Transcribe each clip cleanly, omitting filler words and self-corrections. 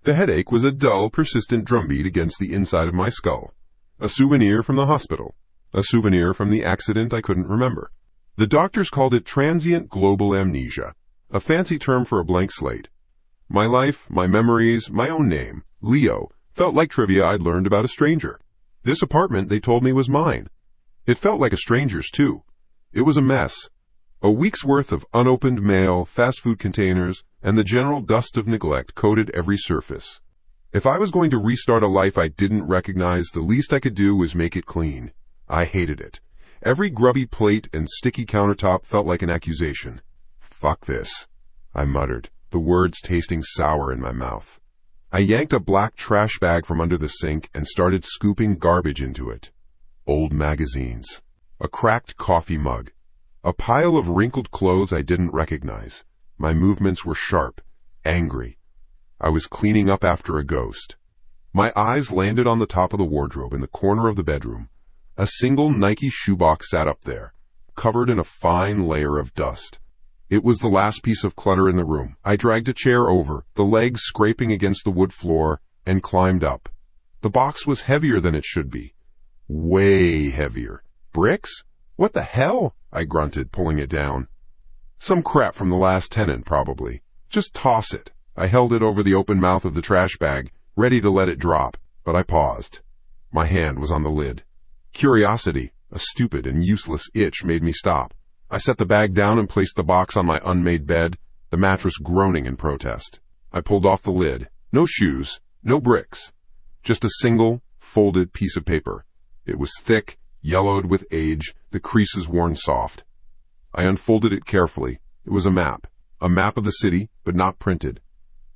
The headache was a dull, persistent drumbeat against the inside of my skull. A souvenir from the hospital. A souvenir from the accident I couldn't remember. The doctors called it transient global amnesia, a fancy term for a blank slate. My life, my memories, my own name, Leo, felt like trivia I'd learned about a stranger. This apartment, they told me, was mine. It felt like a stranger's, too. It was a mess. A week's worth of unopened mail, fast food containers, and the general dust of neglect coated every surface. If I was going to restart a life I didn't recognize, the least I could do was make it clean. I hated it. Every grubby plate and sticky countertop felt like an accusation. "Fuck this," I muttered, the words tasting sour in my mouth. I yanked a black trash bag from under the sink and started scooping garbage into it. Old magazines. A cracked coffee mug. A pile of wrinkled clothes I didn't recognize. My movements were sharp, angry. I was cleaning up after a ghost. My eyes landed on the top of the wardrobe in the corner of the bedroom. A single Nike shoebox sat up there, covered in a fine layer of dust. It was the last piece of clutter in the room. I dragged a chair over, the legs scraping against the wood floor, and climbed up. The box was heavier than it should be. Way heavier. Bricks? What the hell? I grunted, pulling it down. Some crap from the last tenant, probably. Just toss it. I held it over the open mouth of the trash bag, ready to let it drop, but I paused. My hand was on the lid. Curiosity, a stupid and useless itch, made me stop. I set the bag down and placed the box on my unmade bed, the mattress groaning in protest. I pulled off the lid. No shoes, no bricks. Just a single, folded piece of paper. It was thick, yellowed with age, the creases worn soft. I unfolded it carefully. It was a map of the city, but not printed.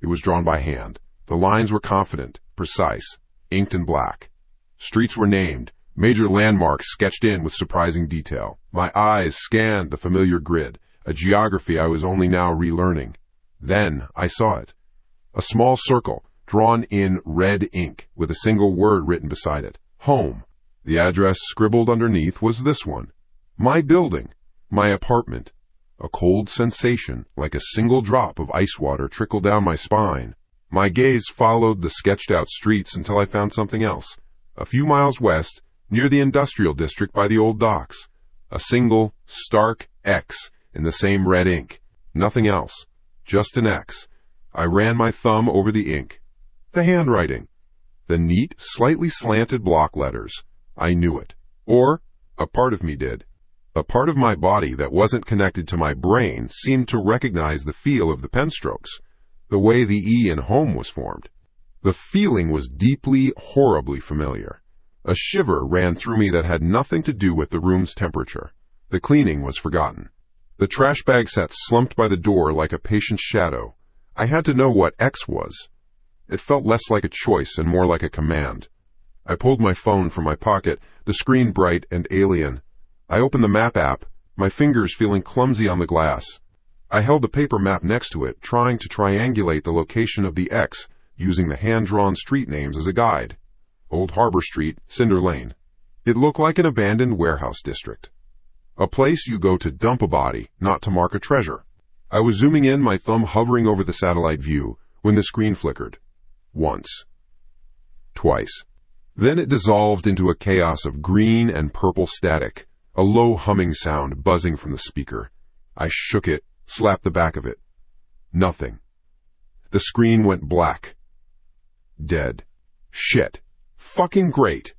It was drawn by hand. The lines were confident, precise, inked in black. Streets were named, major landmarks sketched in with surprising detail. My eyes scanned the familiar grid, a geography I was only now relearning. Then I saw it. A small circle, drawn in red ink, with a single word written beside it. Home. The address scribbled underneath was this one. My building. My apartment. A cold sensation, like a single drop of ice water, trickled down my spine. My gaze followed the sketched-out streets until I found something else. A few miles west, near the industrial district by the old docks. A single, stark X in the same red ink. Nothing else. Just an X. I ran my thumb over the ink. The handwriting. The neat, slightly slanted block letters. I knew it. Or, a part of me did. A part of my body that wasn't connected to my brain seemed to recognize the feel of the pen strokes, the way the E in home was formed. The feeling was deeply, horribly familiar. A shiver ran through me that had nothing to do with the room's temperature. The cleaning was forgotten. The trash bag sat slumped by the door like a patient shadow. I had to know what X was. It felt less like a choice and more like a command. I pulled my phone from my pocket, the screen bright and alien. I opened the map app, my fingers feeling clumsy on the glass. I held the paper map next to it, trying to triangulate the location of the X, using the hand-drawn street names as a guide. Old Harbor Street, Cinder Lane. It looked like an abandoned warehouse district. A place you go to dump a body, not to mark a treasure. I was zooming in, my thumb hovering over the satellite view, when the screen flickered. Once. Twice. Then it dissolved into a chaos of green and purple static, a low humming sound buzzing from the speaker. I shook it, slapped the back of it. Nothing. The screen went black. Dead. Shit. Fucking great.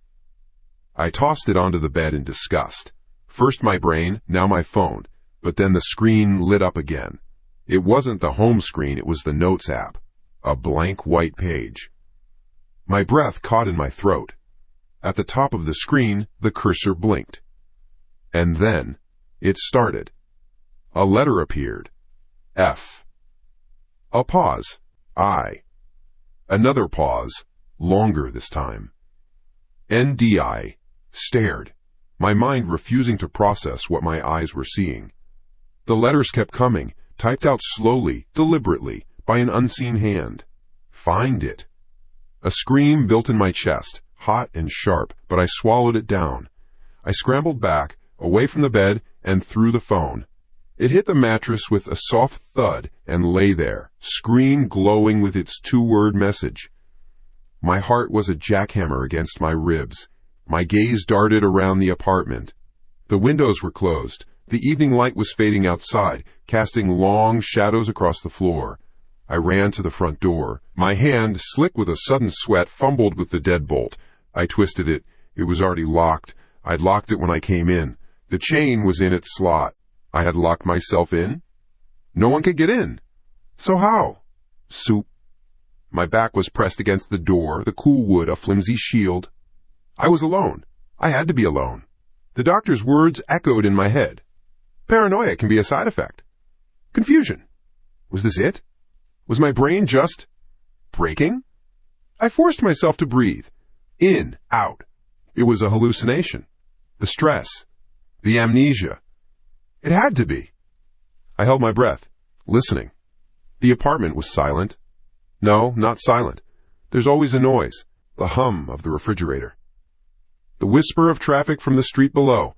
I tossed it onto the bed in disgust. First my brain, now my phone, but then the screen lit up again. It wasn't the home screen, it was the Notes app. A blank white page. My breath caught in my throat. At the top of the screen, the cursor blinked. And then, it started. A letter appeared. F. A pause. I. Another pause, longer this time. NDI. Stared, my mind refusing to process what my eyes were seeing. The letters kept coming, typed out slowly, deliberately, by an unseen hand. Find it. A scream built in my chest, hot and sharp, but I swallowed it down. I scrambled back, away from the bed, and through the phone. It hit the mattress with a soft thud and lay there, screen glowing with its two-word message. My heart was a jackhammer against my ribs. My gaze darted around the apartment. The windows were closed. The evening light was fading outside, casting long shadows across the floor. I ran to the front door. My hand, slick with a sudden sweat, fumbled with the deadbolt. I twisted it. It was already locked. I'd locked it when I came in. The chain was in its slot. I had locked myself in? No one could get in. So how? Soup. My back was pressed against the door, the cool wood a flimsy shield. I was alone. I had to be alone. The doctor's words echoed in my head. Paranoia can be a side effect. Confusion. Was this it? Was my brain just breaking? I forced myself to breathe. In, out. It was a hallucination. The stress. The amnesia. It had to be. I held my breath, listening. The apartment was silent. No, not silent. There's always a noise, the hum of the refrigerator. The whisper of traffic from the street below,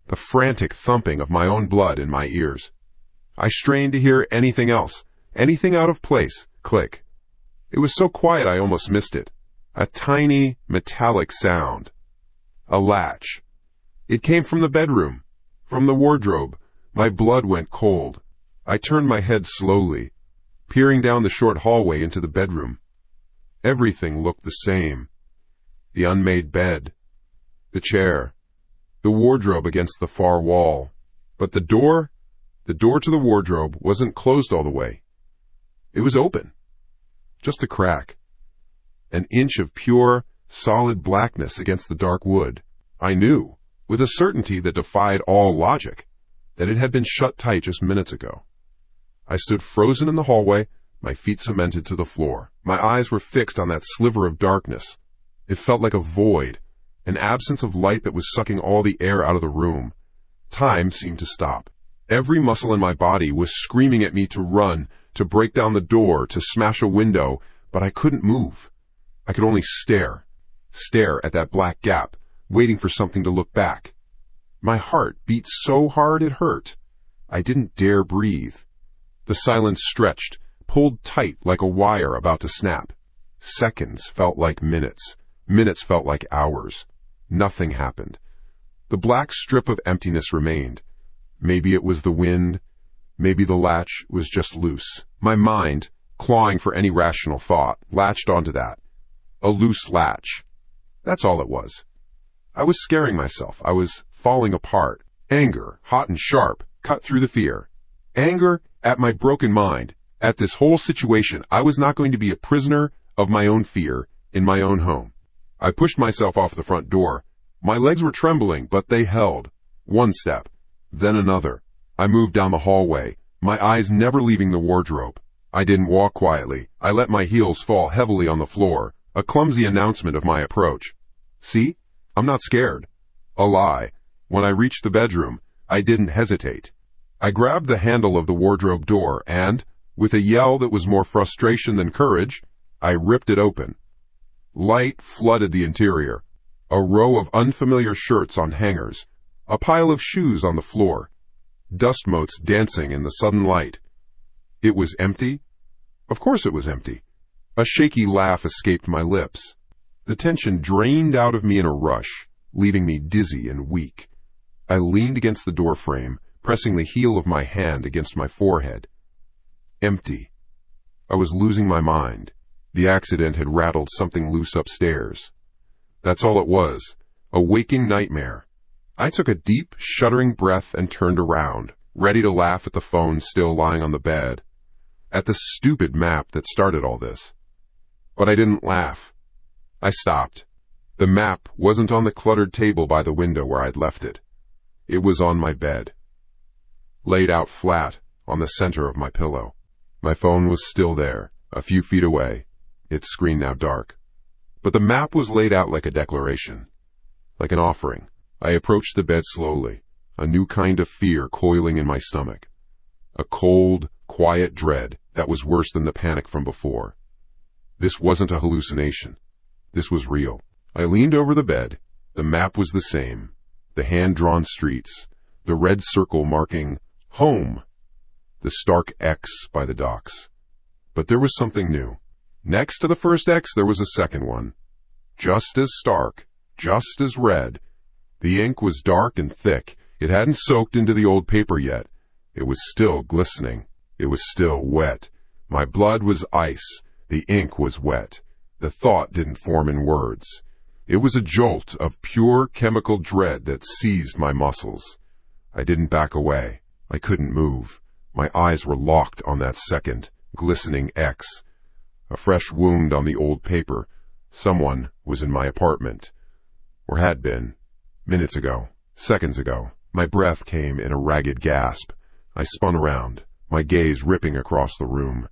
the frantic thumping of my own blood in my ears. I strained to hear anything else, anything out of place. Click. It was so quiet I almost missed it. A tiny, metallic sound. A latch. It came from the bedroom, from the wardrobe. My blood went cold. I turned my head slowly, peering down the short hallway into the bedroom. Everything looked the same. The unmade bed, the chair, the wardrobe against the far wall. But the door to the wardrobe wasn't closed all the way. It was open. Just a crack. An inch of pure, solid blackness against the dark wood. I knew, with a certainty that defied all logic, that it had been shut tight just minutes ago. I stood frozen in the hallway, my feet cemented to the floor. My eyes were fixed on that sliver of darkness. It felt like a void, an absence of light that was sucking all the air out of the room. Time seemed to stop. Every muscle in my body was screaming at me to run, to break down the door, to smash a window, but I couldn't move. I could only stare at that black gap, waiting for something to look back. My heart beat so hard it hurt. I didn't dare breathe. The silence stretched, pulled tight like a wire about to snap. Seconds felt like minutes. Minutes felt like hours. Nothing happened. The black strip of emptiness remained. Maybe it was the wind. Maybe the latch was just loose. My mind, clawing for any rational thought, latched onto that. A loose latch. That's all it was. I was scaring myself. I was falling apart. Anger, hot and sharp, cut through the fear. Anger at my broken mind, at this whole situation. I was not going to be a prisoner of my own fear in my own home. I pushed myself off the front door. My legs were trembling, but they held. One step, then another. I moved down the hallway, my eyes never leaving the wardrobe. I didn't walk quietly. I let my heels fall heavily on the floor, a clumsy announcement of my approach. See? I'm not scared. A lie. When I reached the bedroom, I didn't hesitate. I grabbed the handle of the wardrobe door and, with a yell that was more frustration than courage, I ripped it open. Light flooded the interior. A row of unfamiliar shirts on hangers, a pile of shoes on the floor, dust motes dancing in the sudden light. It was empty. Of course it was empty. A shaky laugh escaped my lips. The tension drained out of me in a rush, leaving me dizzy and weak. I leaned against the door frame, pressing the heel of my hand against my forehead. Empty. I was losing my mind. The accident had rattled something loose upstairs. That's all it was, a waking nightmare. I took a deep, shuddering breath and turned around, ready to laugh at the phone still lying on the bed, at the stupid map that started all this. But I didn't laugh. I stopped. The map wasn't on the cluttered table by the window where I'd left it. It was on my bed, laid out flat on the center of my pillow. My phone was still there, a few feet away, its screen now dark. But the map was laid out like a declaration, like an offering. I approached the bed slowly, a new kind of fear coiling in my stomach. A cold, quiet dread that was worse than the panic from before. This wasn't a hallucination. This was real. I leaned over the bed. The map was the same. The hand-drawn streets, the red circle marking home the stark X by the docks. But there was something new. Next to the first X, there was a second one. Just as stark, just as red. The ink was dark and thick. It hadn't soaked into the old paper yet. It was still glistening. It was still wet. My blood was ice. The ink was wet. The thought didn't form in words. It was a jolt of pure chemical dread that seized my muscles. I didn't back away. I couldn't move. My eyes were locked on that second, glistening X. A fresh wound on the old paper. Someone was in my apartment. Or had been. Minutes ago. Seconds ago. My breath came in a ragged gasp. I spun around, my gaze ripping across the room.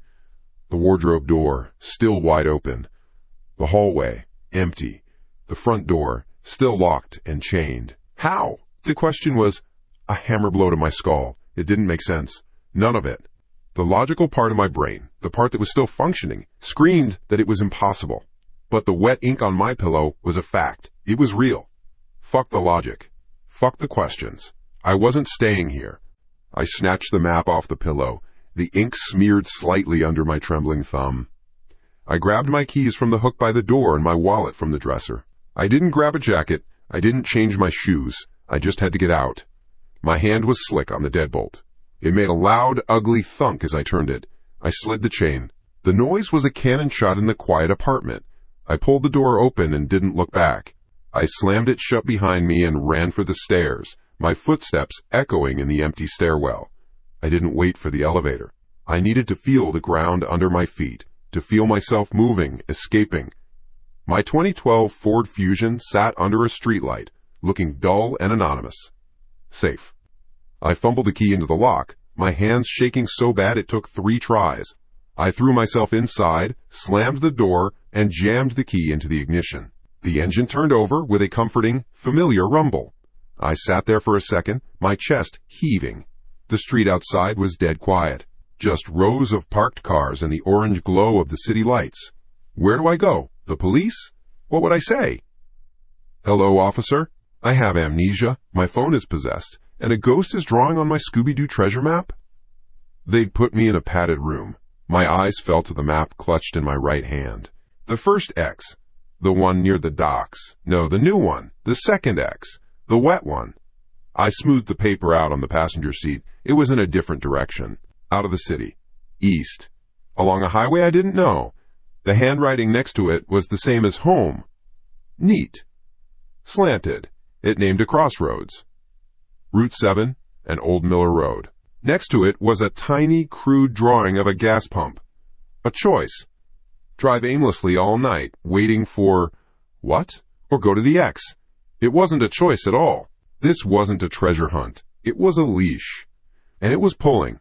The wardrobe door, still wide open. The hallway, empty. The front door, still locked and chained. How? The question was a hammer blow to my skull. It didn't make sense. None of it. The logical part of my brain, the part that was still functioning, screamed that it was impossible. But the wet ink on my pillow was a fact. It was real. Fuck the logic. Fuck the questions. I wasn't staying here. I snatched the map off the pillow. The ink smeared slightly under my trembling thumb. I grabbed my keys from the hook by the door and my wallet from the dresser. I didn't grab a jacket. I didn't change my shoes. I just had to get out. My hand was slick on the deadbolt. It made a loud, ugly thunk as I turned it. I slid the chain. The noise was a cannon shot in the quiet apartment. I pulled the door open and didn't look back. I slammed it shut behind me and ran for the stairs, my footsteps echoing in the empty stairwell. I didn't wait for the elevator. I needed to feel the ground under my feet, to feel myself moving, escaping. My 2012 Ford Fusion sat under a streetlight, looking dull and anonymous. Safe. I fumbled the key into the lock, my hands shaking so bad it took 3 tries. I threw myself inside, slammed the door, and jammed the key into the ignition. The engine turned over with a comforting, familiar rumble. I sat there for a second, my chest heaving. The street outside was dead quiet. Just rows of parked cars and the orange glow of the city lights. Where do I go? The police? What would I say? Hello, officer. I have amnesia, my phone is possessed, and a ghost is drawing on my Scooby-Doo treasure map? They'd put me in a padded room. My eyes fell to the map clutched in my right hand. The first X. The one near the docks. No, the new one. The second X. The wet one. I smoothed the paper out on the passenger seat. It was in a different direction. Out of the city. East. Along a highway I didn't know. The handwriting next to it was the same as home. Neat. Slanted. It named a crossroads. Route 7 and Old Miller Road. Next to it was a tiny, crude drawing of a gas pump. A choice. Drive aimlessly all night, waiting for... what? Or go to the X. It wasn't a choice at all. This wasn't a treasure hunt. It was a leash. And it was pulling.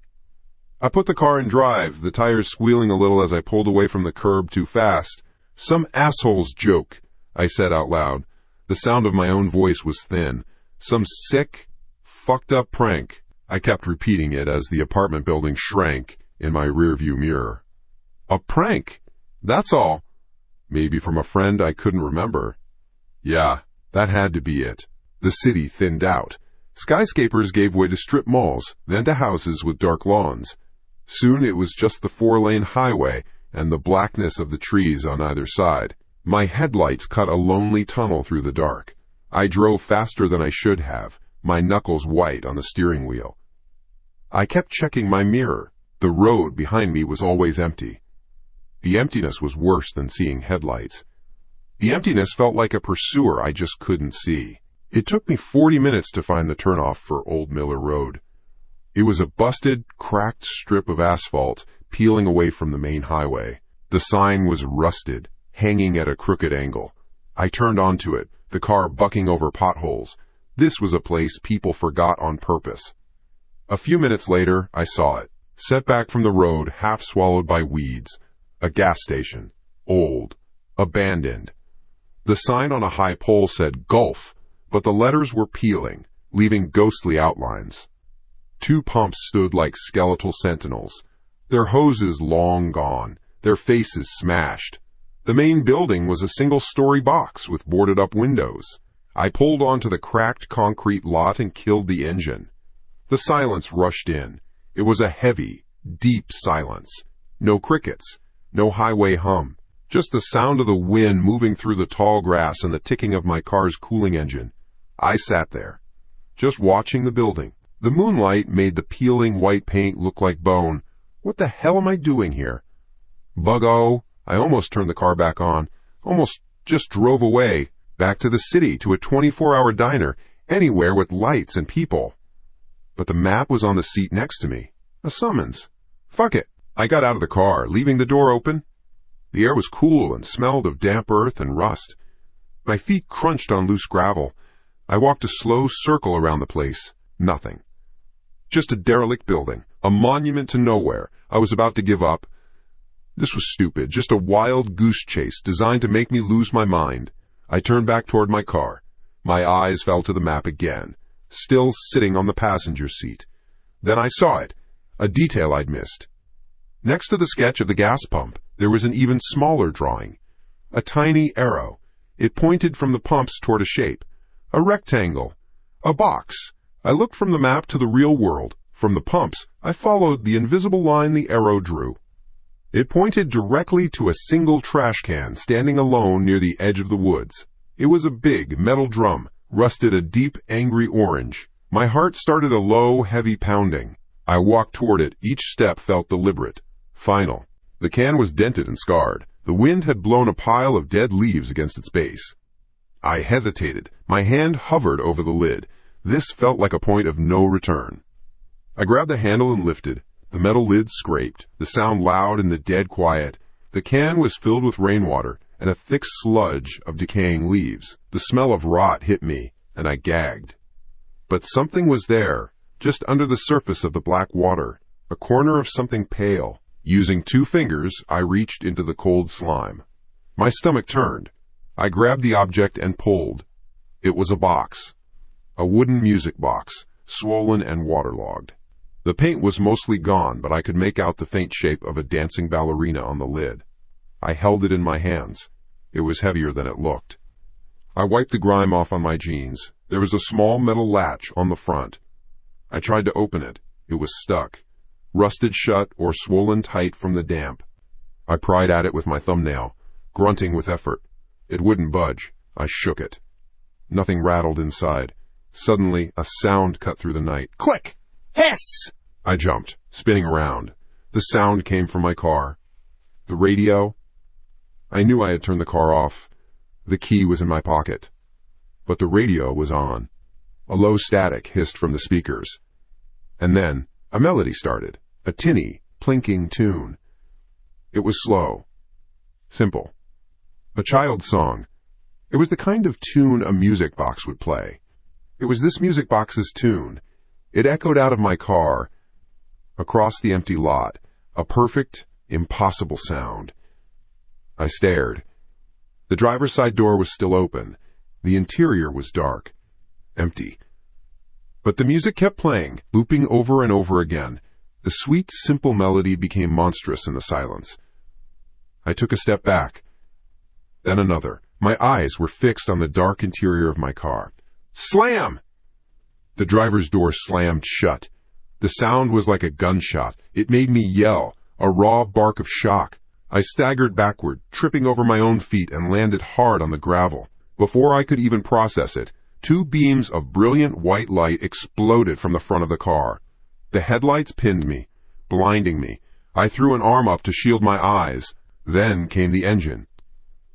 I put the car in drive, the tires squealing a little as I pulled away from the curb too fast. Some asshole's joke, I said out loud. The sound of my own voice was thin. Some sick, fucked up prank. I kept repeating it as the apartment building shrank in my rearview mirror. A prank? That's all. Maybe from a friend I couldn't remember. Yeah, that had to be it. The city thinned out. Skyscrapers gave way to strip malls, then to houses with dark lawns. Soon it was just the 4-lane highway and the blackness of the trees on either side. My headlights cut a lonely tunnel through the dark. I drove faster than I should have, my knuckles white on the steering wheel. I kept checking my mirror. The road behind me was always empty. The emptiness was worse than seeing headlights. The emptiness felt like a pursuer I just couldn't see. It took me 40 minutes to find the turnoff for Old Miller Road. It was a busted, cracked strip of asphalt peeling away from the main highway. The sign was rusted, hanging at a crooked angle. I turned onto it, the car bucking over potholes. This was a place people forgot on purpose. A few minutes later, I saw it, set back from the road, half swallowed by weeds. A gas station. Old. Abandoned. The sign on a high pole said Gulf, but the letters were peeling, leaving ghostly outlines. 2 pumps stood like skeletal sentinels, their hoses long gone, their faces smashed. The main building was a single-story box with boarded-up windows. I pulled onto the cracked concrete lot and killed the engine. The silence rushed in. It was a heavy, deep silence. No crickets, no highway hum, just the sound of the wind moving through the tall grass and the ticking of my car's cooling engine. I sat there, just watching the building. The moonlight made the peeling white paint look like bone. What the hell am I doing here? Bug-o! I almost turned the car back on, almost just drove away, back to the city, to a 24-hour diner, anywhere with lights and people. But the map was on the seat next to me. A summons. Fuck it. I got out of the car, leaving the door open. The air was cool and smelled of damp earth and rust. My feet crunched on loose gravel. I walked a slow circle around the place. Nothing. Just a derelict building, a monument to nowhere. I was about to give up. This was stupid, just a wild goose chase designed to make me lose my mind. I turned back toward my car. My eyes fell to the map again, still sitting on the passenger seat. Then I saw it, a detail I'd missed. Next to the sketch of the gas pump, there was an even smaller drawing. A tiny arrow. It pointed from the pumps toward a shape. A rectangle. A box. I looked from the map to the real world. From the pumps, I followed the invisible line the arrow drew. It pointed directly to a single trash can standing alone near the edge of the woods. It was a big metal drum, rusted a deep, angry orange. My heart started a low, heavy pounding. I walked toward it. Each step felt deliberate, final. The can was dented and scarred. The wind had blown a pile of dead leaves against its base. I hesitated. My hand hovered over the lid. This felt like a point of no return. I grabbed the handle and lifted. The metal lid scraped, the sound loud in the dead quiet. The can was filled with rainwater and a thick sludge of decaying leaves. The smell of rot hit me, and I gagged. But something was there, just under the surface of the black water, a corner of something pale. Using 2 fingers, I reached into the cold slime. My stomach turned. I grabbed the object and pulled. It was a box. A wooden music box, swollen and waterlogged. The paint was mostly gone, but I could make out the faint shape of a dancing ballerina on the lid. I held it in my hands. It was heavier than it looked. I wiped the grime off on my jeans. There was a small metal latch on the front. I tried to open it. It was stuck, rusted shut or swollen tight from the damp. I pried at it with my thumbnail, grunting with effort. It wouldn't budge. I shook it. Nothing rattled inside. Suddenly, a sound cut through the night. Click! Hiss! I jumped, spinning around. The sound came from my car. The radio? I knew I had turned the car off. The key was in my pocket. But the radio was on. A low static hissed from the speakers. And then, a melody started. A tinny, plinking tune. It was slow. Simple. A child's song. It was the kind of tune a music box would play. It was this music box's tune. It echoed out of my car, across the empty lot, a perfect, impossible sound. I stared. The driver's side door was still open. The interior was dark, empty. But the music kept playing, looping over and over again. The sweet, simple melody became monstrous in the silence. I took a step back, then another. My eyes were fixed on the dark interior of my car. Slam! The driver's door slammed shut. The sound was like a gunshot. It made me yell, a raw bark of shock. I staggered backward, tripping over my own feet, and landed hard on the gravel. Before I could even process it, 2 beams of brilliant white light exploded from the front of the car. The headlights pinned me, blinding me. I threw an arm up to shield my eyes. Then came the engine.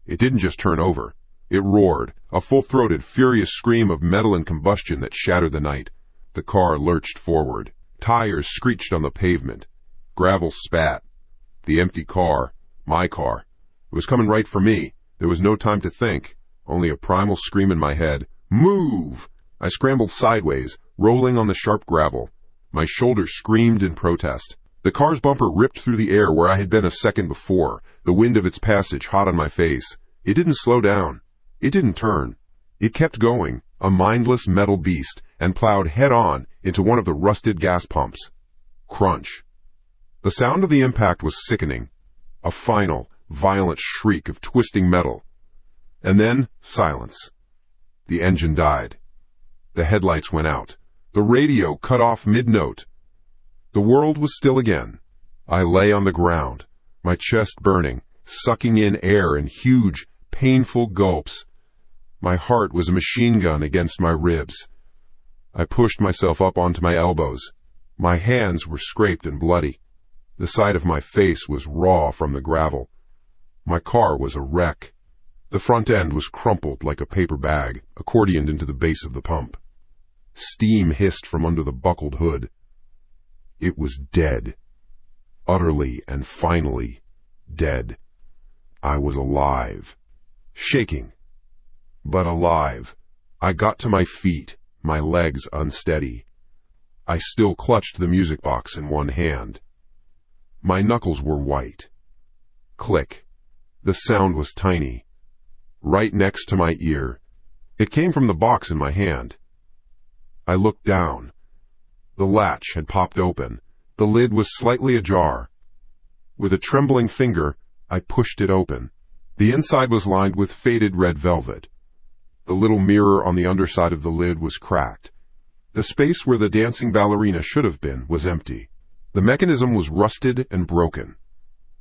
It didn't just turn over. It roared, a full-throated, furious scream of metal and combustion that shattered the night. The car lurched forward. Tires screeched on the pavement. Gravel spat. The empty car, my car. It was coming right for me. There was no time to think, only a primal scream in my head. Move! I scrambled sideways, rolling on the sharp gravel. My shoulder screamed in protest. The car's bumper ripped through the air where I had been a second before, the wind of its passage hot on my face. It didn't slow down. It didn't turn. It kept going, a mindless metal beast, and plowed head-on into one of the rusted gas pumps. Crunch. The sound of the impact was sickening. A final, violent shriek of twisting metal. And then, silence. The engine died. The headlights went out. The radio cut off mid-note. The world was still again. I lay on the ground, my chest burning, sucking in air in huge, painful gulps. My heart was a machine gun against my ribs. I pushed myself up onto my elbows. My hands were scraped and bloody. The side of my face was raw from the gravel. My car was a wreck. The front end was crumpled like a paper bag, accordioned into the base of the pump. Steam hissed from under the buckled hood. It was dead. Utterly and finally dead. I was alive. Shaking, but alive. I got to my feet, my legs unsteady. I still clutched the music box in one hand. My knuckles were white. Click. The sound was tiny. Right next to my ear. It came from the box in my hand. I looked down. The latch had popped open. The lid was slightly ajar. With a trembling finger, I pushed it open. The inside was lined with faded red velvet. The little mirror on the underside of the lid was cracked. The space where the dancing ballerina should have been was empty. The mechanism was rusted and broken.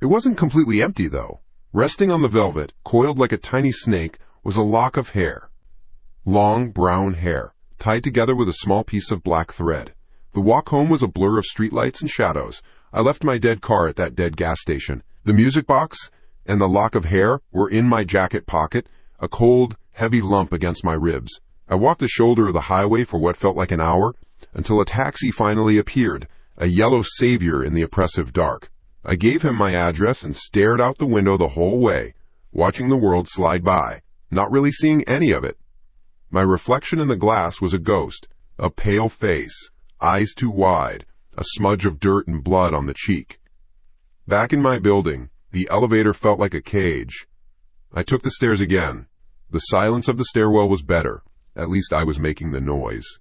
It wasn't completely empty, though. Resting on the velvet, coiled like a tiny snake, was a lock of hair. Long, brown hair, tied together with a small piece of black thread. The walk home was a blur of streetlights and shadows. I left my dead car at that dead gas station. The music box and the lock of hair were in my jacket pocket, a cold, heavy lump against my ribs. I walked the shoulder of the highway for what felt like an hour, until a taxi finally appeared, a yellow savior in the oppressive dark. I gave him my address and stared out the window the whole way, watching the world slide by, not really seeing any of it. My reflection in the glass was a ghost, a pale face, eyes too wide, a smudge of dirt and blood on the cheek. Back in my building, the elevator felt like a cage. I took the stairs again. The silence of the stairwell was better. At least I was making the noise.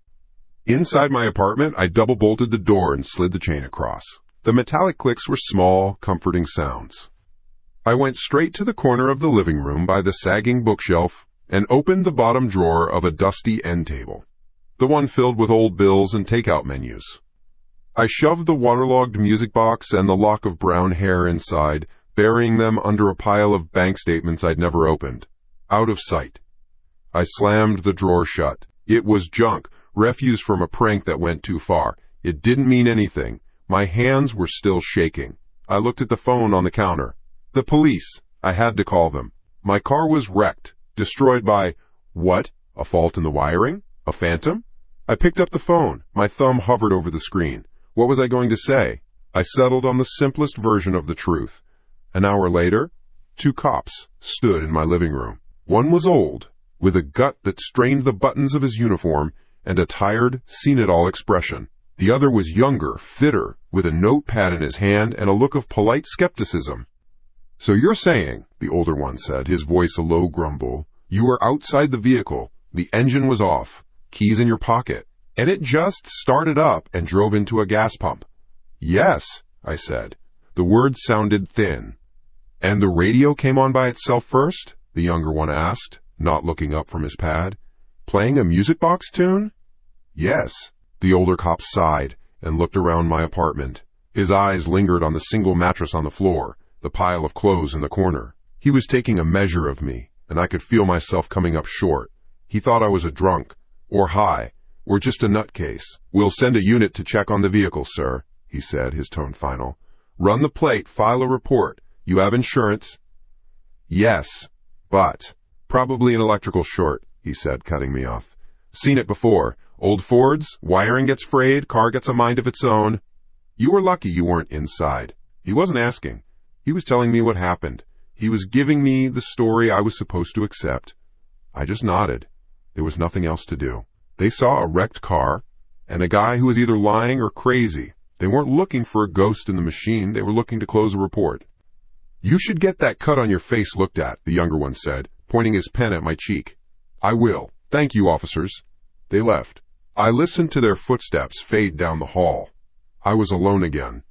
Inside my apartment, I double-bolted the door and slid the chain across. The metallic clicks were small, comforting sounds. I went straight to the corner of the living room by the sagging bookshelf and opened the bottom drawer of a dusty end table, the one filled with old bills and takeout menus. I shoved the waterlogged music box and the lock of brown hair inside, burying them under a pile of bank statements I'd never opened. Out of sight. I slammed the drawer shut. It was junk, refuse from a prank that went too far. It didn't mean anything. My hands were still shaking. I looked at the phone on the counter. The police. I had to call them. My car was wrecked, destroyed by, what? A fault in the wiring? A phantom? I picked up the phone. My thumb hovered over the screen. What was I going to say? I settled on the simplest version of the truth. An hour later, 2 cops stood in my living room. One was old, with a gut that strained the buttons of his uniform and a tired, seen-it-all expression. The other was younger, fitter, with a notepad in his hand and a look of polite skepticism. "So you're saying," the older one said, his voice a low grumble, "you were outside the vehicle, the engine was off, keys in your pocket, and it just started up and drove into a gas pump?" "Yes," I said. The words sounded thin. "And the radio came on by itself first?" the younger one asked, not looking up from his pad. "Playing a music box tune?" "Yes." The older cop sighed and looked around my apartment. His eyes lingered on the single mattress on the floor, the pile of clothes in the corner. He was taking a measure of me, and I could feel myself coming up short. He thought I was a drunk, or high, or just a nutcase. "We'll send a unit to check on the vehicle, sir," he said, his tone final. "Run the plate, file a report. You have insurance?" "Yes, but..." "Probably an electrical short," he said, cutting me off. "Seen it before. Old Fords, wiring gets frayed, car gets a mind of its own." "You were lucky you weren't inside." He wasn't asking. He was telling me what happened. He was giving me the story I was supposed to accept. I just nodded. There was nothing else to do. They saw a wrecked car, and a guy who was either lying or crazy. They weren't looking for a ghost in the machine. They were looking to close a report. "You should get that cut on your face looked at," the younger one said, pointing his pen at my cheek. "I will. Thank you, officers." They left. I listened to their footsteps fade down the hall. I was alone again.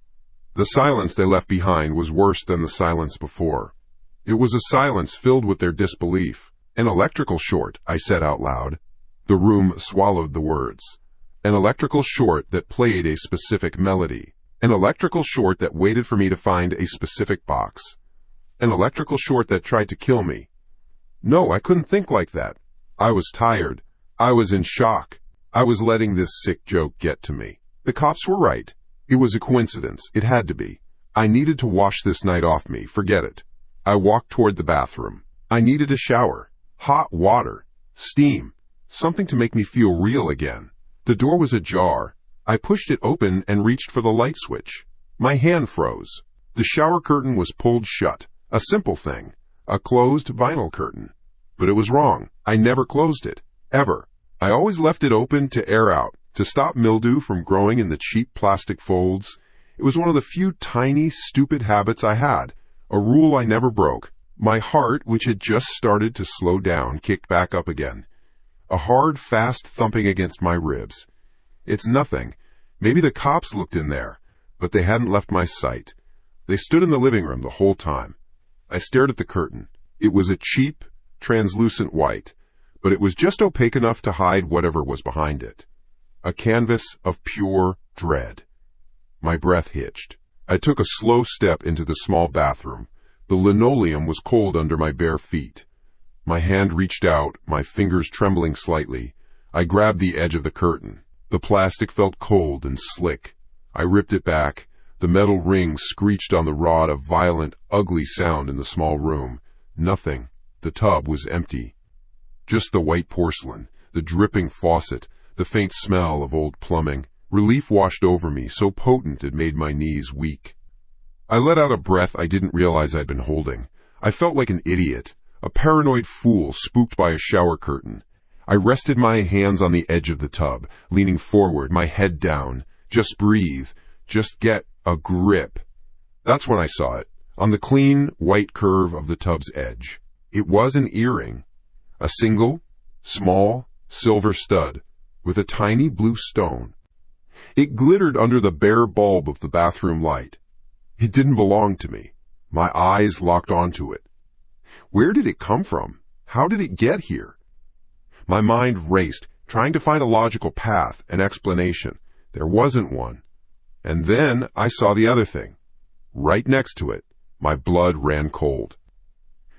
The silence they left behind was worse than the silence before. It was a silence filled with their disbelief. "An electrical short," I said out loud. The room swallowed the words. An electrical short that played a specific melody. An electrical short that waited for me to find a specific box. An electrical short that tried to kill me. No, I couldn't think like that. I was tired. I was in shock. I was letting this sick joke get to me. The cops were right. It was a coincidence. It had to be. I needed to wash this night off me. Forget it. I walked toward the bathroom. I needed a shower. Hot water. Steam. Something to make me feel real again. The door was ajar. I pushed it open and reached for the light switch. My hand froze. The shower curtain was pulled shut. A simple thing. A closed vinyl curtain. But it was wrong. I never closed it. Ever. I always left it open to air out, to stop mildew from growing in the cheap plastic folds. It was one of the few tiny, stupid habits I had, a rule I never broke. My heart, which had just started to slow down, kicked back up again. A hard, fast thumping against my ribs. It's nothing. Maybe the cops looked in there, but they hadn't left my sight. They stood in the living room the whole time. I stared at the curtain. It was a cheap, translucent white, but it was just opaque enough to hide whatever was behind it. A canvas of pure dread. My breath hitched. I took a slow step into the small bathroom. The linoleum was cold under my bare feet. My hand reached out, my fingers trembling slightly. I grabbed the edge of the curtain. The plastic felt cold and slick. I ripped it back. The metal ring screeched on the rod, a violent, ugly sound in the small room. Nothing. The tub was empty. Just the white porcelain, the dripping faucet, the faint smell of old plumbing. Relief washed over me, so potent it made my knees weak. I let out a breath I didn't realize I'd been holding. I felt like an idiot, a paranoid fool spooked by a shower curtain. I rested my hands on the edge of the tub, leaning forward, my head down. Just breathe. Just get a grip. That's when I saw it, on the clean, white curve of the tub's edge. It was an earring. A single, small, silver stud, with a tiny blue stone. It glittered under the bare bulb of the bathroom light. It didn't belong to me. My eyes locked onto it. Where did it come from? How did it get here? My mind raced, trying to find a logical path, an explanation. There wasn't one. And then I saw the other thing. Right next to it, my blood ran cold.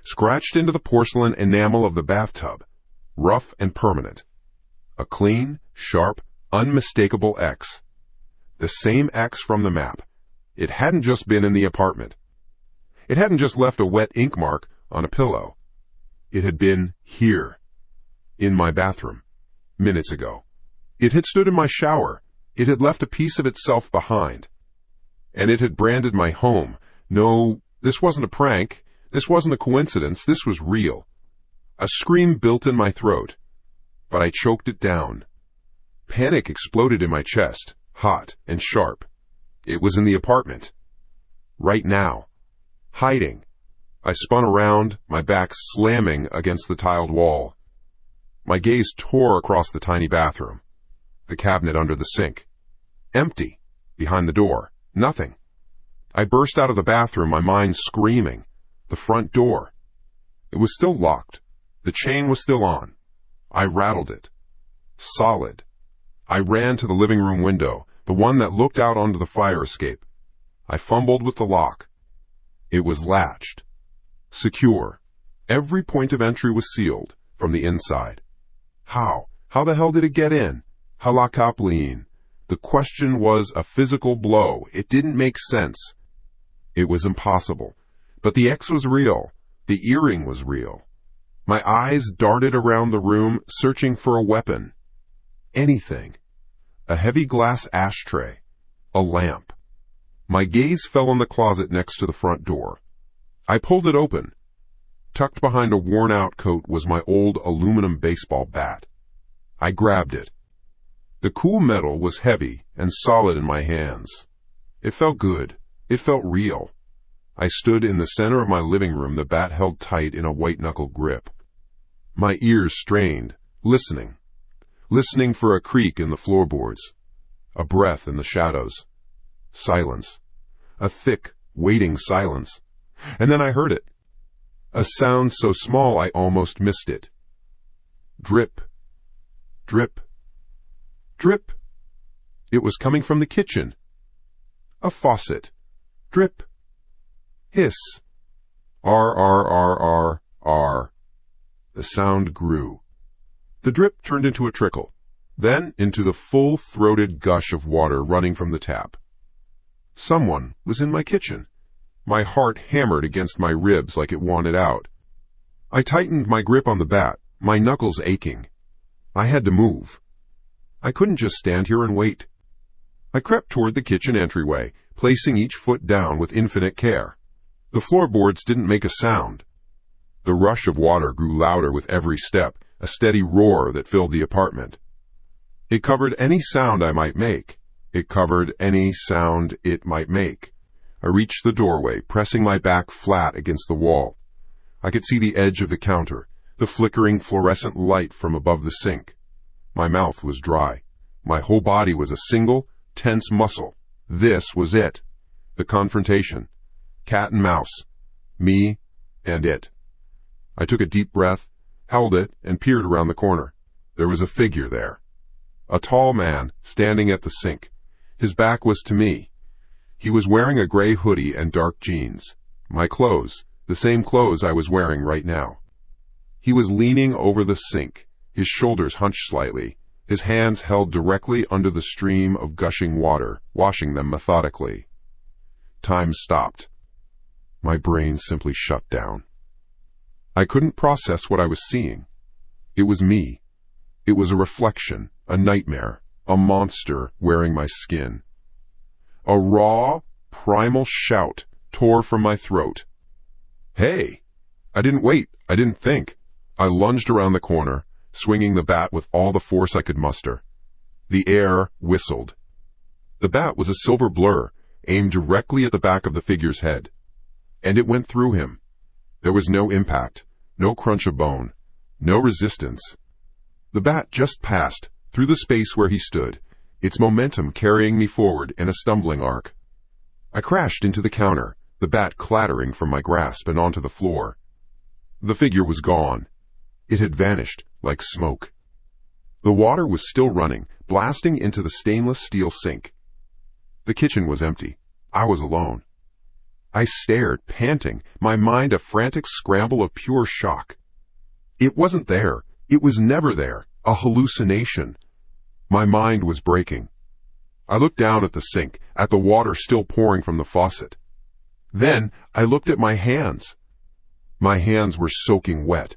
Scratched into the porcelain enamel of the bathtub, rough and permanent. A clean, sharp, unmistakable X. The same X from the map. It hadn't just been in the apartment. It hadn't just left a wet ink mark on a pillow. It had been here, in my bathroom, minutes ago. It had stood in my shower. It had left a piece of itself behind. And it had branded my home. No, this wasn't a prank. This wasn't a coincidence. This was real. A scream built in my throat, but I choked it down. Panic exploded in my chest, hot and sharp. It was in the apartment. Right now. Hiding. I spun around, my back slamming against the tiled wall. My gaze tore across the tiny bathroom. The cabinet under the sink. Empty. Behind the door. Nothing. I burst out of the bathroom, my mind screaming. The front door. It was still locked. The chain was still on. I rattled it. Solid. I ran to the living room window, the one that looked out onto the fire escape. I fumbled with the lock. It was latched. Secure. Every point of entry was sealed from the inside. How? How the hell did it get in? Halakapleen. The question was a physical blow. It didn't make sense. It was impossible. But the X was real. The earring was real. My eyes darted around the room, searching for a weapon. Anything. A heavy glass ashtray. A lamp. My gaze fell on the closet next to the front door. I pulled it open. Tucked behind a worn-out coat was my old aluminum baseball bat. I grabbed it. The cool metal was heavy and solid in my hands. It felt good. It felt real. I stood in the center of my living room, the bat held tight in a white-knuckle grip. My ears strained, listening for a creak in the floorboards, a breath in the shadows. Silence. A thick, waiting silence. And then I heard it. A sound so small I almost missed it. Drip. Drip. Drip. It was coming from the kitchen. A faucet. Drip. Hiss. R, R, R, R, R. The sound grew. The drip turned into a trickle, then into the full-throated gush of water running from the tap. Someone was in my kitchen. My heart hammered against my ribs like it wanted out. I tightened my grip on the bat, my knuckles aching. I had to move. I couldn't just stand here and wait. I crept toward the kitchen entryway, placing each foot down with infinite care. The floorboards didn't make a sound. The rush of water grew louder with every step, a steady roar that filled the apartment. It covered any sound I might make. It covered any sound it might make. I reached the doorway, pressing my back flat against the wall. I could see the edge of the counter, the flickering fluorescent light from above the sink. My mouth was dry. My whole body was a single, tense muscle. This was it. The confrontation. Cat and mouse. Me and it. I took a deep breath, held it, and peered around the corner. There was a figure there. A tall man, standing at the sink. His back was to me. He was wearing a gray hoodie and dark jeans. My clothes, the same clothes I was wearing right now. He was leaning over the sink, his shoulders hunched slightly, his hands held directly under the stream of gushing water, washing them methodically. Time stopped. My brain simply shut down. I couldn't process what I was seeing. It was me. It was a reflection, a nightmare, a monster wearing my skin. A raw, primal shout tore from my throat. Hey! I didn't wait. I didn't think. I lunged around the corner, swinging the bat with all the force I could muster. The air whistled. The bat was a silver blur, aimed directly at the back of the figure's head. And it went through him. There was no impact, no crunch of bone, no resistance. The bat just passed, through the space where he stood, its momentum carrying me forward in a stumbling arc. I crashed into the counter, the bat clattering from my grasp and onto the floor. The figure was gone. It had vanished like smoke. The water was still running, blasting into the stainless steel sink. The kitchen was empty. I was alone. I stared, panting, my mind a frantic scramble of pure shock. It wasn't there. It was never there. A hallucination. My mind was breaking. I looked down at the sink, at the water still pouring from the faucet. Then I looked at my hands. My hands were soaking wet.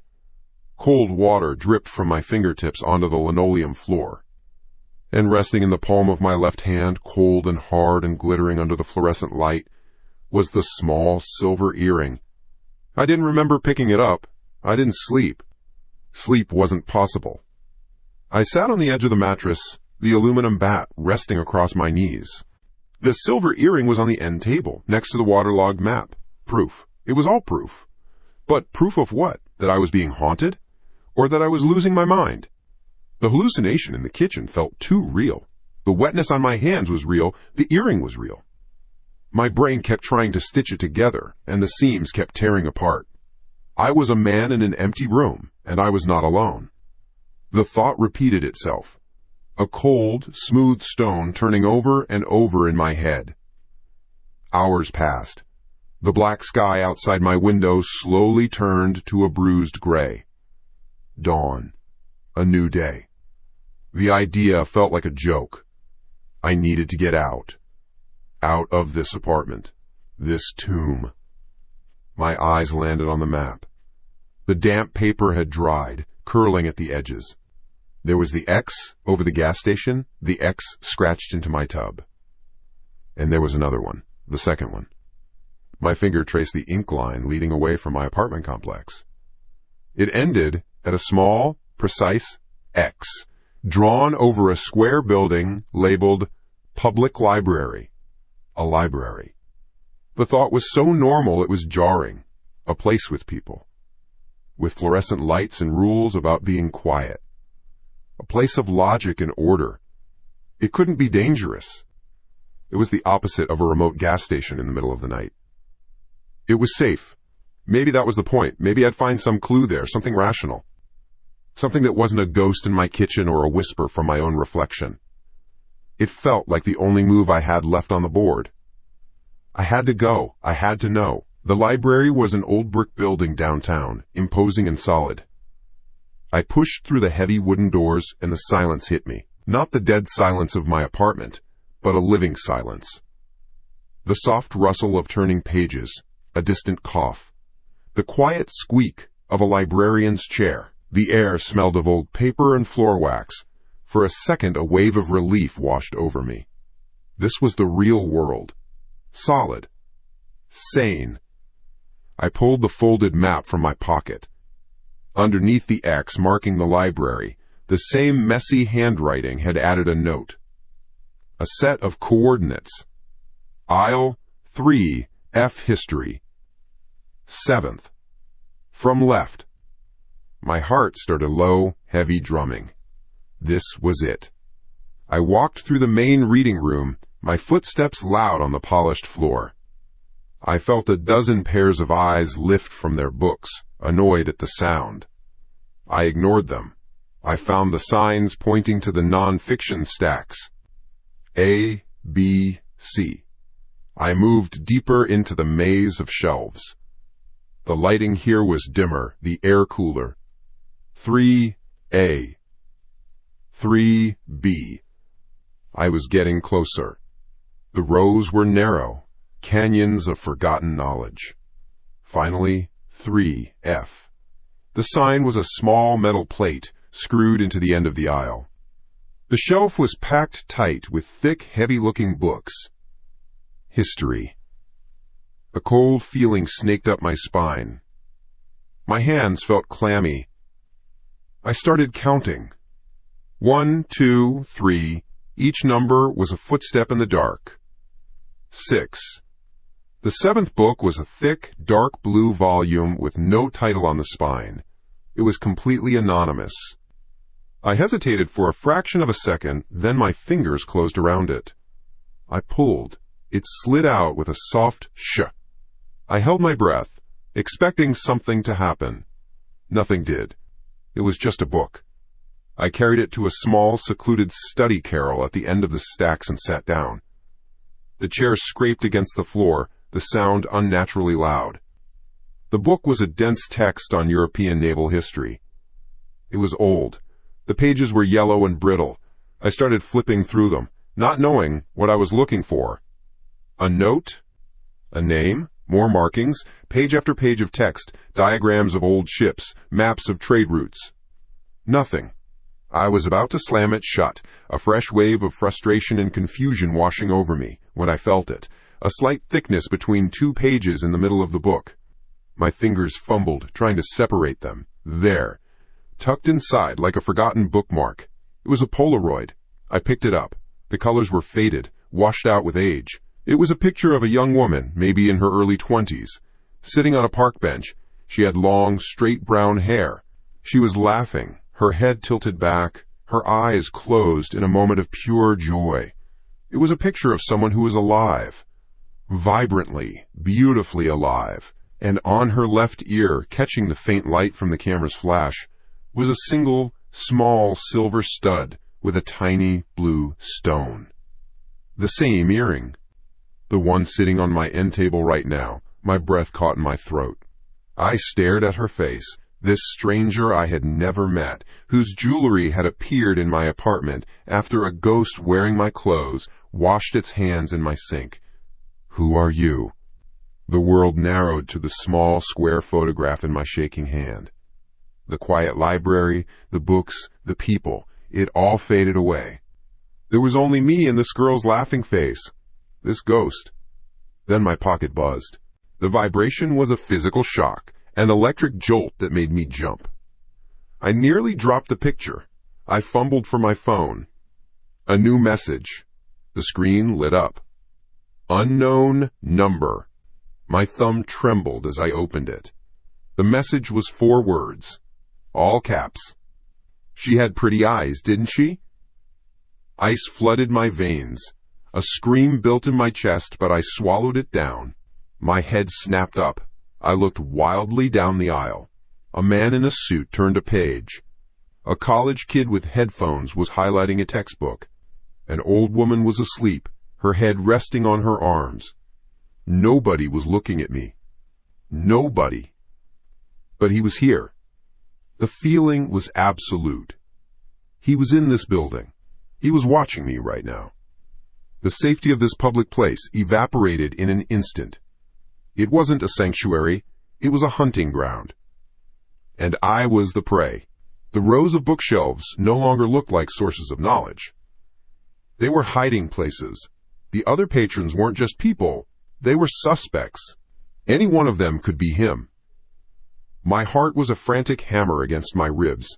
Cold water dripped from my fingertips onto the linoleum floor. And resting in the palm of my left hand, cold and hard and glittering under the fluorescent light, was the small silver earring. I didn't remember picking it up. I didn't sleep. Sleep wasn't possible. I sat on the edge of the mattress, the aluminum bat resting across my knees. The silver earring was on the end table, next to the waterlogged map. Proof. It was all proof. But proof of what? That I was being haunted? Or that I was losing my mind? The hallucination in the kitchen felt too real. The wetness on my hands was real. The earring was real. My brain kept trying to stitch it together, and the seams kept tearing apart. I was a man in an empty room, and I was not alone. The thought repeated itself. A cold, smooth stone turning over and over in my head. Hours passed. The black sky outside my window slowly turned to a bruised gray. Dawn. A new day. The idea felt like a joke. I needed to get out. Out of this apartment. This tomb. My eyes landed on the map. The damp paper had dried, curling at the edges. There was the X over the gas station, the X scratched into my tub. And there was another one, the second one. My finger traced the ink line leading away from my apartment complex. It ended at a small, precise X, drawn over a square building labeled Public Library. A library. The thought was so normal it was jarring. A place with people. With fluorescent lights and rules about being quiet. A place of logic and order. It couldn't be dangerous. It was the opposite of a remote gas station in the middle of the night. It was safe. Maybe that was the point. Maybe I'd find some clue there, something rational. Something that wasn't a ghost in my kitchen or a whisper from my own reflection. It felt like the only move I had left on the board. I had to go. I had to know. The library was an old brick building downtown, imposing and solid. I pushed through the heavy wooden doors, and the silence hit me. Not the dead silence of my apartment, but a living silence. The soft rustle of turning pages, a distant cough, the quiet squeak of a librarian's chair. The air smelled of old paper and floor wax. For a second, a wave of relief washed over me. This was the real world. Solid. Sane. I pulled the folded map from my pocket. Underneath the X marking the library, the same messy handwriting had added a note. A set of coordinates. Aisle 3, F History. 7th. From left. My heart started low, heavy drumming. This was it. I walked through the main reading room, my footsteps loud on the polished floor. I felt a dozen pairs of eyes lift from their books, annoyed at the sound. I ignored them. I found the signs pointing to the non-fiction stacks. A, B, C. I moved deeper into the maze of shelves. The lighting here was dimmer, the air cooler. 3A. 3B. I was getting closer. The rows were narrow, canyons of forgotten knowledge. Finally, 3F. The sign was a small metal plate screwed into the end of the aisle. The shelf was packed tight with thick, heavy-looking books. History. A cold feeling snaked up my spine. My hands felt clammy. I started counting. 1, 2, 3. Each number was a footstep in the dark. 6. The 7th book was a thick, dark blue volume with no title on the spine. It was completely anonymous. I hesitated for a fraction of a second, then my fingers closed around it. I pulled. It slid out with a soft sh. I held my breath, expecting something to happen. Nothing did. It was just a book. I carried it to a small, secluded study carrel at the end of the stacks and sat down. The chair scraped against the floor, the sound unnaturally loud. The book was a dense text on European naval history. It was old. The pages were yellow and brittle. I started flipping through them, not knowing what I was looking for. A note? A name? More markings, page after page of text, diagrams of old ships, maps of trade routes. Nothing. I was about to slam it shut, a fresh wave of frustration and confusion washing over me, when I felt it, a slight thickness between 2 pages in the middle of the book. My fingers fumbled, trying to separate them. There. Tucked inside like a forgotten bookmark. It was a Polaroid. I picked it up. The colors were faded, washed out with age. It was a picture of a young woman, maybe in her early 20s, sitting on a park bench. She had long, straight brown hair. She was laughing, her head tilted back, her eyes closed in a moment of pure joy. It was a picture of someone who was alive, vibrantly, beautifully alive, and on her left ear, catching the faint light from the camera's flash, was a single, small silver stud with a tiny blue stone. The same earring. The one sitting on my end table right now, my breath caught in my throat. I stared at her face, this stranger I had never met, whose jewelry had appeared in my apartment after a ghost wearing my clothes washed its hands in my sink. Who are you? The world narrowed to the small, square photograph in my shaking hand. The quiet library, the books, the people, it all faded away. There was only me and this girl's laughing face. This ghost. Then my pocket buzzed. The vibration was a physical shock, an electric jolt that made me jump. I nearly dropped the picture. I fumbled for my phone. A new message. The screen lit up. Unknown number. My thumb trembled as I opened it. The message was 4 words. All caps. She had pretty eyes, didn't she? Ice flooded my veins. A scream built in my chest, but I swallowed it down. My head snapped up. I looked wildly down the aisle. A man in a suit turned a page. A college kid with headphones was highlighting a textbook. An old woman was asleep, her head resting on her arms. Nobody was looking at me. Nobody. But he was here. The feeling was absolute. He was in this building. He was watching me right now. The safety of this public place evaporated in an instant. It wasn't a sanctuary. It was a hunting ground. And I was the prey. The rows of bookshelves no longer looked like sources of knowledge. They were hiding places. The other patrons weren't just people. They were suspects. Any one of them could be him. My heart was a frantic hammer against my ribs.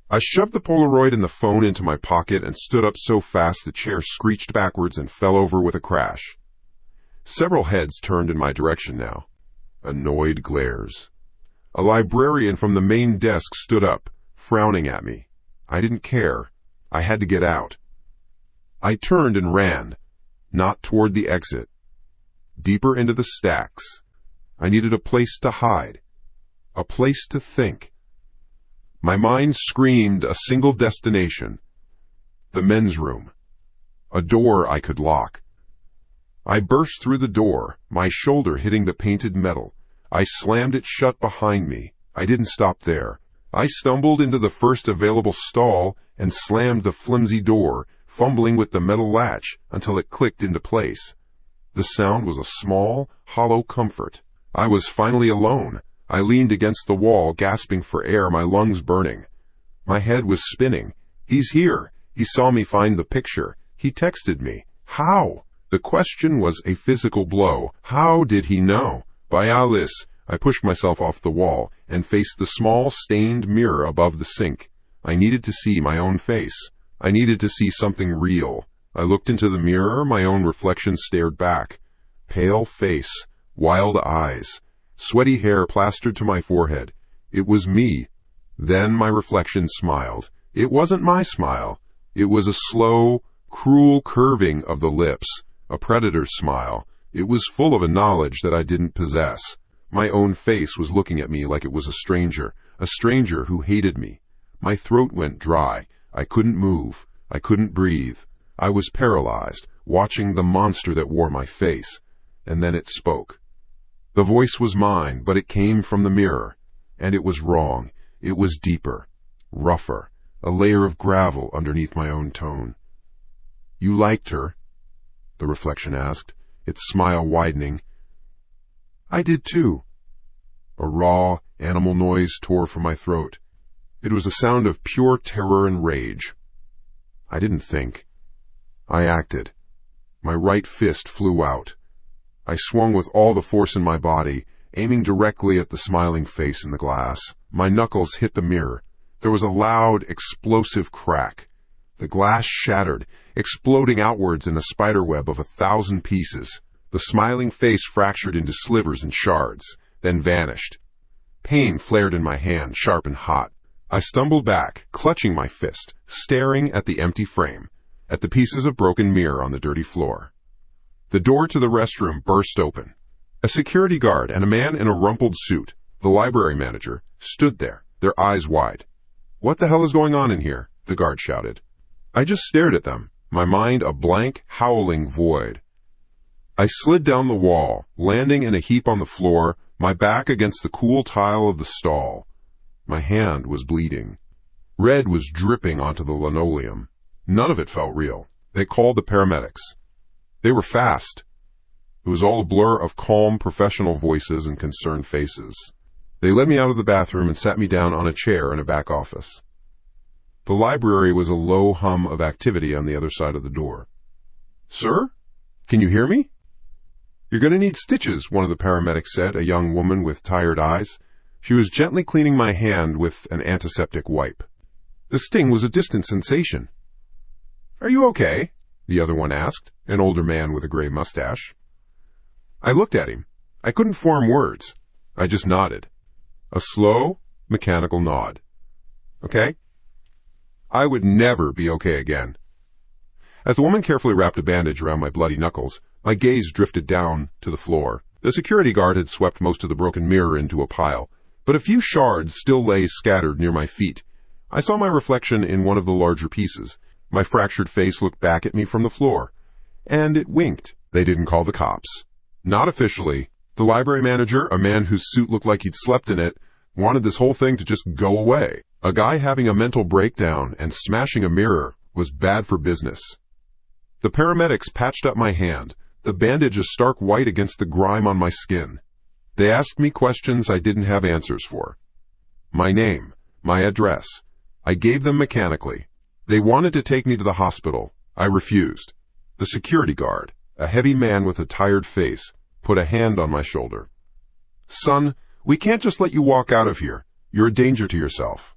I shoved the Polaroid and the phone into my pocket and stood up so fast the chair screeched backwards and fell over with a crash. Several heads turned in my direction now. Annoyed glares. A librarian from the main desk stood up, frowning at me. I didn't care. I had to get out. I turned and ran, not toward the exit. Deeper into the stacks. I needed a place to hide. A place to think. My mind screamed a single destination. The men's room. A door I could lock. I burst through the door, my shoulder hitting the painted metal. I slammed it shut behind me. I didn't stop there. I stumbled into the first available stall and slammed the flimsy door, fumbling with the metal latch until it clicked into place. The sound was a small, hollow comfort. I was finally alone. I leaned against the wall, gasping for air, my lungs burning. My head was spinning. He's here. He saw me find the picture. He texted me. How? The question was a physical blow. How did he know? By Alice, I pushed myself off the wall and faced the small, stained mirror above the sink. I needed to see my own face. I needed to see something real. I looked into the mirror. My own reflection stared back. Pale face, wild eyes, sweaty hair plastered to my forehead. It was me. Then my reflection smiled. It wasn't my smile. It was a slow, cruel curving of the lips, a predator's smile. It was full of a knowledge that I didn't possess. My own face was looking at me like it was a stranger who hated me. My throat went dry. I couldn't move. I couldn't breathe. I was paralyzed, watching the monster that wore my face. And then it spoke. The voice was mine, but it came from the mirror. And it was wrong. It was deeper, rougher, a layer of gravel underneath my own tone. You liked her? The reflection asked, its smile widening. I did too. A raw, animal noise tore from my throat. It was a sound of pure terror and rage. I didn't think. I acted. My right fist flew out. I swung with all the force in my body, aiming directly at the smiling face in the glass. My knuckles hit the mirror. There was a loud, explosive crack. The glass shattered, exploding outwards in a spiderweb of 1,000 pieces. The smiling face fractured into slivers and shards, then vanished. Pain flared in my hand, sharp and hot. I stumbled back, clutching my fist, staring at the empty frame, at the pieces of broken mirror on the dirty floor. The door to the restroom burst open. A security guard and a man in a rumpled suit, the library manager, stood there, their eyes wide. What the hell is going on in here? The guard shouted. I just stared at them, my mind a blank, howling void. I slid down the wall, landing in a heap on the floor, my back against the cool tile of the stall. My hand was bleeding. Red was dripping onto the linoleum. None of it felt real. They called the paramedics. They were fast. It was all a blur of calm, professional voices and concerned faces. They led me out of the bathroom and sat me down on a chair in a back office. The library was a low hum of activity on the other side of the door. Sir? Can you hear me? You're going to need stitches, one of the paramedics said, a young woman with tired eyes. She was gently cleaning my hand with an antiseptic wipe. The sting was a distant sensation. Are you okay? The other one asked, an older man with a gray mustache. I looked at him. I couldn't form words. I just nodded. A slow, mechanical nod. Okay? I would never be okay again. As the woman carefully wrapped a bandage around my bloody knuckles, my gaze drifted down to the floor. The security guard had swept most of the broken mirror into a pile, but a few shards still lay scattered near my feet. I saw my reflection in one of the larger pieces. My fractured face looked back at me from the floor, and it winked. They didn't call the cops. Not officially. The library manager, a man whose suit looked like he'd slept in it, wanted this whole thing to just go away. A guy having a mental breakdown and smashing a mirror was bad for business. The paramedics patched up my hand, the bandage a stark white against the grime on my skin. They asked me questions I didn't have answers for. My name, my address. I gave them mechanically. They wanted to take me to the hospital. I refused. The security guard, a heavy man with a tired face, put a hand on my shoulder. Son, we can't just let you walk out of here. You're a danger to yourself.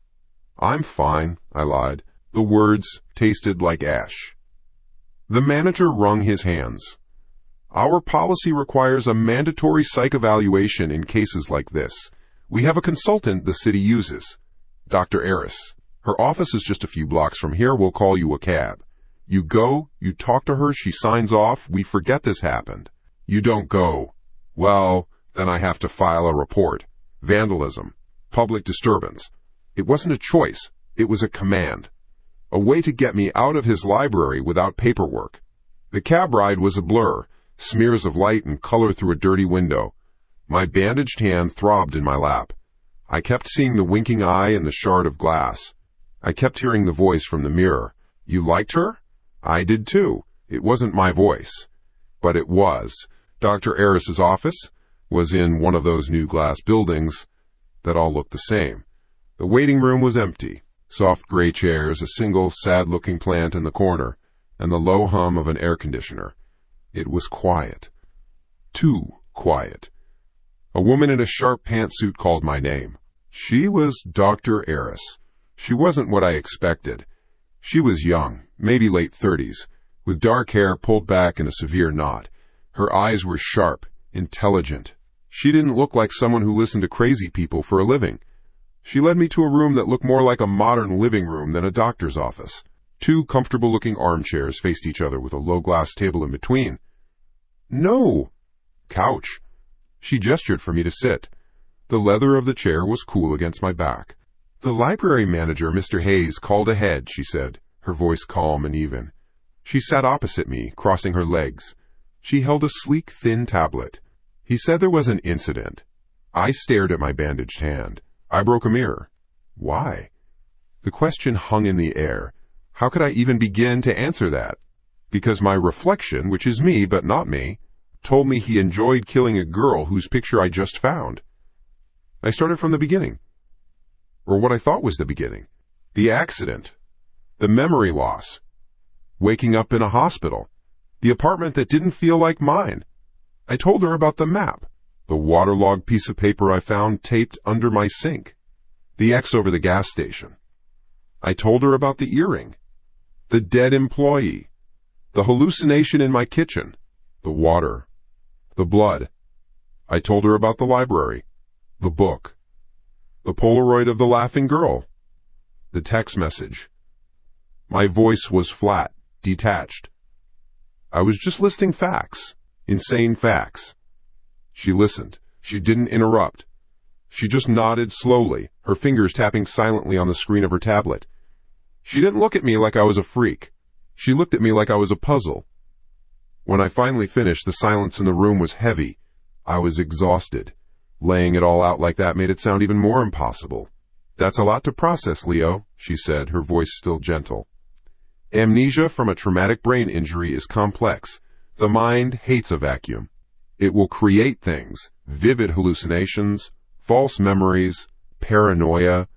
I'm fine, I lied. The words tasted like ash. The manager wrung his hands. Our policy requires a mandatory psych evaluation in cases like this. We have a consultant the city uses, Dr. Eris. Her office is just a few blocks from here. We'll call you a cab. You go, you talk to her, she signs off, we forget this happened. You don't go. Well, then I have to file a report. Vandalism. Public disturbance. It wasn't a choice. It was a command. A way to get me out of his library without paperwork. The cab ride was a blur, smears of light and color through a dirty window. My bandaged hand throbbed in my lap. I kept seeing the winking eye and the shard of glass. I kept hearing the voice from the mirror. You liked her? I did too. It wasn't my voice. But it was. Dr. Eris's office was in one of those new glass buildings that all looked the same. The waiting room was empty. Soft gray chairs, a single sad-looking plant in the corner, and the low hum of an air conditioner. It was quiet. Too quiet. A woman in a sharp pantsuit called my name. She was Dr. Eris. She wasn't what I expected. She was young, maybe late 30s, with dark hair pulled back in a severe knot. Her eyes were sharp, intelligent. She didn't look like someone who listened to crazy people for a living. She led me to a room that looked more like a modern living room than a doctor's office. Two comfortable-looking armchairs faced each other with a low-glass table in between. No! Couch. She gestured for me to sit. The leather of the chair was cool against my back. The library manager, Mr. Hayes, called ahead, she said, her voice calm and even. She sat opposite me, crossing her legs. She held a sleek, thin tablet. He said there was an incident. I stared at my bandaged hand. I broke a mirror. Why? The question hung in the air. How could I even begin to answer that? Because my reflection, which is me but not me, told me he enjoyed killing a girl whose picture I just found. I started from the beginning. Or what I thought was the beginning. The accident. The memory loss. Waking up in a hospital. The apartment that didn't feel like mine. I told her about the map. The waterlogged piece of paper I found taped under my sink. The X over the gas station. I told her about the earring. The dead employee. The hallucination in my kitchen. The water. The blood. I told her about the library. The book. The Polaroid of the laughing girl. The text message. My voice was flat, detached. I was just listing facts. Insane facts. She listened. She didn't interrupt. She just nodded slowly, her fingers tapping silently on the screen of her tablet. She didn't look at me like I was a freak. She looked at me like I was a puzzle. When I finally finished, the silence in the room was heavy. I was exhausted. Laying it all out like that made it sound even more impossible. That's a lot to process, Leo, she said, her voice still gentle. Amnesia from a traumatic brain injury is complex. The mind hates a vacuum. It will create things, vivid hallucinations, false memories, paranoia,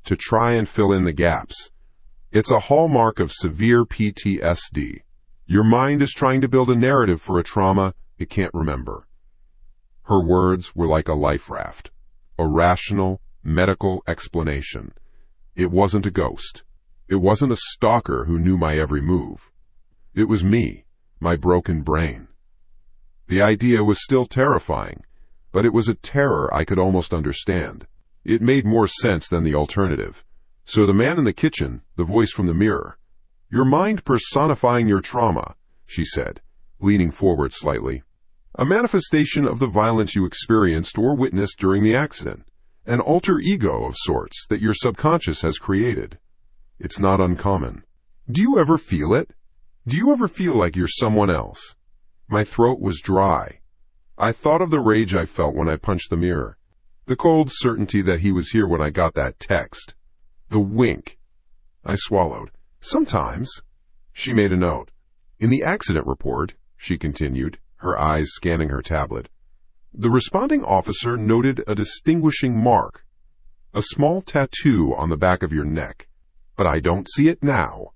to try and fill in the gaps. It's a hallmark of severe PTSD. Your mind is trying to build a narrative for a trauma it can't remember. Her words were like a life raft, a rational, medical explanation. It wasn't a ghost. It wasn't a stalker who knew my every move. It was me, my broken brain. The idea was still terrifying, but it was a terror I could almost understand. It made more sense than the alternative. So the man in the kitchen, the voice from the mirror, your mind personifying your trauma, she said, leaning forward slightly. A manifestation of the violence you experienced or witnessed during the accident. An alter ego of sorts that your subconscious has created. It's not uncommon. Do you ever feel it? Do you ever feel like you're someone else? My throat was dry. I thought of the rage I felt when I punched the mirror, the cold certainty that he was here when I got that text, the wink. I swallowed. Sometimes. She made a note. In the accident report, she continued, her eyes scanning her tablet, the responding officer noted a distinguishing mark, a small tattoo on the back of your neck, but I don't see it now.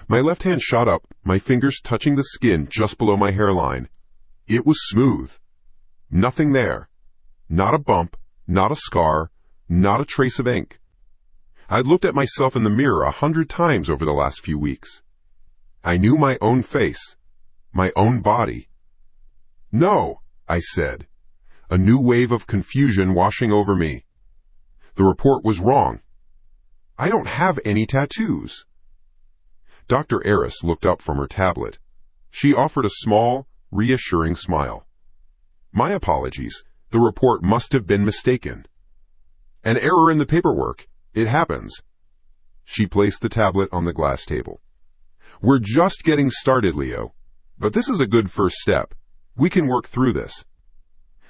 My left hand shot up, my fingers touching the skin just below my hairline. It was smooth. Nothing there. Not a bump, not a scar, not a trace of ink. I'd looked at myself in the mirror 100 times over the last few weeks. I knew my own face, my own body. No, I said, a new wave of confusion washing over me. The report was wrong. I don't have any tattoos. Dr. Eris looked up from her tablet. She offered a small, reassuring smile. My apologies. The report must have been mistaken. An error in the paperwork. It happens. She placed the tablet on the glass table. We're just getting started, Leo. But this is a good first step. We can work through this.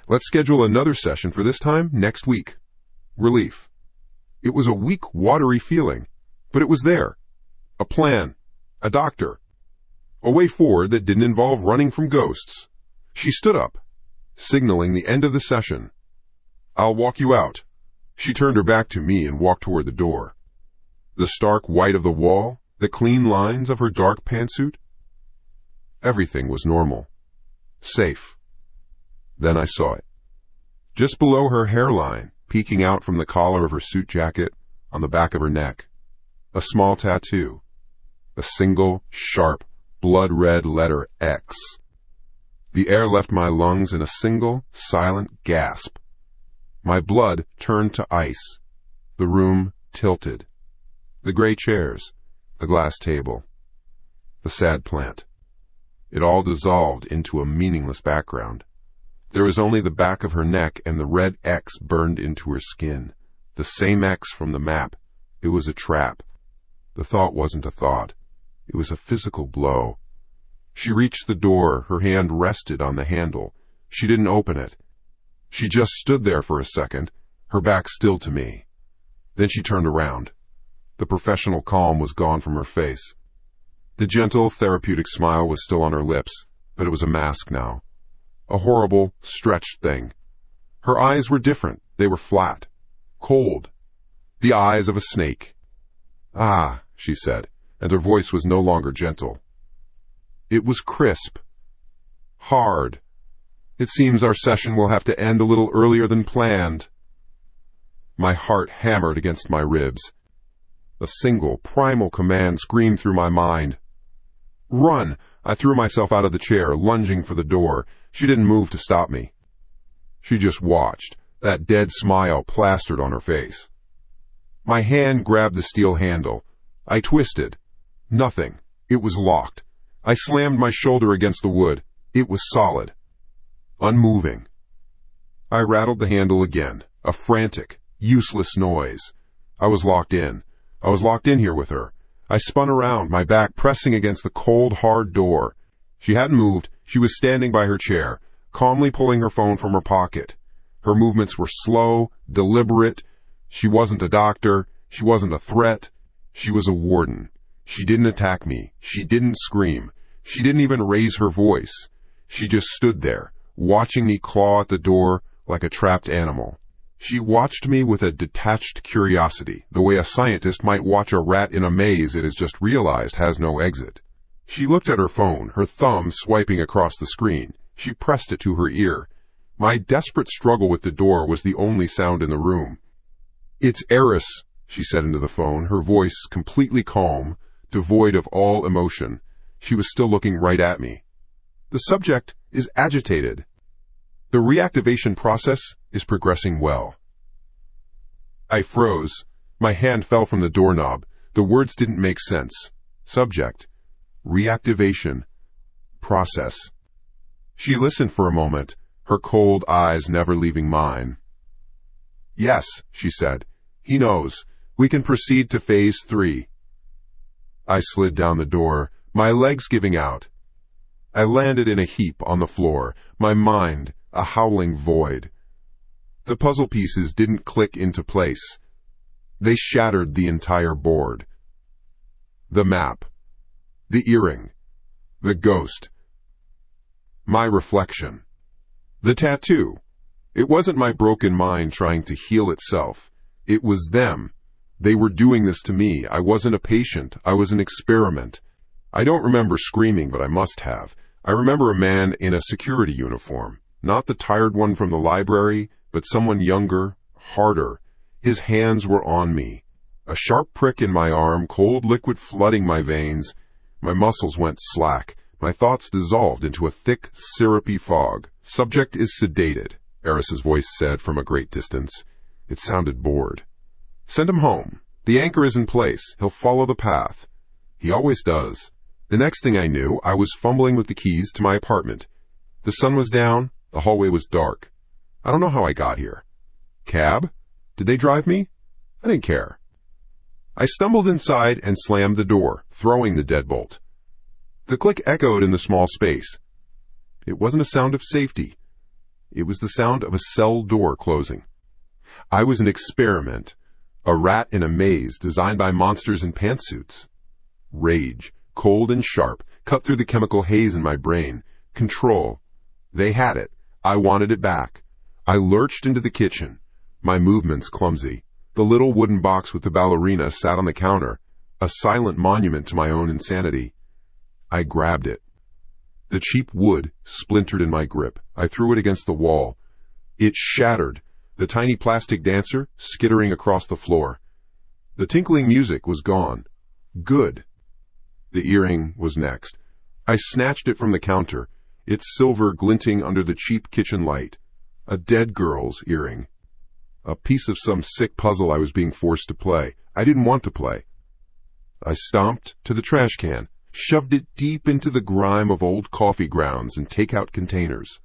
Let's schedule another session for this time next week. Relief. It was a weak, watery feeling, but it was there. A plan. A doctor. A way forward that didn't involve running from ghosts. She stood up, signaling the end of the session. I'll walk you out. She turned her back to me and walked toward the door. The stark white of the wall, the clean lines of her dark pantsuit. Everything was normal. Safe. Then I saw it. Just below her hairline, peeking out from the collar of her suit jacket, on the back of her neck. A small tattoo. A single, sharp, blood-red letter X. The air left my lungs in a single, silent gasp. My blood turned to ice. The room tilted. The gray chairs, the glass table, the sad plant. It all dissolved into a meaningless background. There was only the back of her neck and the red X burned into her skin. The same X from the map. It was a trap. The thought wasn't a thought. It was a physical blow. She reached the door. Her hand rested on the handle. She didn't open it. She just stood there for a second, her back still to me. Then she turned around. The professional calm was gone from her face. The gentle, therapeutic smile was still on her lips, but it was a mask now. A horrible, stretched thing. Her eyes were different. They were flat. Cold. The eyes of a snake. Ah, she said, and her voice was no longer gentle. It was crisp. Hard. It seems our session will have to end a little earlier than planned. My heart hammered against my ribs. A single, primal command screamed through my mind. Run! I threw myself out of the chair, lunging for the door. She didn't move to stop me. She just watched, that dead smile plastered on her face. My hand grabbed the steel handle. I twisted. Nothing. It was locked. I slammed my shoulder against the wood. It was solid. Unmoving. I rattled the handle again, a frantic, useless noise. I was locked in. I was locked in here with her. I spun around, my back pressing against the cold, hard door. She hadn't moved. She was standing by her chair, calmly pulling her phone from her pocket. Her movements were slow, deliberate. She wasn't a doctor. She wasn't a threat. She was a warden. She didn't attack me. She didn't scream. She didn't even raise her voice. She just stood there, watching me claw at the door like a trapped animal. She watched me with a detached curiosity, the way a scientist might watch a rat in a maze it has just realized has no exit. She looked at her phone, her thumb swiping across the screen. She pressed it to her ear. My desperate struggle with the door was the only sound in the room. It's Eris, she said into the phone, her voice completely calm, devoid of all emotion. She was still looking right at me. The subject is agitated. The reactivation process is progressing well. I froze. My hand fell from the doorknob. The words didn't make sense. Subject. Reactivation. Process. She listened for a moment, her cold eyes never leaving mine. Yes, she said. He knows. We can proceed to phase 3. I slid down the door, my legs giving out. I landed in a heap on the floor, my mind a howling void. The puzzle pieces didn't click into place. They shattered the entire board. The map, the earring, the ghost, my reflection, the tattoo. It wasn't my broken mind trying to heal itself. It was them. They were doing this to me. I wasn't a patient. I was an experiment. I don't remember screaming, but I must have. I remember a man in a security uniform, not the tired one from the library, but someone younger, harder. His hands were on me. A sharp prick in my arm, cold liquid flooding my veins. My muscles went slack. My thoughts dissolved into a thick, syrupy fog. "Subject is sedated," Eris's voice said from a great distance. It sounded bored. "Send him home. The anchor is in place. He'll follow the path." He always does. The next thing I knew, I was fumbling with the keys to my apartment. The sun was down. The hallway was dark. I don't know how I got here. Cab? Did they drive me? I didn't care. I stumbled inside and slammed the door, throwing the deadbolt. The click echoed in the small space. It wasn't a sound of safety. It was the sound of a cell door closing. I was an experiment, a rat in a maze designed by monsters in pantsuits. Rage, cold and sharp, cut through the chemical haze in my brain. Control. They had it. I wanted it back. I lurched into the kitchen, my movements clumsy. The little wooden box with the ballerina sat on the counter, a silent monument to my own insanity. I grabbed it. The cheap wood splintered in my grip. I threw it against the wall. It shattered, the tiny plastic dancer skittering across the floor. The tinkling music was gone. Good. The earring was next. I snatched it from the counter, its silver glinting under the cheap kitchen light. A dead girl's earring. A piece of some sick puzzle I was being forced to play. I didn't want to play. I stomped to the trash can, shoved it deep into the grime of old coffee grounds and take-out containers.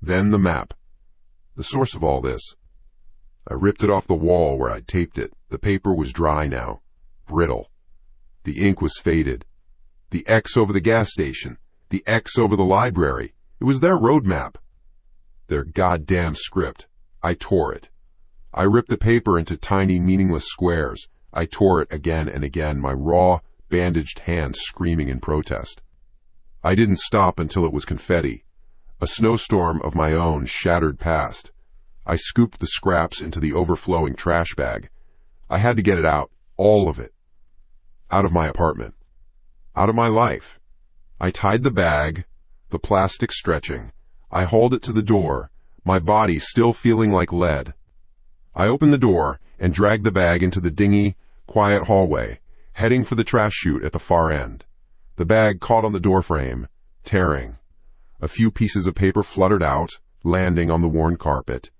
Then the map. The source of all this. I ripped it off the wall where I'd taped it. The paper was dry now, brittle. The ink was faded. The X over the gas station. The X over the library. It was their road map. Their goddamn script. I tore it. I ripped the paper into tiny, meaningless squares. I tore it again and again, my raw, bandaged hands screaming in protest. I didn't stop until it was confetti. A snowstorm of my own shattered past. I scooped the scraps into the overflowing trash bag. I had to get it out, all of it. Out of my apartment. Out of my life. I tied the bag, the plastic stretching. I hauled it to the door, my body still feeling like lead. I opened the door and dragged the bag into the dingy, quiet hallway, heading for the trash chute at the far end. The bag caught on the doorframe, tearing. A few pieces of paper fluttered out, landing on the worn carpet.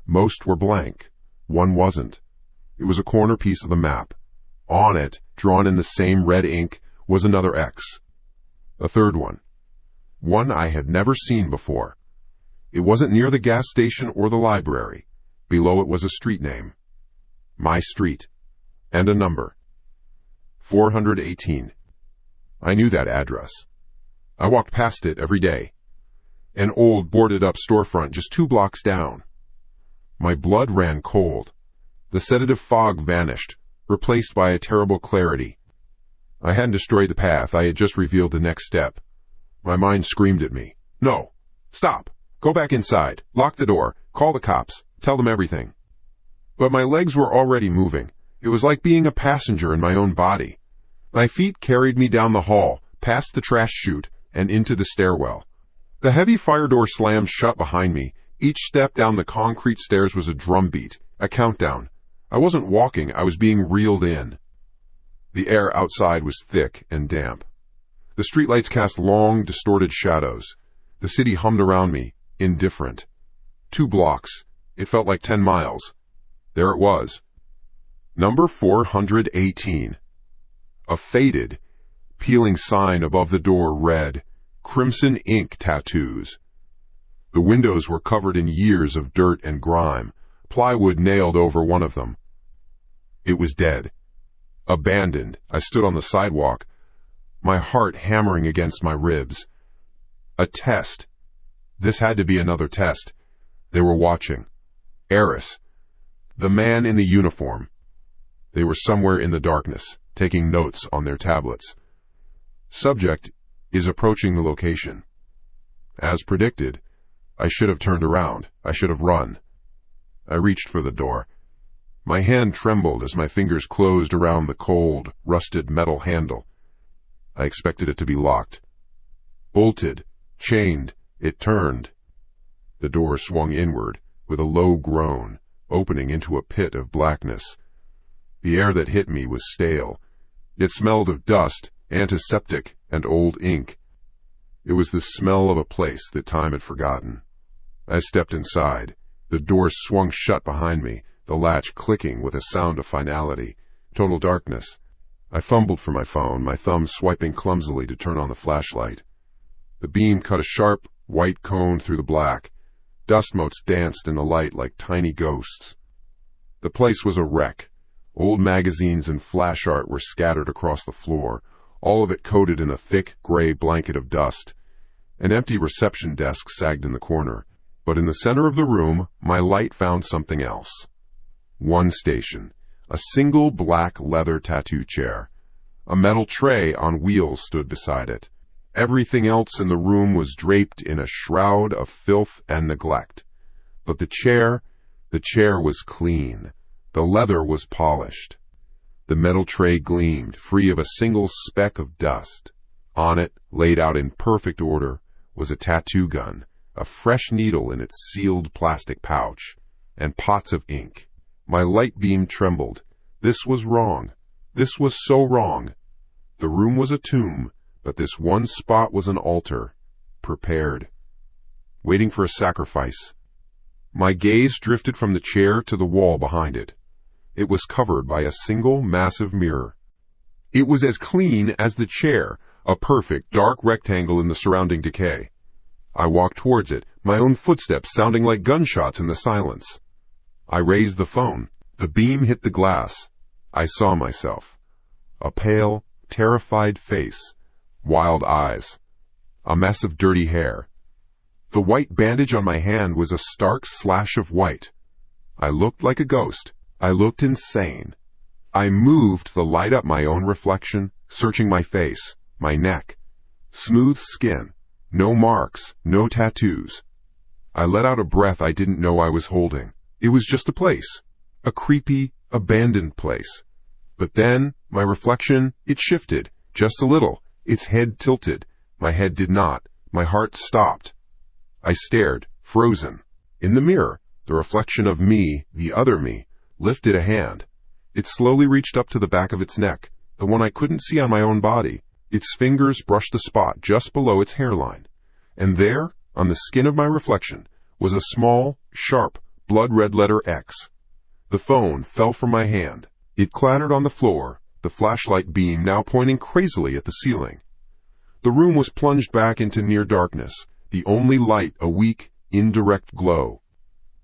Most were blank. One wasn't. It was a corner piece of the map. On it, drawn in the same red ink, was another X. A third one. One I had never seen before. It wasn't near the gas station or the library. Below it was a street name. My street. And a number. 418. I knew that address. I walked past it every day. An old boarded-up storefront just 2 blocks down. My blood ran cold. The sedative fog vanished, replaced by a terrible clarity. I hadn't destroyed the path. I had just revealed the next step. My mind screamed at me. No. Stop. Go back inside. Lock the door. Call the cops. Tell them everything. But my legs were already moving. It was like being a passenger in my own body. My feet carried me down the hall, past the trash chute, and into the stairwell. The heavy fire door slammed shut behind me. Each step down the concrete stairs was a drumbeat, a countdown. I wasn't walking. I was being reeled in. The air outside was thick and damp. The streetlights cast long, distorted shadows. The city hummed around me, indifferent. 2 blocks. It felt like 10 miles. There it was. Number 418. A faded, peeling sign above the door read, "Crimson ink tattoos." The windows were covered in years of dirt and grime, plywood nailed over one of them. It was dead. Abandoned. I stood on the sidewalk, my heart hammering against my ribs. A test. This had to be another test. They were watching. Eris. The man in the uniform. They were somewhere in the darkness, taking notes on their tablets. Subject is approaching the location. As predicted, I should have turned around. I should have run. I reached for the door. My hand trembled as my fingers closed around the cold, rusted metal handle. I expected it to be locked. Bolted, chained, it turned. The door swung inward, with a low groan, opening into a pit of blackness. The air that hit me was stale. It smelled of dust, antiseptic, and old ink. It was the smell of a place that time had forgotten. I stepped inside. The door swung shut behind me, the latch clicking with a sound of finality. Total darkness. I fumbled for my phone, my thumb swiping clumsily to turn on the flashlight. The beam cut a sharp, white cone through the black. Dust motes danced in the light like tiny ghosts. The place was a wreck. Old magazines and flash art were scattered across the floor, all of it coated in a thick, gray blanket of dust. An empty reception desk sagged in the corner, but in the center of the room, my light found something else. One station, a single black leather tattoo chair. A metal tray on wheels stood beside it. Everything else in the room was draped in a shroud of filth and neglect. But the chair was clean. The leather was polished. The metal tray gleamed, free of a single speck of dust. On it, laid out in perfect order, was a tattoo gun, a fresh needle in its sealed plastic pouch, and pots of ink. My light beam trembled. This was wrong. This was so wrong. The room was a tomb, but this one spot was an altar, prepared, waiting for a sacrifice. My gaze drifted from the chair to the wall behind it. It was covered by a single massive mirror. It was as clean as the chair, a perfect dark rectangle in the surrounding decay. I walked towards it, my own footsteps sounding like gunshots in the silence. I raised the phone. The beam hit the glass. I saw myself. A pale, terrified face. Wild eyes. A mess of dirty hair. The white bandage on my hand was a stark slash of white. I looked like a ghost. I looked insane. I moved to light up my own reflection, searching my face, my neck. Smooth skin. No marks, no tattoos. I let out a breath I didn't know I was holding. It was just a place. A creepy, abandoned place. But then, my reflection, it shifted, just a little. Its head tilted. My head did not. My heart stopped. I stared, frozen. In the mirror, the reflection of me, the other me, lifted a hand. It slowly reached up to the back of its neck, the one I couldn't see on my own body. Its fingers brushed the spot just below its hairline. And there, on the skin of my reflection, was a small, sharp, blood-red letter X. The phone fell from my hand. It clattered on the floor, the flashlight beam now pointing crazily at the ceiling. The room was plunged back into near darkness, the only light a weak, indirect glow.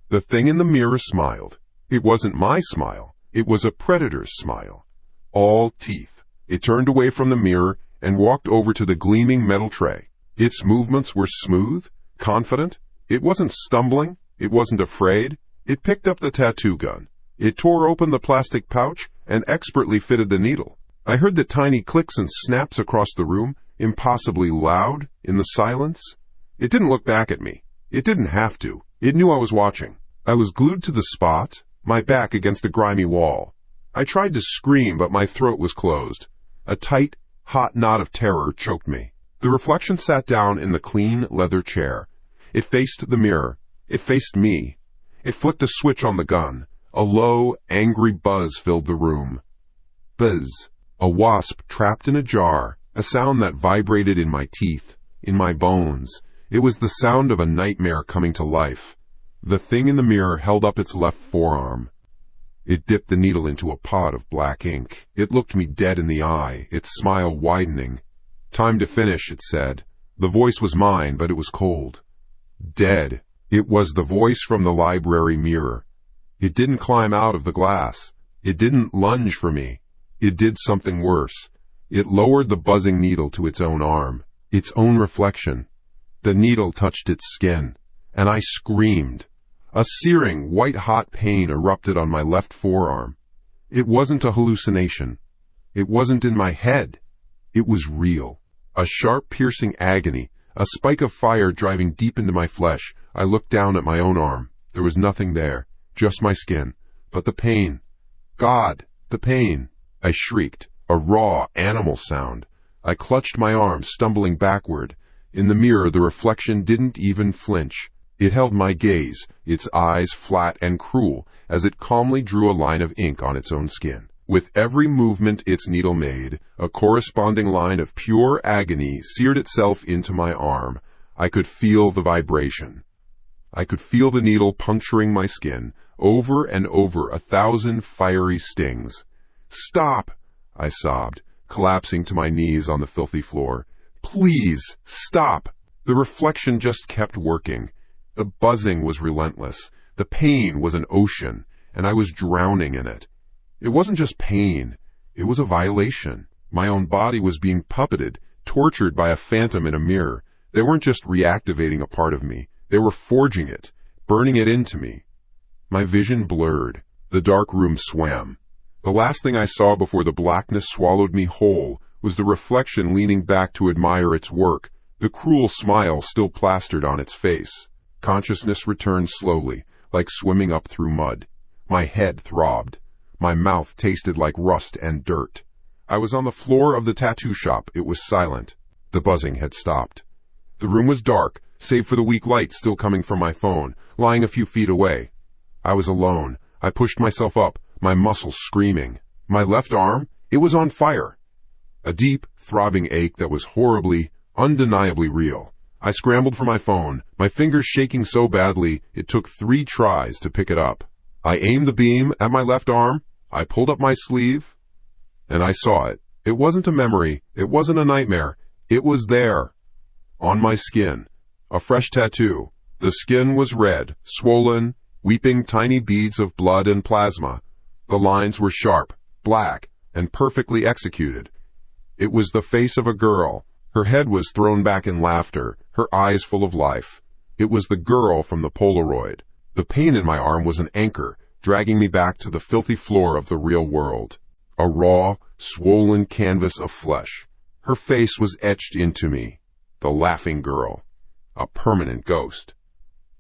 The thing in the mirror smiled. It wasn't my smile. It was a predator's smile. All teeth. It turned away from the mirror and walked over to the gleaming metal tray. Its movements were smooth, confident. It wasn't stumbling. It wasn't afraid. It picked up the tattoo gun. It tore open the plastic pouch and expertly fitted the needle. I heard the tiny clicks and snaps across the room, impossibly loud, in the silence. It didn't look back at me. It didn't have to. It knew I was watching. I was glued to the spot, my back against a grimy wall. I tried to scream, but my throat was closed. A tight, hot knot of terror choked me. The reflection sat down in the clean leather chair. It faced the mirror. It faced me. It flicked a switch on the gun. A low, angry buzz filled the room. Buzz. A wasp trapped in a jar, a sound that vibrated in my teeth, in my bones. It was the sound of a nightmare coming to life. The thing in the mirror held up its left forearm. It dipped the needle into a pot of black ink. It looked me dead in the eye, its smile widening. Time to finish, it said. The voice was mine, but it was cold. Dead. It was the voice from the library mirror. It didn't climb out of the glass. It didn't lunge for me. It did something worse. It lowered the buzzing needle to its own arm, its own reflection. The needle touched its skin, and I screamed. A searing, white-hot pain erupted on my left forearm. It wasn't a hallucination. It wasn't in my head. It was real. A sharp, piercing agony, a spike of fire driving deep into my flesh. I looked down at my own arm. There was nothing there, just my skin. But the pain. God, the pain. I shrieked, a raw, animal sound. I clutched my arm, stumbling backward. In the mirror, the reflection didn't even flinch. It held my gaze, its eyes flat and cruel, as it calmly drew a line of ink on its own skin. With every movement its needle made, a corresponding line of pure agony seared itself into my arm. I could feel the vibration. I could feel the needle puncturing my skin, over and over, 1,000 fiery stings. "Stop!" I sobbed, collapsing to my knees on the filthy floor. "Please, stop!" The reflection just kept working. The buzzing was relentless. The pain was an ocean, and I was drowning in it. It wasn't just pain. It was a violation. My own body was being puppeted, tortured by a phantom in a mirror. They weren't just reactivating a part of me. They were forging it, burning it into me. My vision blurred. The dark room swam. The last thing I saw before the blackness swallowed me whole was the reflection leaning back to admire its work, the cruel smile still plastered on its face. Consciousness returned slowly, like swimming up through mud. My head throbbed. My mouth tasted like rust and dirt. I was on the floor of the tattoo shop. It was silent. The buzzing had stopped. The room was dark, save for the weak light still coming from my phone, lying a few feet away. I was alone. I pushed myself up, my muscles screaming. My left arm, it was on fire. A deep, throbbing ache that was horribly, undeniably real. I scrambled for my phone, my fingers shaking so badly it took 3 tries to pick it up. I aimed the beam at my left arm, I pulled up my sleeve, and I saw it. It wasn't a memory, it wasn't a nightmare, it was there. On my skin. A fresh tattoo. The skin was red, swollen, weeping tiny beads of blood and plasma. The lines were sharp, black, and perfectly executed. It was the face of a girl. Her head was thrown back in laughter, her eyes full of life. It was the girl from the Polaroid. The pain in my arm was an anchor, dragging me back to the filthy floor of the real world. A raw, swollen canvas of flesh. Her face was etched into me. The laughing girl. A permanent ghost.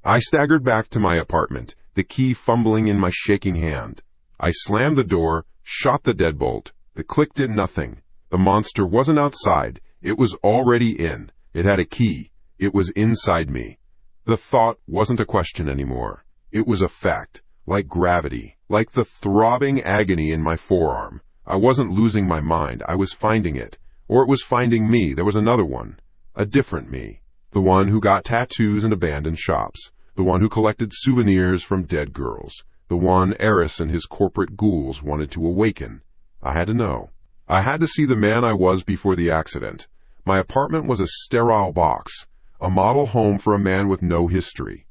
I staggered back to my apartment, the key fumbling in my shaking hand. I slammed the door, shot the deadbolt. The click did nothing. The monster wasn't outside. It was already in. It had a key. It was inside me. The thought wasn't a question anymore. It was a fact, like gravity, like the throbbing agony in my forearm. I wasn't losing my mind. I was finding it. Or it was finding me. There was another one. A different me. The one who got tattoos in abandoned shops. The one who collected souvenirs from dead girls. The one Eris and his corporate ghouls wanted to awaken. I had to know. I had to see the man I was before the accident. My apartment was a sterile box, a model home for a man with no history.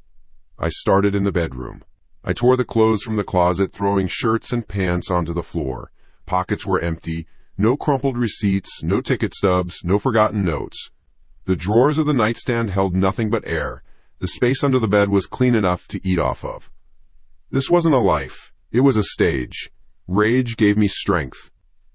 I started in the bedroom. I tore the clothes from the closet, throwing shirts and pants onto the floor. Pockets were empty, no crumpled receipts, no ticket stubs, no forgotten notes. The drawers of the nightstand held nothing but air. The space under the bed was clean enough to eat off of. This wasn't a life. It was a stage. Rage gave me strength.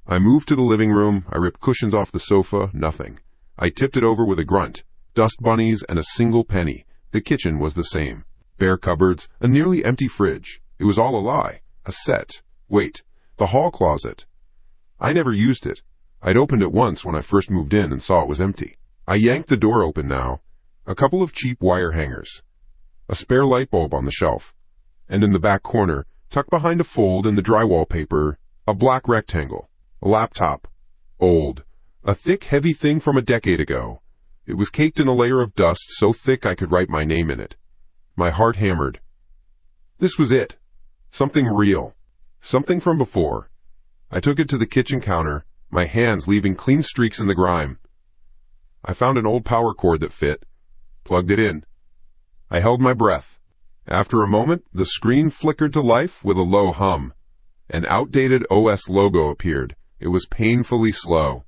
I moved to the living room. I ripped cushions off the sofa. Nothing. I tipped it over with a grunt. Dust bunnies and a single penny. The kitchen was the same. Bare cupboards, a nearly empty fridge. It was all a lie. A set. Wait. The hall closet. I never used it. I'd opened it once when I first moved in and saw it was empty. I yanked the door open now. A couple of cheap wire hangers. A spare light bulb on the shelf. And in the back corner, tucked behind a fold in the drywall paper, a black rectangle. A laptop. Old. A thick, heavy thing from a decade ago. It was caked in a layer of dust so thick I could write my name in it. My heart hammered. This was it. Something real. Something from before. I took it to the kitchen counter, my hands leaving clean streaks in the grime. I found an old power cord that fit. Plugged it in. I held my breath. After a moment, the screen flickered to life with a low hum. An outdated OS logo appeared. It was painfully slow.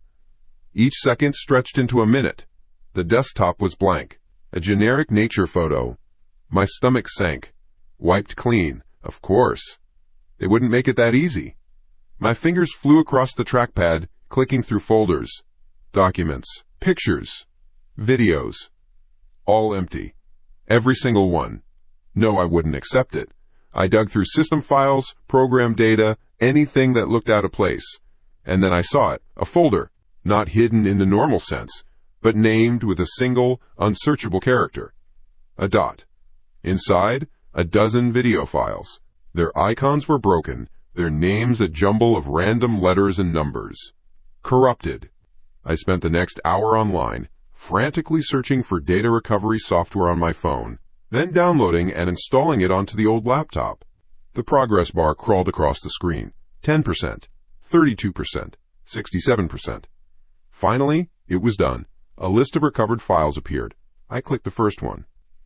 Each second stretched into a minute. The desktop was blank. A generic nature photo. My stomach sank. Wiped clean, of course. They wouldn't make it that easy. My fingers flew across the trackpad, clicking through folders, documents, pictures, videos. All empty. Every single one. No, I wouldn't accept it. I dug through system files, program data, anything that looked out of place. And then I saw it, a folder, not hidden in the normal sense, but named with a single, unsearchable character. A dot. Inside, a dozen video files. Their icons were broken, their names a jumble of random letters and numbers. Corrupted. I spent the next hour online, frantically searching for data recovery software on my phone, then downloading and installing it onto the old laptop. The progress bar crawled across the screen. 10%, 32%, 67%. Finally, it was done. A list of recovered files appeared. I clicked the first one.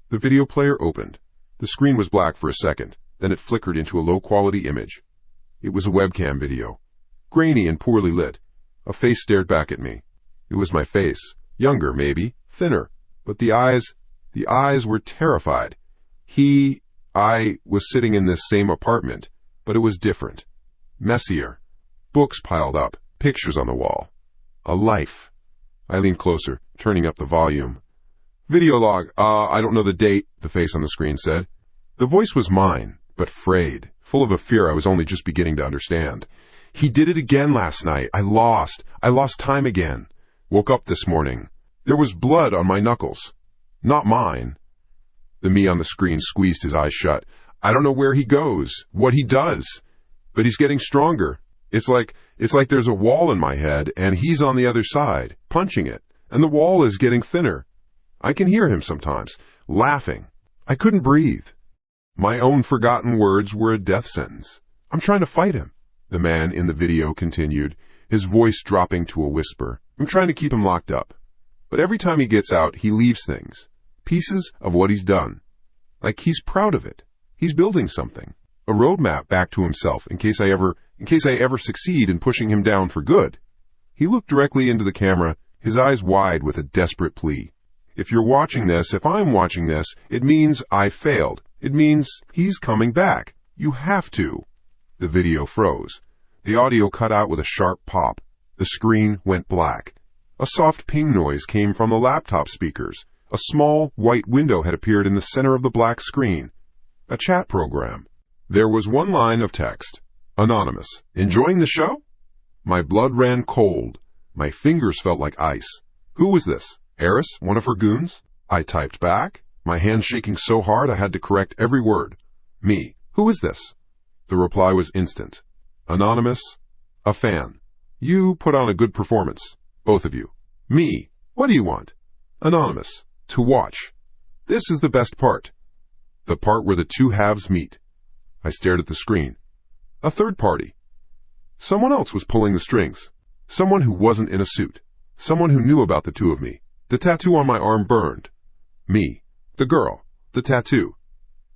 The video player opened. The screen was black for a second, then it flickered into a low-quality image. It was a webcam video. Grainy and poorly lit. A face stared back at me. It was my face. Younger, maybe. Thinner. But the eyes were terrified. I was sitting in this same apartment, but it was different. Messier. Books piled up. Pictures on the wall. A life. I leaned closer, turning up the volume. Video log. I don't know the date, the face on the screen said. The voice was mine, but frayed, full of a fear I was only just beginning to understand. He did it again last night. I lost time again. Woke up this morning. There was blood on my knuckles. Not mine. The me on the screen squeezed his eyes shut. I don't know where he goes, what he does, but he's getting stronger. It's like there's a wall in my head, and he's on the other side, punching it, and the wall is getting thinner. I can hear him sometimes, laughing. I couldn't breathe. My own forgotten words were a death sentence. I'm trying to fight him, the man in the video continued, his voice dropping to a whisper. I'm trying to keep him locked up. But every time he gets out, he leaves things, pieces of what he's done. Like he's proud of it. He's building something, a roadmap back to himself in case I ever succeed in pushing him down for good. He looked directly into the camera, his eyes wide with a desperate plea. If you're watching this, if I'm watching this, it means I failed. It means he's coming back. You have to. The video froze. The audio cut out with a sharp pop. The screen went black. A soft ping noise came from the laptop speakers. A small, white window had appeared in the center of the black screen. A chat program. There was one line of text. Anonymous. Enjoying the show? My blood ran cold. My fingers felt like ice. Who was this? Eris? One of her goons? I typed back, my hand shaking so hard I had to correct every word. Me. Who is this? The reply was instant. Anonymous. A fan. You put on a good performance. Both of you. Me. What do you want? Anonymous. To watch. This is the best part. The part where the two halves meet. I stared at the screen. A third party. Someone else was pulling the strings. Someone who wasn't in a suit. Someone who knew about the two of me. The tattoo on my arm burned. Me. The girl. The tattoo.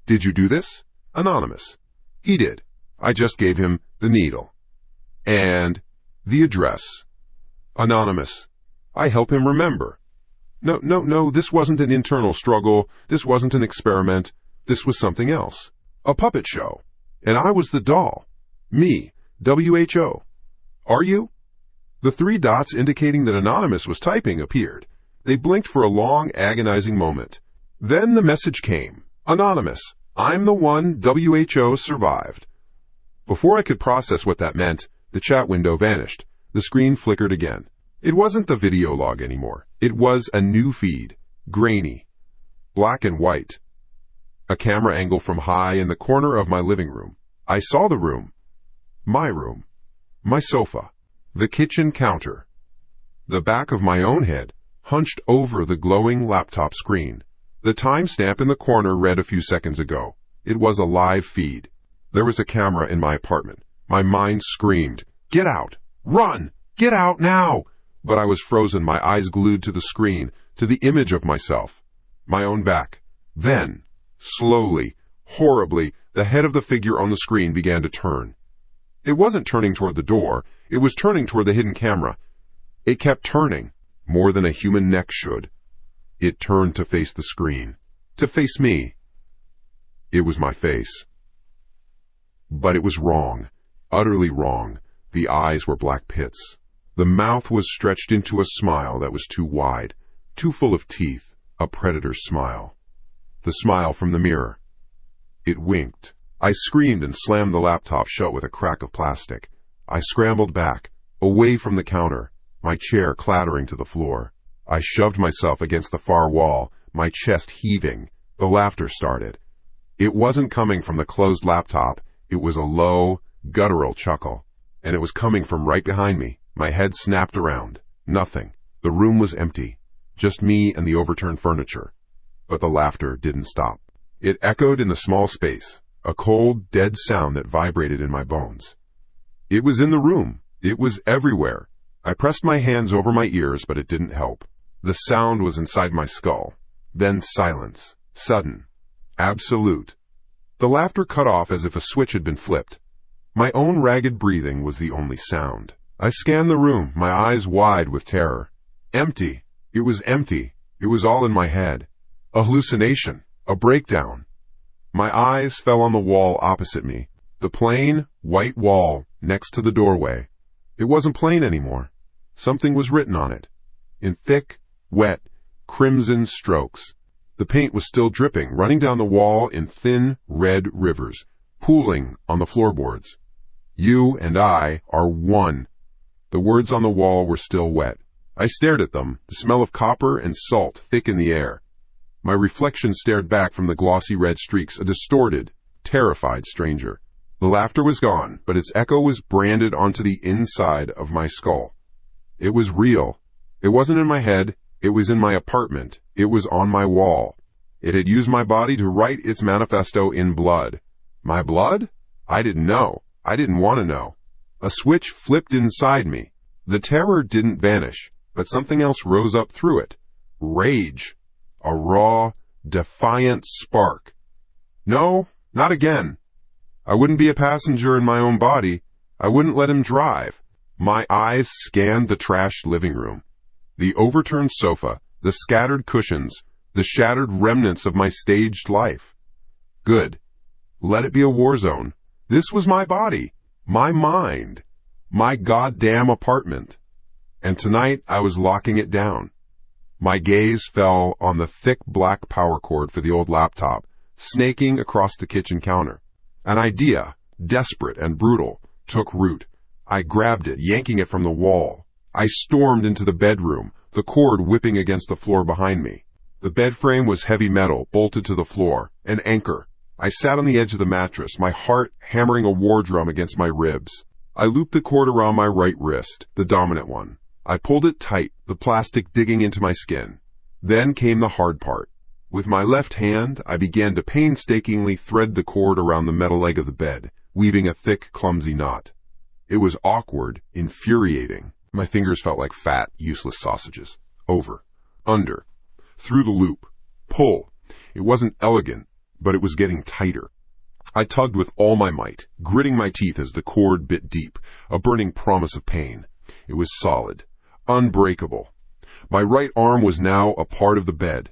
Did you do this? Anonymous. He did. I just gave him the needle. And the address. Anonymous. I help him remember. No, this wasn't an internal struggle. This wasn't an experiment. This was something else. A puppet show. And I was the doll. Me. WHO. Are you? The three dots indicating that Anonymous was typing appeared. They blinked for a long, agonizing moment. Then the message came. Anonymous. I'm the one. WHO survived. Before I could process what that meant, the chat window vanished. The screen flickered again. It wasn't the video log anymore. It was a new feed. Grainy. Black and white. A camera angle from high in the corner of my living room. I saw the room. My room. My sofa. The kitchen counter. The back of my own head hunched over the glowing laptop screen. The timestamp in the corner read a few seconds ago. It was a live feed. There was a camera in my apartment. My mind screamed, "Get out! Run! Get out now!" But I was frozen, my eyes glued to the screen, to the image of myself. My own back. Then, slowly, horribly, the head of the figure on the screen began to turn. It wasn't turning toward the door. It was turning toward the hidden camera. It kept turning, more than a human neck should. It turned to face the screen. To face me. It was my face. But it was wrong. Utterly wrong. The eyes were black pits. The mouth was stretched into a smile that was too wide, too full of teeth, a predator's smile. The smile from the mirror. It winked. I screamed and slammed the laptop shut with a crack of plastic. I scrambled back, away from the counter, my chair clattering to the floor. I shoved myself against the far wall, my chest heaving. The laughter started. It wasn't coming from the closed laptop. It was a low, guttural chuckle. And it was coming from right behind me. My head snapped around. Nothing. The room was empty. Just me and the overturned furniture. But the laughter didn't stop. It echoed in the small space, a cold, dead sound that vibrated in my bones. It was in the room. It was everywhere. I pressed my hands over my ears, but it didn't help. The sound was inside my skull. Then silence. Sudden. Absolute. The laughter cut off as if a switch had been flipped. My own ragged breathing was the only sound. I scanned the room, my eyes wide with terror. Empty. It was empty. It was all in my head. A hallucination. A breakdown. My eyes fell on the wall opposite me. The plain, white wall next to the doorway. It wasn't plain anymore. Something was written on it. In thick, wet, crimson strokes. The paint was still dripping, running down the wall in thin, red rivers, pooling on the floorboards. You and I are one. The words on the wall were still wet. I stared at them, the smell of copper and salt thick in the air. My reflection stared back from the glossy red streaks, a distorted, terrified stranger. The laughter was gone, but its echo was branded onto the inside of my skull. It was real. It wasn't in my head. It was in my apartment. It was on my wall. It had used my body to write its manifesto in blood. My blood? I didn't know. I didn't want to know. A switch flipped inside me. The terror didn't vanish, but something else rose up through it. Rage. A raw, defiant spark. No, not again. I wouldn't be a passenger in my own body. I wouldn't let him drive. My eyes scanned the trashed living room. The overturned sofa, the scattered cushions, the shattered remnants of my staged life. Good. Let it be a war zone. This was my body, my mind, my goddamn apartment. And tonight I was locking it down. My gaze fell on the thick black power cord for the old laptop, snaking across the kitchen counter. An idea, desperate and brutal, took root. I grabbed it, yanking it from the wall. I stormed into the bedroom, the cord whipping against the floor behind me. The bed frame was heavy metal, bolted to the floor, an anchor. I sat on the edge of the mattress, my heart hammering a war drum against my ribs. I looped the cord around my right wrist, the dominant one. I pulled it tight, the plastic digging into my skin. Then came the hard part. With my left hand, I began to painstakingly thread the cord around the metal leg of the bed, weaving a thick, clumsy knot. It was awkward, infuriating. My fingers felt like fat, useless sausages. Over. Under. Through the loop. Pull. It wasn't elegant, but it was getting tighter. I tugged with all my might, gritting my teeth as the cord bit deep, a burning promise of pain. It was solid. Unbreakable. My right arm was now a part of the bed.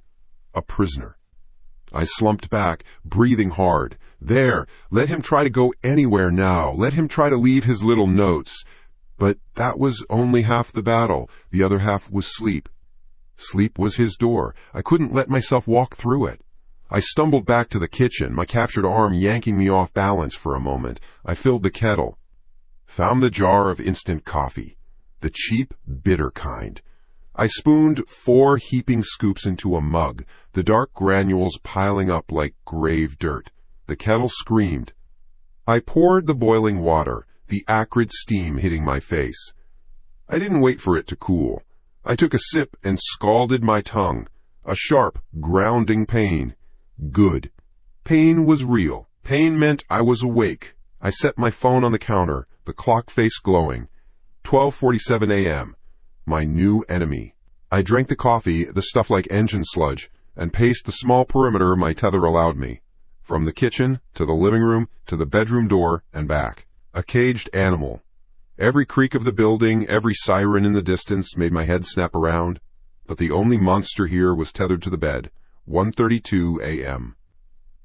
A prisoner. I slumped back, breathing hard. There, let him try to go anywhere now. Let him try to leave his little notes. But that was only half the battle. The other half was sleep. Sleep was his door. I couldn't let myself walk through it. I stumbled back to the kitchen, my captured arm yanking me off balance for a moment. I filled the kettle. Found the jar of instant coffee. The cheap, bitter kind. I spooned 4 heaping scoops into a mug, the dark granules piling up like grave dirt. The kettle screamed. I poured the boiling water, the acrid steam hitting my face. I didn't wait for it to cool. I took a sip and scalded my tongue. A sharp, grounding pain. Good. Pain was real. Pain meant I was awake. I set my phone on the counter, the clock face glowing. 12:47 a.m. My new enemy. I drank the coffee, the stuff like engine sludge, and paced the small perimeter my tether allowed me. From the kitchen, to the living room, to the bedroom door, and back. A caged animal. Every creak of the building, every siren in the distance made my head snap around. but the only monster here was tethered to the bed. 1:32 a.m.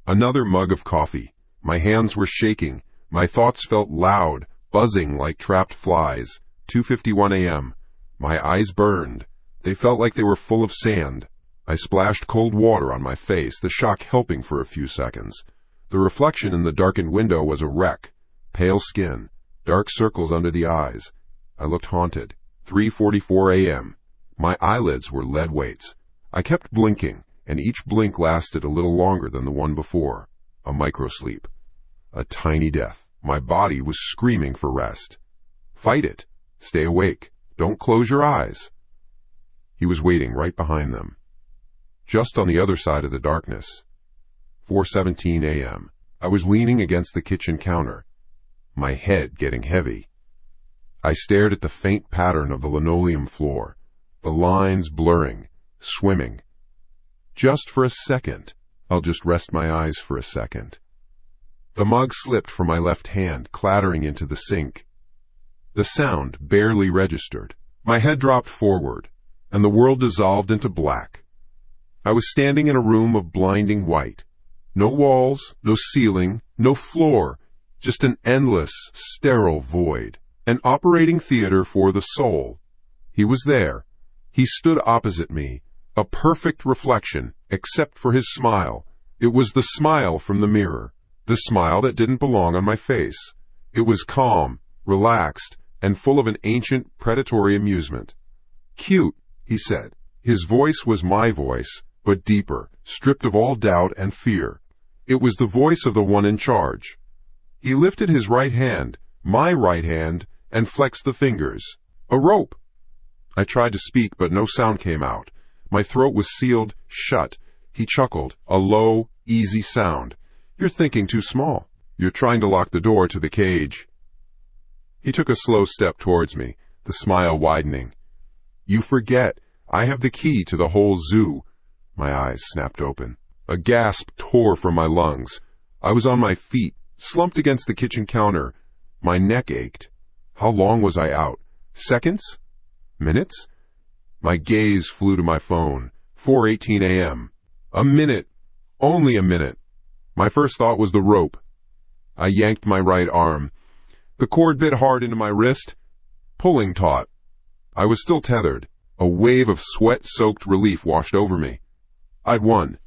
Another mug of coffee. My hands were shaking. My thoughts felt loud, buzzing like trapped flies. 2:51 a.m. My eyes burned. They felt like they were full of sand. I splashed cold water on my face, the shock helping for a few seconds. The reflection in the darkened window was a wreck. Pale skin, dark circles under the eyes. I looked haunted. 3:44 a.m. My eyelids were lead weights. I kept blinking, and each blink lasted a little longer than the one before. A microsleep. A tiny death. My body was screaming for rest. Fight it. Stay awake. Don't close your eyes. He was waiting right behind them, just on the other side of the darkness. 4:17 a.m. I was leaning against the kitchen counter, my head getting heavy. I stared at the faint pattern of the linoleum floor, the lines blurring, swimming. Just for a second. I'll just rest my eyes for a second. The mug slipped from my left hand, clattering into the sink. The sound barely registered. My head dropped forward, and the world dissolved into black. I was standing in a room of blinding white. No walls, no ceiling, no floor, just an endless, sterile void. An operating theater for the soul. He was there. He stood opposite me, a perfect reflection, except for his smile. It was the smile from the mirror, the smile that didn't belong on my face. It was calm, relaxed, and full of an ancient, predatory amusement. "Cute," he said. His voice was my voice, but deeper, stripped of all doubt and fear. It was the voice of the one in charge. He lifted his right hand, my right hand, and flexed the fingers. "A rope." I tried to speak, but no sound came out. My throat was sealed shut. He chuckled, a low, easy sound. "You're thinking too small. You're trying to lock the door to the cage." He took a slow step towards me, the smile widening. "You forget. I have the key to the whole zoo." My eyes snapped open. A gasp tore from my lungs. I was on my feet, slumped against the kitchen counter. My neck ached. How long was I out? Seconds? Minutes? My gaze flew to my phone. 4:18 a.m. A minute. Only a minute. My first thought was the rope. I yanked my right arm. The cord bit hard into my wrist. Pulling taut. I was still tethered. A wave of sweat-soaked relief washed over me. I'd won.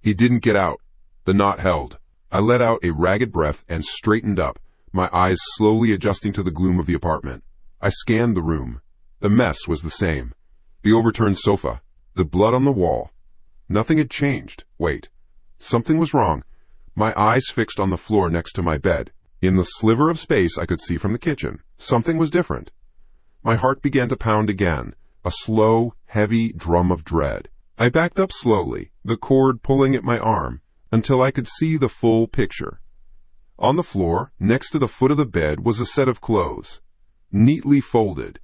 He didn't get out. The knot held. I let out a ragged breath and straightened up, my eyes slowly adjusting to the gloom of the apartment. I scanned the room. The mess was the same. The overturned sofa. The blood on the wall. Nothing had changed. Wait. Something was wrong. My eyes fixed on the floor next to my bed. In the sliver of space I could see from the kitchen, something was different. My heart began to pound again, a slow, heavy drum of dread. I backed up slowly, the cord pulling at my arm, until I could see the full picture. On the floor, next to the foot of the bed, was a set of clothes, neatly folded.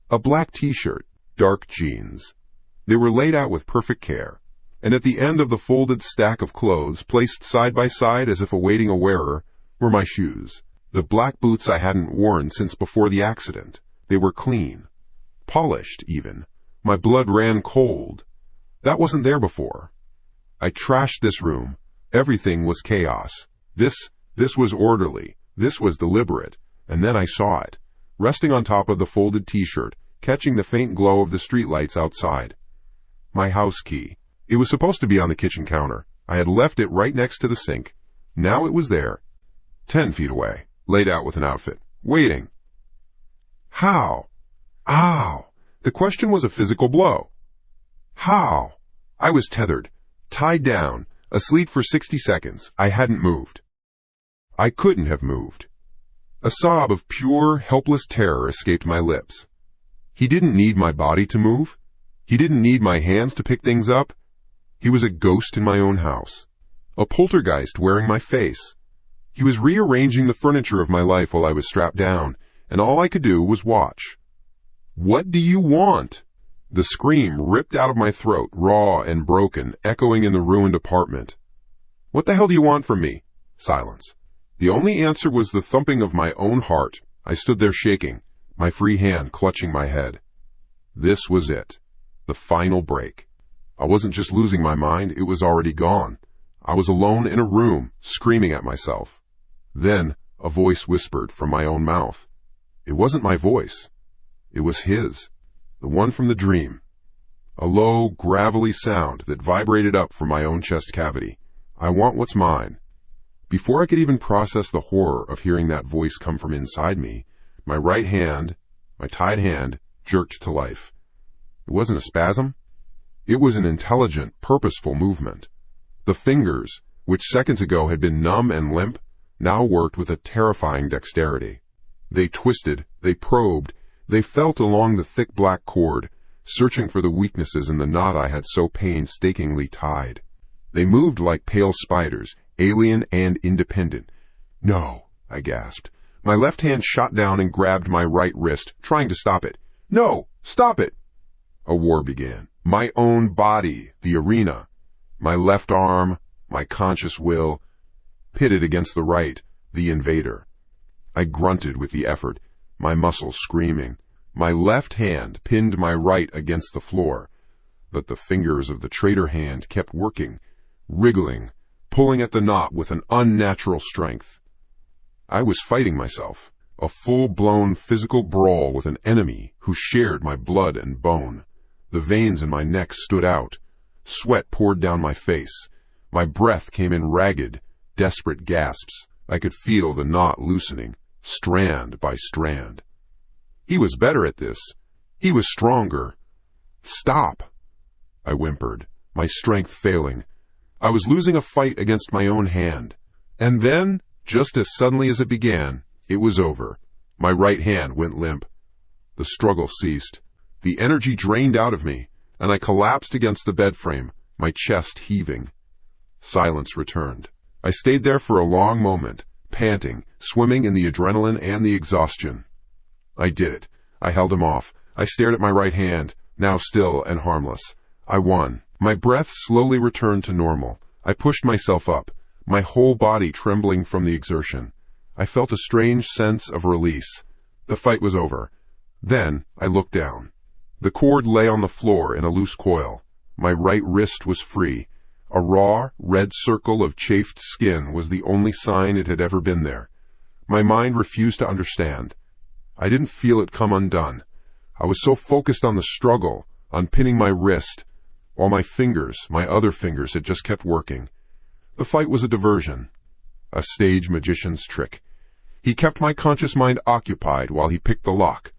A black t-shirt, dark jeans. They were laid out with perfect care, and at the end of the folded stack of clothes, placed side by side as if awaiting a wearer, were my shoes. The black boots I hadn't worn since before the accident. They were clean. Polished, even. My blood ran cold. That wasn't there before. I trashed this room. Everything was chaos. This was orderly. This was deliberate. And then I saw it, resting on top of the folded t-shirt, catching the faint glow of the streetlights outside. My house key. It was supposed to be on the kitchen counter. I had left it right next to the sink. Now it was there, 10 feet away, laid out with an outfit, waiting. How? Ow! The question was a physical blow. How? I was tethered, tied down, asleep for 60 seconds. I hadn't moved. I couldn't have moved. A sob of pure, helpless terror escaped my lips. He didn't need my body to move. He didn't need my hands to pick things up. He was a ghost in my own house, a poltergeist wearing my face. He was rearranging the furniture of my life while I was strapped down, and all I could do was watch. "What do you want?" The scream ripped out of my throat, raw and broken, echoing in the ruined apartment. "What the hell do you want from me?" Silence. The only answer was the thumping of my own heart. I stood there shaking, my free hand clutching my head. This was it. The final break. I wasn't just losing my mind, it was already gone. I was alone in a room, screaming at myself. Then, a voice whispered from my own mouth. It wasn't my voice. It was his, the one from the dream. A low, gravelly sound that vibrated up from my own chest cavity. I want what's mine. Before I could even process the horror of hearing that voice come from inside me, my right hand, my tied hand, jerked to life. It wasn't a spasm. It was an intelligent, purposeful movement. The fingers, which seconds ago had been numb and limp, now worked with a terrifying dexterity. They twisted, they probed, they felt along the thick black cord, searching for the weaknesses in the knot I had so painstakingly tied. They moved like pale spiders, alien and independent. No, I gasped. My left hand shot down and grabbed my right wrist, trying to stop it. No, stop it! A war began. My own body, the arena. My left arm, my conscious will, pitted against the right, the invader. I grunted with the effort, my muscles screaming. My left hand pinned my right against the floor, but the fingers of the traitor hand kept working, wriggling, pulling at the knot with an unnatural strength. I was fighting myself, a full-blown physical brawl with an enemy who shared my blood and bone. The veins in my neck stood out. Sweat poured down my face. My breath came in ragged, desperate gasps. I could feel the knot loosening, strand by strand. He was better at this. He was stronger. Stop! I whimpered, my strength failing. I was losing a fight against my own hand. And then, just as suddenly as it began, it was over. My right hand went limp. The struggle ceased. The energy drained out of me, and I collapsed against the bed frame, my chest heaving. Silence returned. I stayed there for a long moment, panting, swimming in the adrenaline and the exhaustion. I did it. I held him off. I stared at my right hand, now still and harmless. I won. My breath slowly returned to normal. I pushed myself up, my whole body trembling from the exertion. I felt a strange sense of release. The fight was over. Then I looked down. The cord lay on the floor in a loose coil. My right wrist was free. A raw, red circle of chafed skin was the only sign it had ever been there. My mind refused to understand. I didn't feel it come undone. I was so focused on the struggle, on pinning my wrist, while my fingers, my other fingers, had just kept working. The fight was a diversion, a stage magician's trick. He kept my conscious mind occupied while he picked the lock.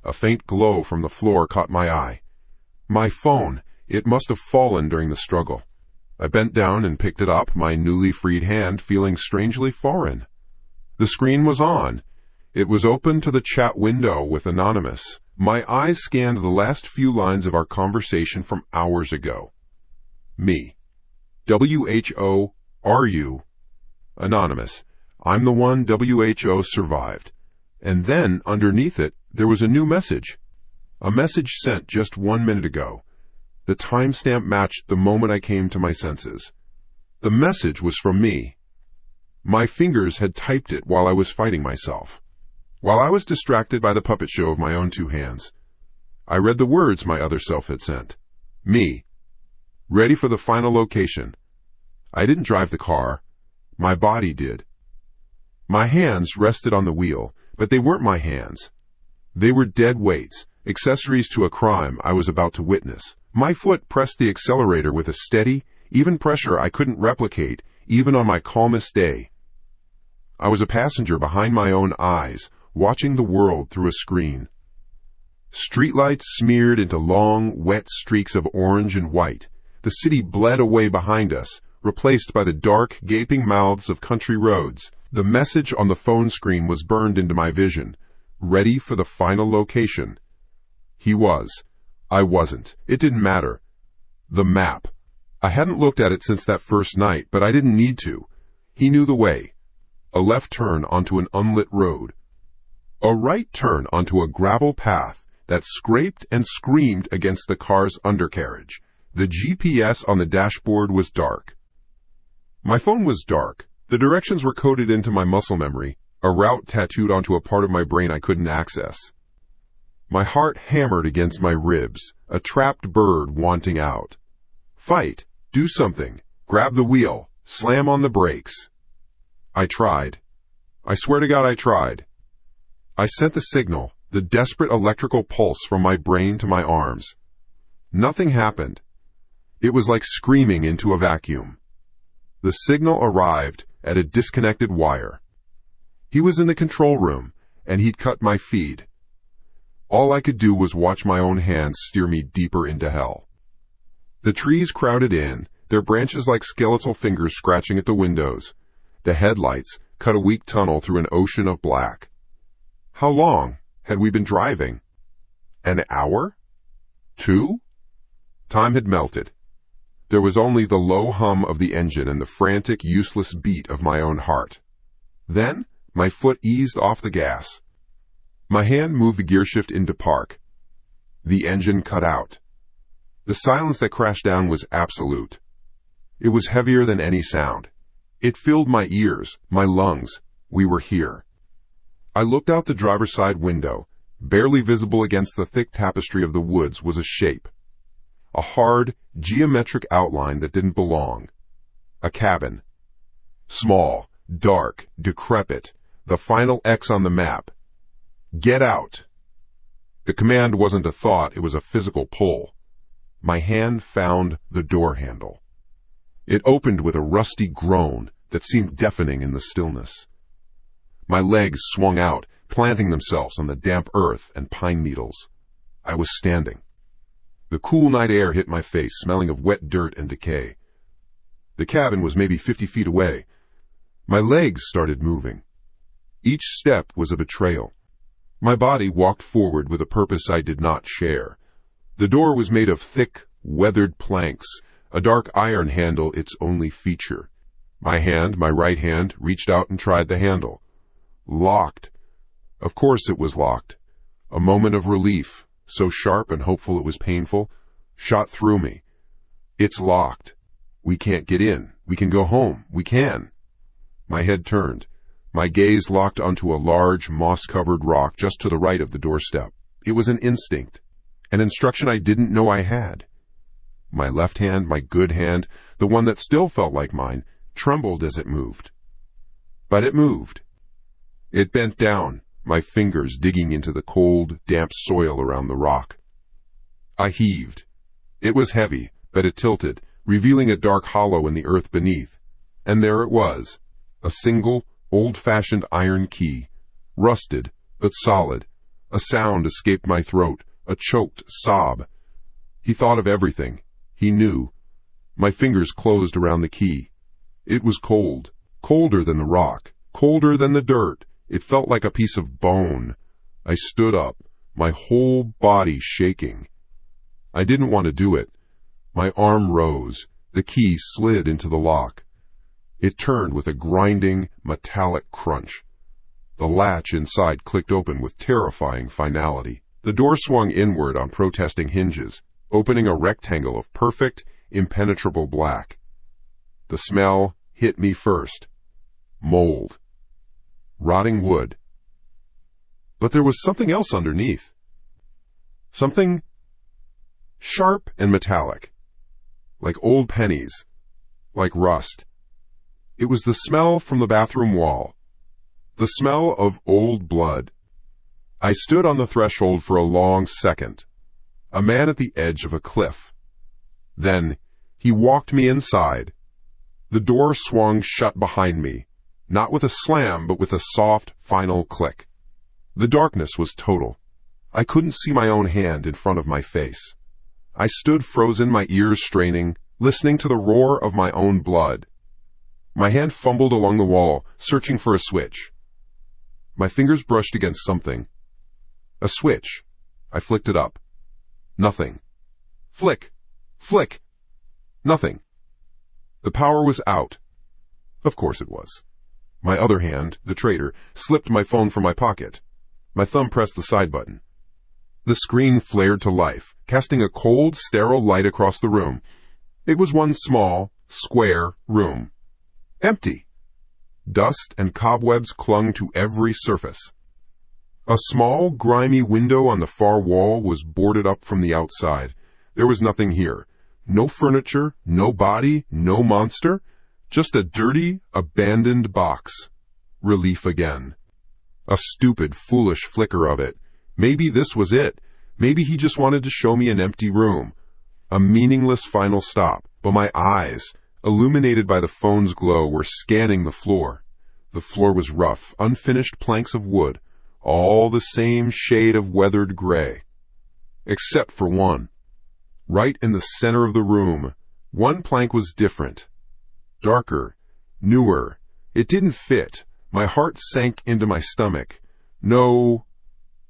A faint glow from the floor caught my eye. My phone, it must have fallen during the struggle. I bent down and picked it up, my newly freed hand feeling strangely foreign. The screen was on. It was open to the chat window with Anonymous. My eyes scanned the last few lines of our conversation from hours ago. Me. WHO, are you? Anonymous. I'm the one WHO survived. And then, underneath it, there was a new message. A message sent just 1 minute ago. The timestamp matched the moment I came to my senses. The message was from me. My fingers had typed it while I was fighting myself. While I was distracted by the puppet show of my own two hands, I read the words my other self had sent. Me. Ready for the final location. I didn't drive the car. My body did. My hands rested on the wheel, but they weren't my hands. They were dead weights, accessories to a crime I was about to witness. My foot pressed the accelerator with a steady, even pressure I couldn't replicate, even on my calmest day. I was a passenger behind my own eyes, watching the world through a screen. Streetlights smeared into long, wet streaks of orange and white. The city bled away behind us, replaced by the dark, gaping mouths of country roads. The message on the phone screen was burned into my vision. Ready for the final location. He was. I wasn't. It didn't matter. The map. I hadn't looked at it since that first night, but I didn't need to. He knew the way. A left turn onto an unlit road. A right turn onto a gravel path that scraped and screamed against the car's undercarriage. The GPS on the dashboard was dark. My phone was dark. The directions were coded into my muscle memory, a route tattooed onto a part of my brain I couldn't access. My heart hammered against my ribs, a trapped bird wanting out. Fight! Do something! Grab the wheel! Slam on the brakes! I tried. I swear to God I tried. I sent the signal, the desperate electrical pulse from my brain to my arms. Nothing happened. It was like screaming into a vacuum. The signal arrived at a disconnected wire. He was in the control room, and he'd cut my feed. All I could do was watch my own hands steer me deeper into hell. The trees crowded in, their branches like skeletal fingers scratching at the windows. The headlights cut a weak tunnel through an ocean of black. How long had we been driving? An hour? 2? Time had melted. There was only the low hum of the engine and the frantic, useless beat of my own heart. Then my foot eased off the gas. My hand moved the gearshift into park. The engine cut out. The silence that crashed down was absolute. It was heavier than any sound. It filled my ears, my lungs. We were here. I looked out the driver's side window. Barely visible against the thick tapestry of the woods was a shape. A hard, geometric outline that didn't belong. A cabin. Small, dark, decrepit, the final X on the map. Get out! The command wasn't a thought, it was a physical pull. My hand found the door handle. It opened with a rusty groan that seemed deafening in the stillness. My legs swung out, planting themselves on the damp earth and pine needles. I was standing. The cool night air hit my face, smelling of wet dirt and decay. The cabin was maybe 50 feet away. My legs started moving. Each step was a betrayal. My body walked forward with a purpose I did not share. The door was made of thick, weathered planks, a dark iron handle its only feature. My right hand, reached out and tried the handle. Locked. Of course it was locked. A moment of relief, so sharp and hopeful it was painful, shot through me. It's locked. We can't get in. We can go home. We can. My head turned. My gaze locked onto a large, moss-covered rock just to the right of the doorstep. It was an instinct, an instruction I didn't know I had. My left hand, my good hand, the one that still felt like mine, trembled as it moved. But it moved. It bent down, my fingers digging into the cold, damp soil around the rock. I heaved. It was heavy, but it tilted, revealing a dark hollow in the earth beneath. And there it was, a single, old-fashioned iron key, rusted but solid. A sound escaped my throat, a choked sob. He thought of everything. He knew. My fingers closed around the key. It was cold, colder than the rock, colder than the dirt. It felt like a piece of bone. I stood up, my whole body shaking. I didn't want to do it. My arm rose. The key slid into the lock. It turned with a grinding, metallic crunch. The latch inside clicked open with terrifying finality. The door swung inward on protesting hinges, opening a rectangle of perfect, impenetrable black. The smell hit me first. Mold. Rotting wood. But there was something else underneath. Something sharp and metallic. Like old pennies. Like rust. It was the smell from the bathroom wall. The smell of old blood. I stood on the threshold for a long second. A man at the edge of a cliff. Then he walked me inside. The door swung shut behind me, not with a slam, but with a soft, final click. The darkness was total. I couldn't see my own hand in front of my face. I stood frozen, my ears straining, listening to the roar of my own blood. My hand fumbled along the wall, searching for a switch. My fingers brushed against something. A switch. I flicked it up. Nothing. Flick. Flick. Nothing. The power was out. Of course it was. My other hand, the traitor, slipped my phone from my pocket. My thumb pressed the side button. The screen flared to life, casting a cold, sterile light across the room. It was one small, square room. Empty. Dust and cobwebs clung to every surface. A small, grimy window on the far wall was boarded up from the outside. There was nothing here. No furniture, no body, no monster. Just a dirty, abandoned box. Relief again. A stupid, foolish flicker of it. Maybe this was it. Maybe he just wanted to show me an empty room. A meaningless final stop, but my eyes, illuminated by the phone's glow, were scanning the floor. The floor was rough, unfinished planks of wood, all the same shade of weathered gray. Except for one. Right in the center of the room, one plank was different. Darker, newer. It didn't fit. My heart sank into my stomach. No,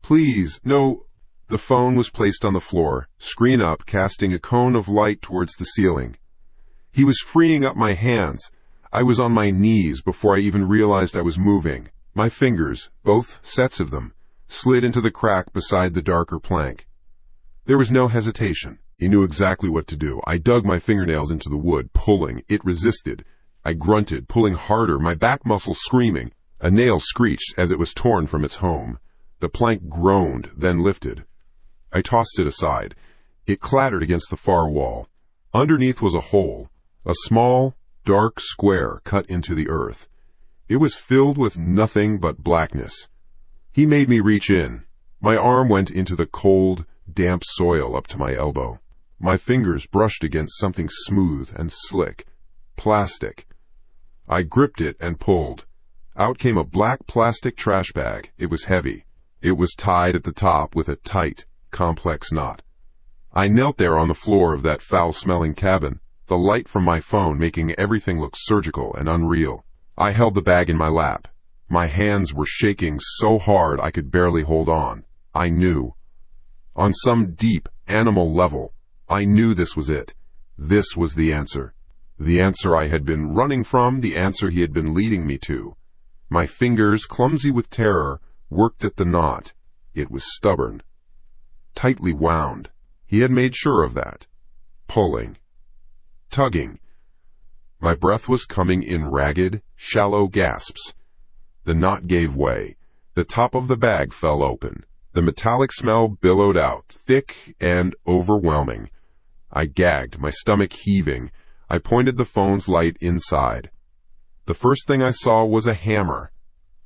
please, no. The phone was placed on the floor, screen up, casting a cone of light towards the ceiling. He was freeing up my hands. I was on my knees before I even realized I was moving. My fingers, both sets of them, slid into the crack beside the darker plank. There was no hesitation. He knew exactly what to do. I dug my fingernails into the wood, pulling. It resisted. I grunted, pulling harder, my back muscles screaming. A nail screeched as it was torn from its home. The plank groaned, then lifted. I tossed it aside. It clattered against the far wall. Underneath was a hole, a small, dark square cut into the earth. It was filled with nothing but blackness. He made me reach in. My arm went into the cold, damp soil up to my elbow. My fingers brushed against something smooth and slick. Plastic. I gripped it and pulled. Out came a black plastic trash bag. It was heavy. It was tied at the top with a tight, complex knot. I knelt there on the floor of that foul-smelling cabin, the light from my phone making everything look surgical and unreal. I held the bag in my lap. My hands were shaking so hard I could barely hold on. I knew. On some deep, animal level, I knew this was it. This was the answer. The answer I had been running from, the answer he had been leading me to. My fingers, clumsy with terror, worked at the knot. It was stubborn. Tightly wound. He had made sure of that. Pulling. Tugging. My breath was coming in ragged, shallow gasps. The knot gave way. The top of the bag fell open. The metallic smell billowed out, thick and overwhelming. I gagged, my stomach heaving. I pointed the phone's light inside. The first thing I saw was a hammer.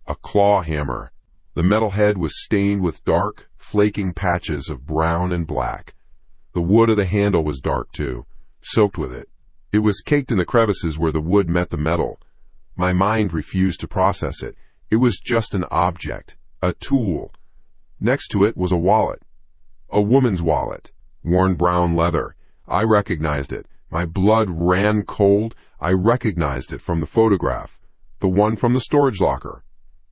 A claw hammer. The metal head was stained with dark, flaking patches of brown and black. The wood of the handle was dark too, soaked with it. It was caked in the crevices where the wood met the metal. My mind refused to process it. It was just an object, a tool. Next to it was a wallet. A woman's wallet, worn brown leather. I recognized it. My blood ran cold. I recognized it from the photograph, the one from the storage locker.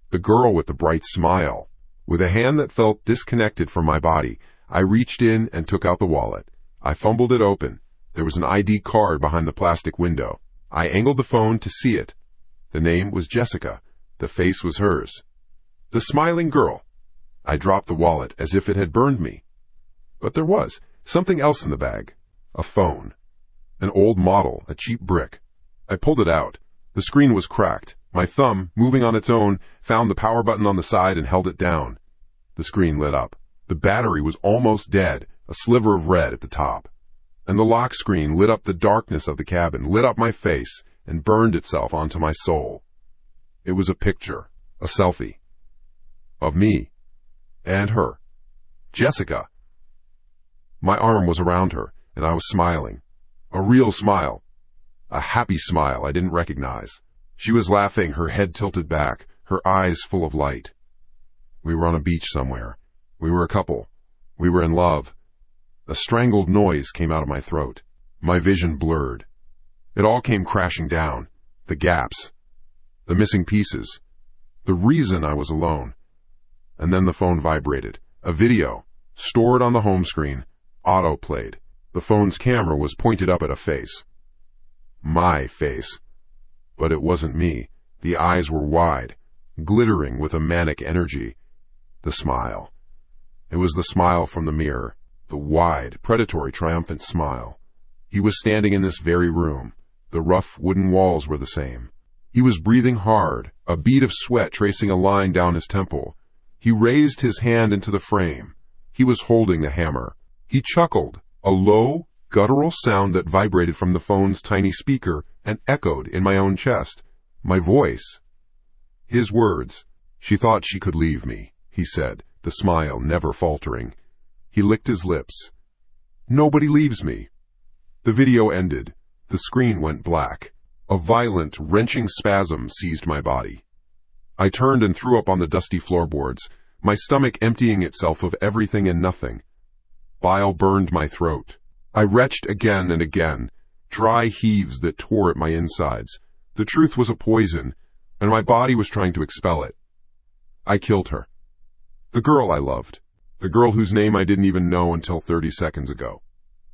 The girl with the bright smile. With a hand that felt disconnected from my body, I reached in and took out the wallet. I fumbled it open. There was an ID card behind the plastic window. I angled the phone to see it. The name was Jessica. The face was hers. The smiling girl. I dropped the wallet as if it had burned me. But there was something else in the bag. A phone. An old model, a cheap brick. I pulled it out. The screen was cracked. My thumb, moving on its own, found the power button on the side and held it down. The screen lit up. The battery was almost dead, a sliver of red at the top. And the lock screen lit up the darkness of the cabin, lit up my face, and burned itself onto my soul. It was a picture, a selfie. Of me. And her. Jessica. My arm was around her, and I was smiling. A real smile. A happy smile I didn't recognize. She was laughing, her head tilted back, her eyes full of light. We were on a beach somewhere. We were a couple. We were in love. A strangled noise came out of my throat. My vision blurred. It all came crashing down. The gaps. The missing pieces. The reason I was alone. And then the phone vibrated. A video. Stored on the home screen. Auto-played. The phone's camera was pointed up at a face. My face. But it wasn't me. The eyes were wide, glittering with a manic energy. The smile. It was the smile from the mirror. The wide, predatory, triumphant smile. He was standing in this very room. The rough wooden walls were the same. He was breathing hard, a bead of sweat tracing a line down his temple. He raised his hand into the frame. He was holding the hammer. He chuckled, a low, guttural sound that vibrated from the phone's tiny speaker and echoed in my own chest. My voice. His words. "She thought she could leave me," he said, the smile never faltering. He licked his lips. "Nobody leaves me." The video ended. The screen went black. A violent, wrenching spasm seized my body. I turned and threw up on the dusty floorboards, my stomach emptying itself of everything and nothing. Bile burned my throat. I retched again and again, dry heaves that tore at my insides. The truth was a poison, and my body was trying to expel it. I killed her. The girl I loved. The girl whose name I didn't even know until 30 seconds ago.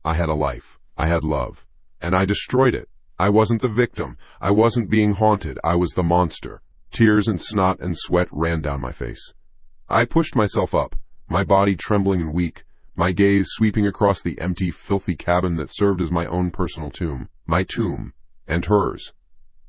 I had a life. I had love. And I destroyed it. I wasn't the victim. I wasn't being haunted. I was the monster. Tears and snot and sweat ran down my face. I pushed myself up, my body trembling and weak, my gaze sweeping across the empty, filthy cabin that served as my own personal tomb. My tomb. And hers.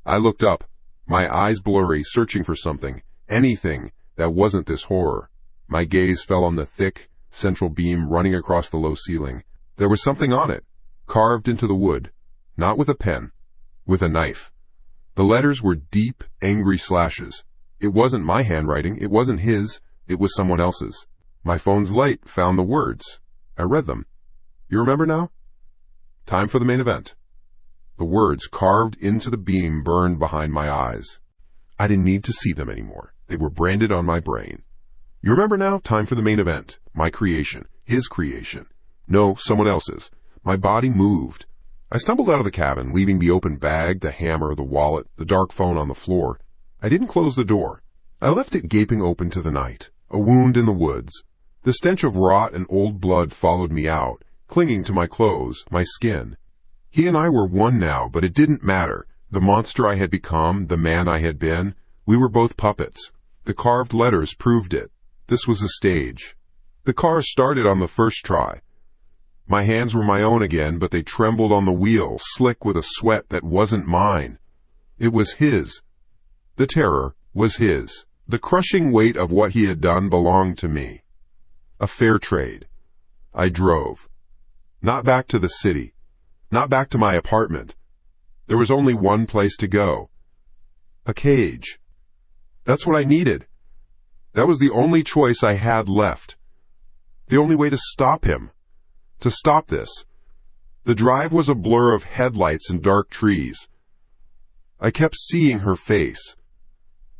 I looked up, my eyes blurry, searching for something, anything that wasn't this horror. My gaze fell on the thick, central beam running across the low ceiling. There was something on it, carved into the wood, not with a pen, with a knife. The letters were deep, angry slashes. It wasn't my handwriting, it wasn't his, it was someone else's. My phone's light found the words. I read them. You remember now? Time for the main event. The words carved into the beam burned behind my eyes. I didn't need to see them anymore. They were branded on my brain. You remember now? Time for the main event. My creation. His creation. No, someone else's. My body moved. I stumbled out of the cabin, leaving the open bag, the hammer, the wallet, the dark phone on the floor. I didn't close the door. I left it gaping open to the night, a wound in the woods. The stench of rot and old blood followed me out, clinging to my clothes, my skin. He and I were one now, but it didn't matter. The monster I had become, the man I had been, we were both puppets. The carved letters proved it. This was a stage. The car started on the first try. My hands were my own again, but they trembled on the wheel, slick with a sweat that wasn't mine. It was his. The terror was his. The crushing weight of what he had done belonged to me. A fair trade. I drove. Not back to the city. Not back to my apartment. There was only one place to go. A cage. That's what I needed. That was the only choice I had left. The only way to stop him. To stop this. The drive was a blur of headlights and dark trees. I kept seeing her face.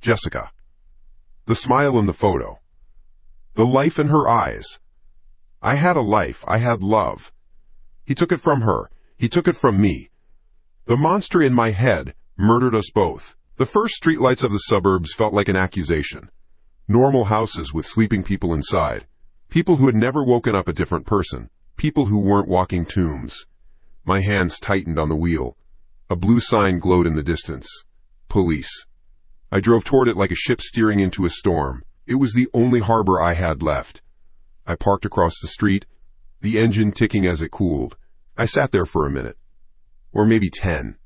Jessica. The smile in the photo. The life in her eyes. I had a life. I had love. He took it from her. He took it from me. The monster in my head murdered us both. The first streetlights of the suburbs felt like an accusation. Normal houses with sleeping people inside. People who had never woken up a different person. People who weren't walking tombs. My hands tightened on the wheel. A blue sign glowed in the distance. Police. I drove toward it like a ship steering into a storm. It was the only harbor I had left. I parked across the street, the engine ticking as it cooled. I sat there for a minute. Or maybe 10.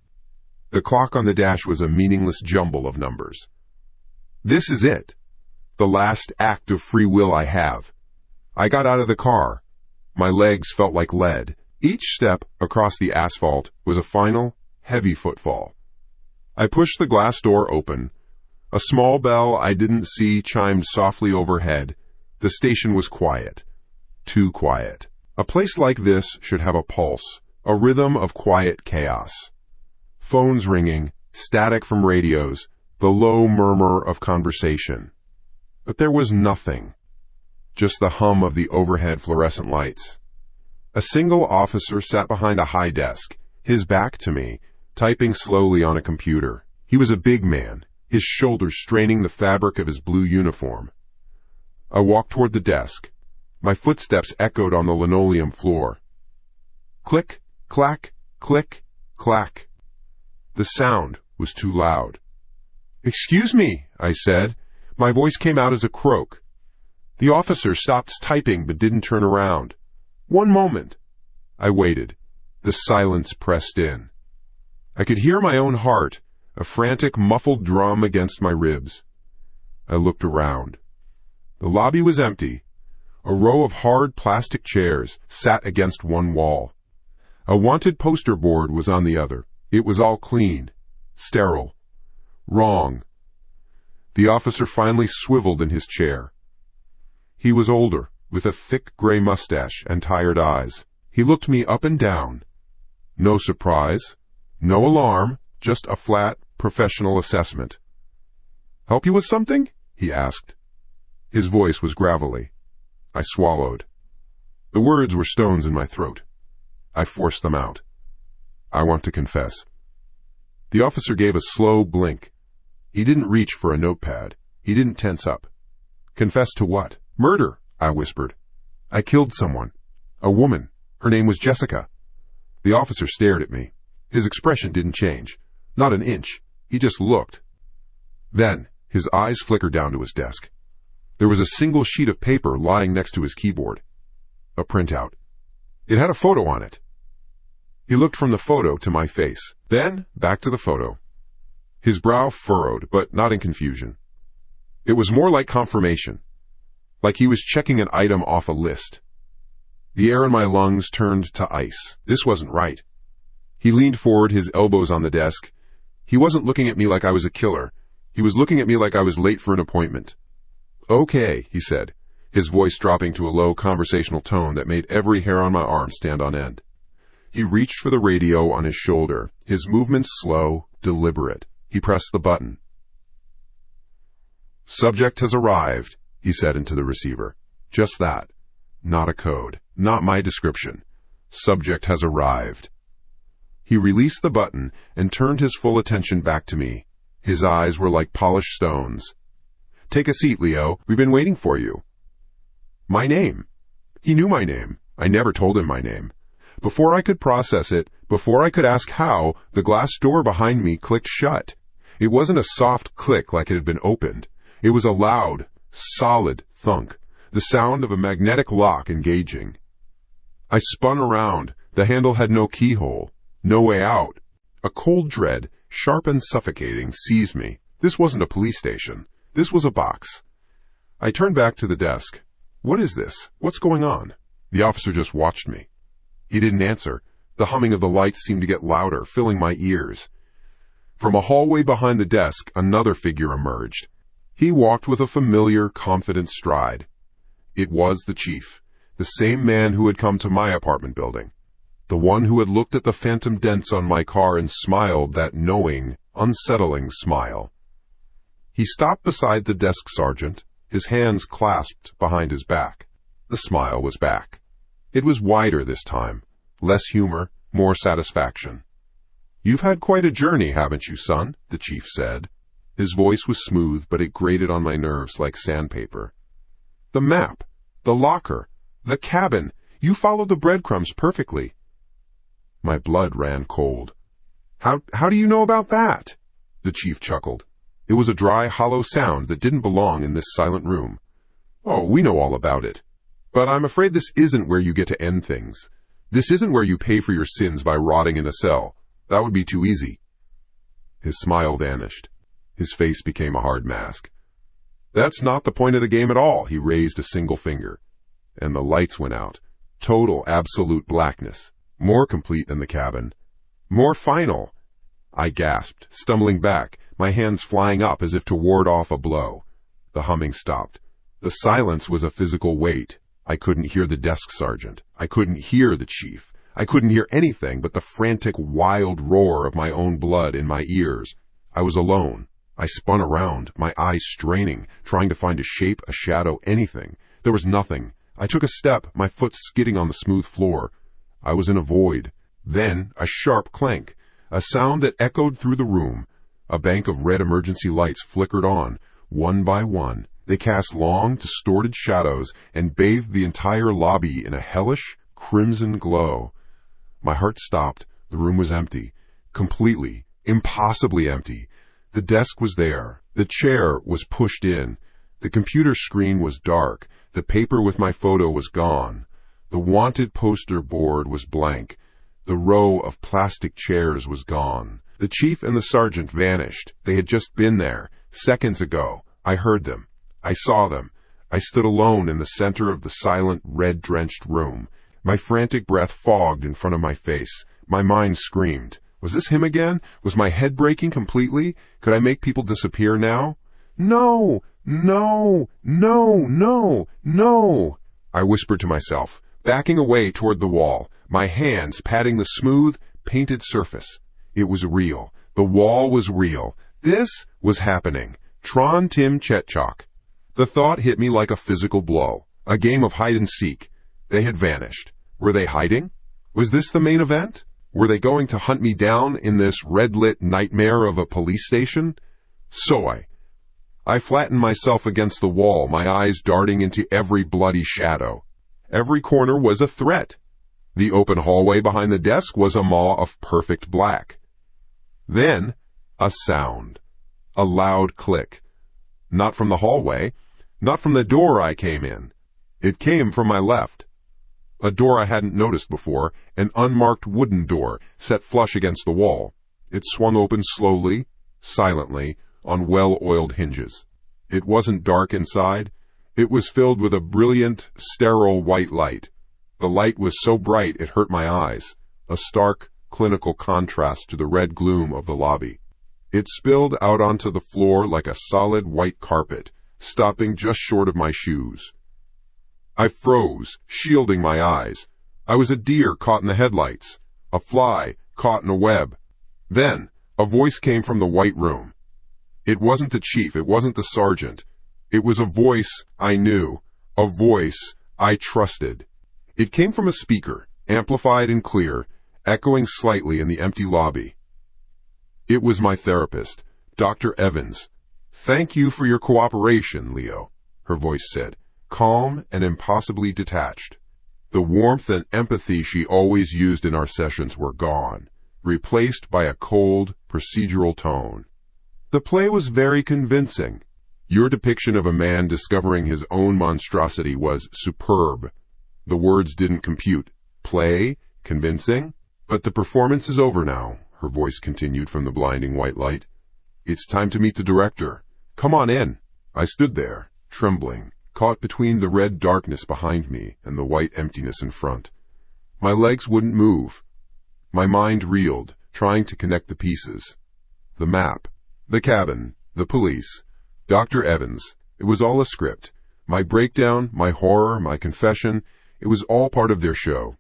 The clock on the dash was a meaningless jumble of numbers. This is it. The last act of free will I have. I got out of the car. My legs felt like lead. Each step across the asphalt was a final, heavy footfall. I pushed the glass door open. A small bell I didn't see chimed softly overhead. The station was quiet. Too quiet. A place like this should have a pulse, a rhythm of quiet chaos. Phones ringing, static from radios, the low murmur of conversation. But there was nothing. Just the hum of the overhead fluorescent lights. A single officer sat behind a high desk, his back to me, typing slowly on a computer. He was a big man, his shoulders straining the fabric of his blue uniform. I walked toward the desk. My footsteps echoed on the linoleum floor. Click, clack, click, clack. The sound was too loud. "Excuse me," I said. My voice came out as a croak. The officer stopped typing but didn't turn around. "One moment." I waited. The silence pressed in. I could hear my own heart, a frantic, muffled drum against my ribs. I looked around. The lobby was empty. A row of hard plastic chairs sat against one wall. A wanted poster board was on the other. It was all clean, sterile, wrong. The officer finally swiveled in his chair. He was older, with a thick gray mustache and tired eyes. He looked me up and down. No surprise, no alarm, just a flat, professional assessment. "Help you with something?" he asked. His voice was gravelly. I swallowed. The words were stones in my throat. I forced them out. "I want to confess." The officer gave a slow blink. He didn't reach for a notepad. He didn't tense up. "Confess to what?" "Murder," I whispered. "I killed someone. A woman. Her name was Jessica." The officer stared at me. His expression didn't change. Not an inch. He just looked. Then, his eyes flickered down to his desk. There was a single sheet of paper lying next to his keyboard. A printout. It had a photo on it. He looked from the photo to my face, then back to the photo. His brow furrowed, but not in confusion. It was more like confirmation, like he was checking an item off a list. The air in my lungs turned to ice. This wasn't right. He leaned forward, his elbows on the desk. He wasn't looking at me like I was a killer. He was looking at me like I was late for an appointment. "Okay," he said, his voice dropping to a low conversational tone that made every hair on my arm stand on end. He reached for the radio on his shoulder, his movements slow, deliberate. He pressed the button. "Subject has arrived," he said into the receiver. Just that. Not a code. Not my description. Subject has arrived. He released the button and turned his full attention back to me. His eyes were like polished stones. "Take a seat, Leo. We've been waiting for you." My name. He knew my name. I never told him my name. Before I could process it, before I could ask how, the glass door behind me clicked shut. It wasn't a soft click like it had been opened. It was a loud, solid thunk, the sound of a magnetic lock engaging. I spun around. The handle had no keyhole, no way out. A cold dread, sharp and suffocating, seized me. This wasn't a police station. This was a box. I turned back to the desk. "What is this? What's going on?" The officer just watched me. He didn't answer. The humming of the lights seemed to get louder, filling my ears. From a hallway behind the desk, another figure emerged. He walked with a familiar, confident stride. It was the chief, the same man who had come to my apartment building, the one who had looked at the phantom dents on my car and smiled that knowing, unsettling smile. He stopped beside the desk sergeant, his hands clasped behind his back. The smile was back. It was wider this time, less humor, more satisfaction. "You've had quite a journey, haven't you, son?" the chief said. His voice was smooth, but it grated on my nerves like sandpaper. "The map, the locker, the cabin, you followed the breadcrumbs perfectly." My blood ran cold. How do you know about that?" The chief chuckled. It was a dry, hollow sound that didn't belong in this silent room. "Oh, we know all about it. But I'm afraid this isn't where you get to end things. This isn't where you pay for your sins by rotting in a cell. That would be too easy." His smile vanished. His face became a hard mask. "That's not the point of the game at all." He raised a single finger. And the lights went out. Total, absolute blackness. More complete than the cabin. More final. I gasped, stumbling back, my hands flying up as if to ward off a blow. The humming stopped. The silence was a physical weight. I couldn't hear the desk sergeant. I couldn't hear the chief. I couldn't hear anything but the frantic, wild roar of my own blood in my ears. I was alone. I spun around, my eyes straining, trying to find a shape, a shadow, anything. There was nothing. I took a step, my foot skidding on the smooth floor. I was in a void. Then a sharp clank, a sound that echoed through the room. A bank of red emergency lights flickered on, one by one. They cast long, distorted shadows and bathed the entire lobby in a hellish, crimson glow. My heart stopped. The room was empty. Completely, impossibly empty. The desk was there. The chair was pushed in. The computer screen was dark. The paper with my photo was gone. The wanted poster board was blank. The row of plastic chairs was gone. The chief and the sergeant vanished. They had just been there, seconds ago. I heard them. I saw them. I stood alone in the center of the silent, red-drenched room. My frantic breath fogged in front of my face. My mind screamed. Was this him again? Was my head breaking completely? Could I make people disappear now? No! No! No! No! No! I whispered to myself, backing away toward the wall, my hands patting the smooth, painted surface. It was real. The wall was real. This was happening. Tron Tim Chetchok. The thought hit me like a physical blow. A game of hide-and-seek. They had vanished. Were they hiding? Was this the main event? Were they going to hunt me down in this red-lit nightmare of a police station? I flattened myself against the wall, my eyes darting into every bloody shadow. Every corner was a threat. The open hallway behind the desk was a maw of perfect black. Then, a sound. A loud click. Not from the hallway, not from the door I came in. It came from my left. A door I hadn't noticed before, an unmarked wooden door set flush against the wall. It swung open slowly, silently, on well-oiled hinges. It wasn't dark inside. It was filled with a brilliant, sterile white light. The light was so bright it hurt my eyes, a stark, clinical contrast to the red gloom of the lobby. It spilled out onto the floor like a solid white carpet, stopping just short of my shoes. I froze, shielding my eyes. I was a deer caught in the headlights, a fly caught in a web. Then, a voice came from the white room. It wasn't the chief, it wasn't the sergeant. It was a voice I knew, a voice I trusted. It came from a speaker, amplified and clear, echoing slightly in the empty lobby. It was my therapist, Dr. Evans. "Thank you for your cooperation, Leo," her voice said, calm and impossibly detached. The warmth and empathy she always used in our sessions were gone, replaced by a cold, procedural tone. The play was very convincing. Your depiction of a man discovering his own monstrosity was superb. The words didn't compute. Play? Convincing? But the performance is over now, her voice continued from the blinding white light. It's time to meet the director. Come on in. I stood there, trembling, caught between the red darkness behind me and the white emptiness in front. My legs wouldn't move. My mind reeled, trying to connect the pieces. The map, the cabin, the police, Dr. Evans. It was all a script. My breakdown, my horror, my confession, it was all part of their show.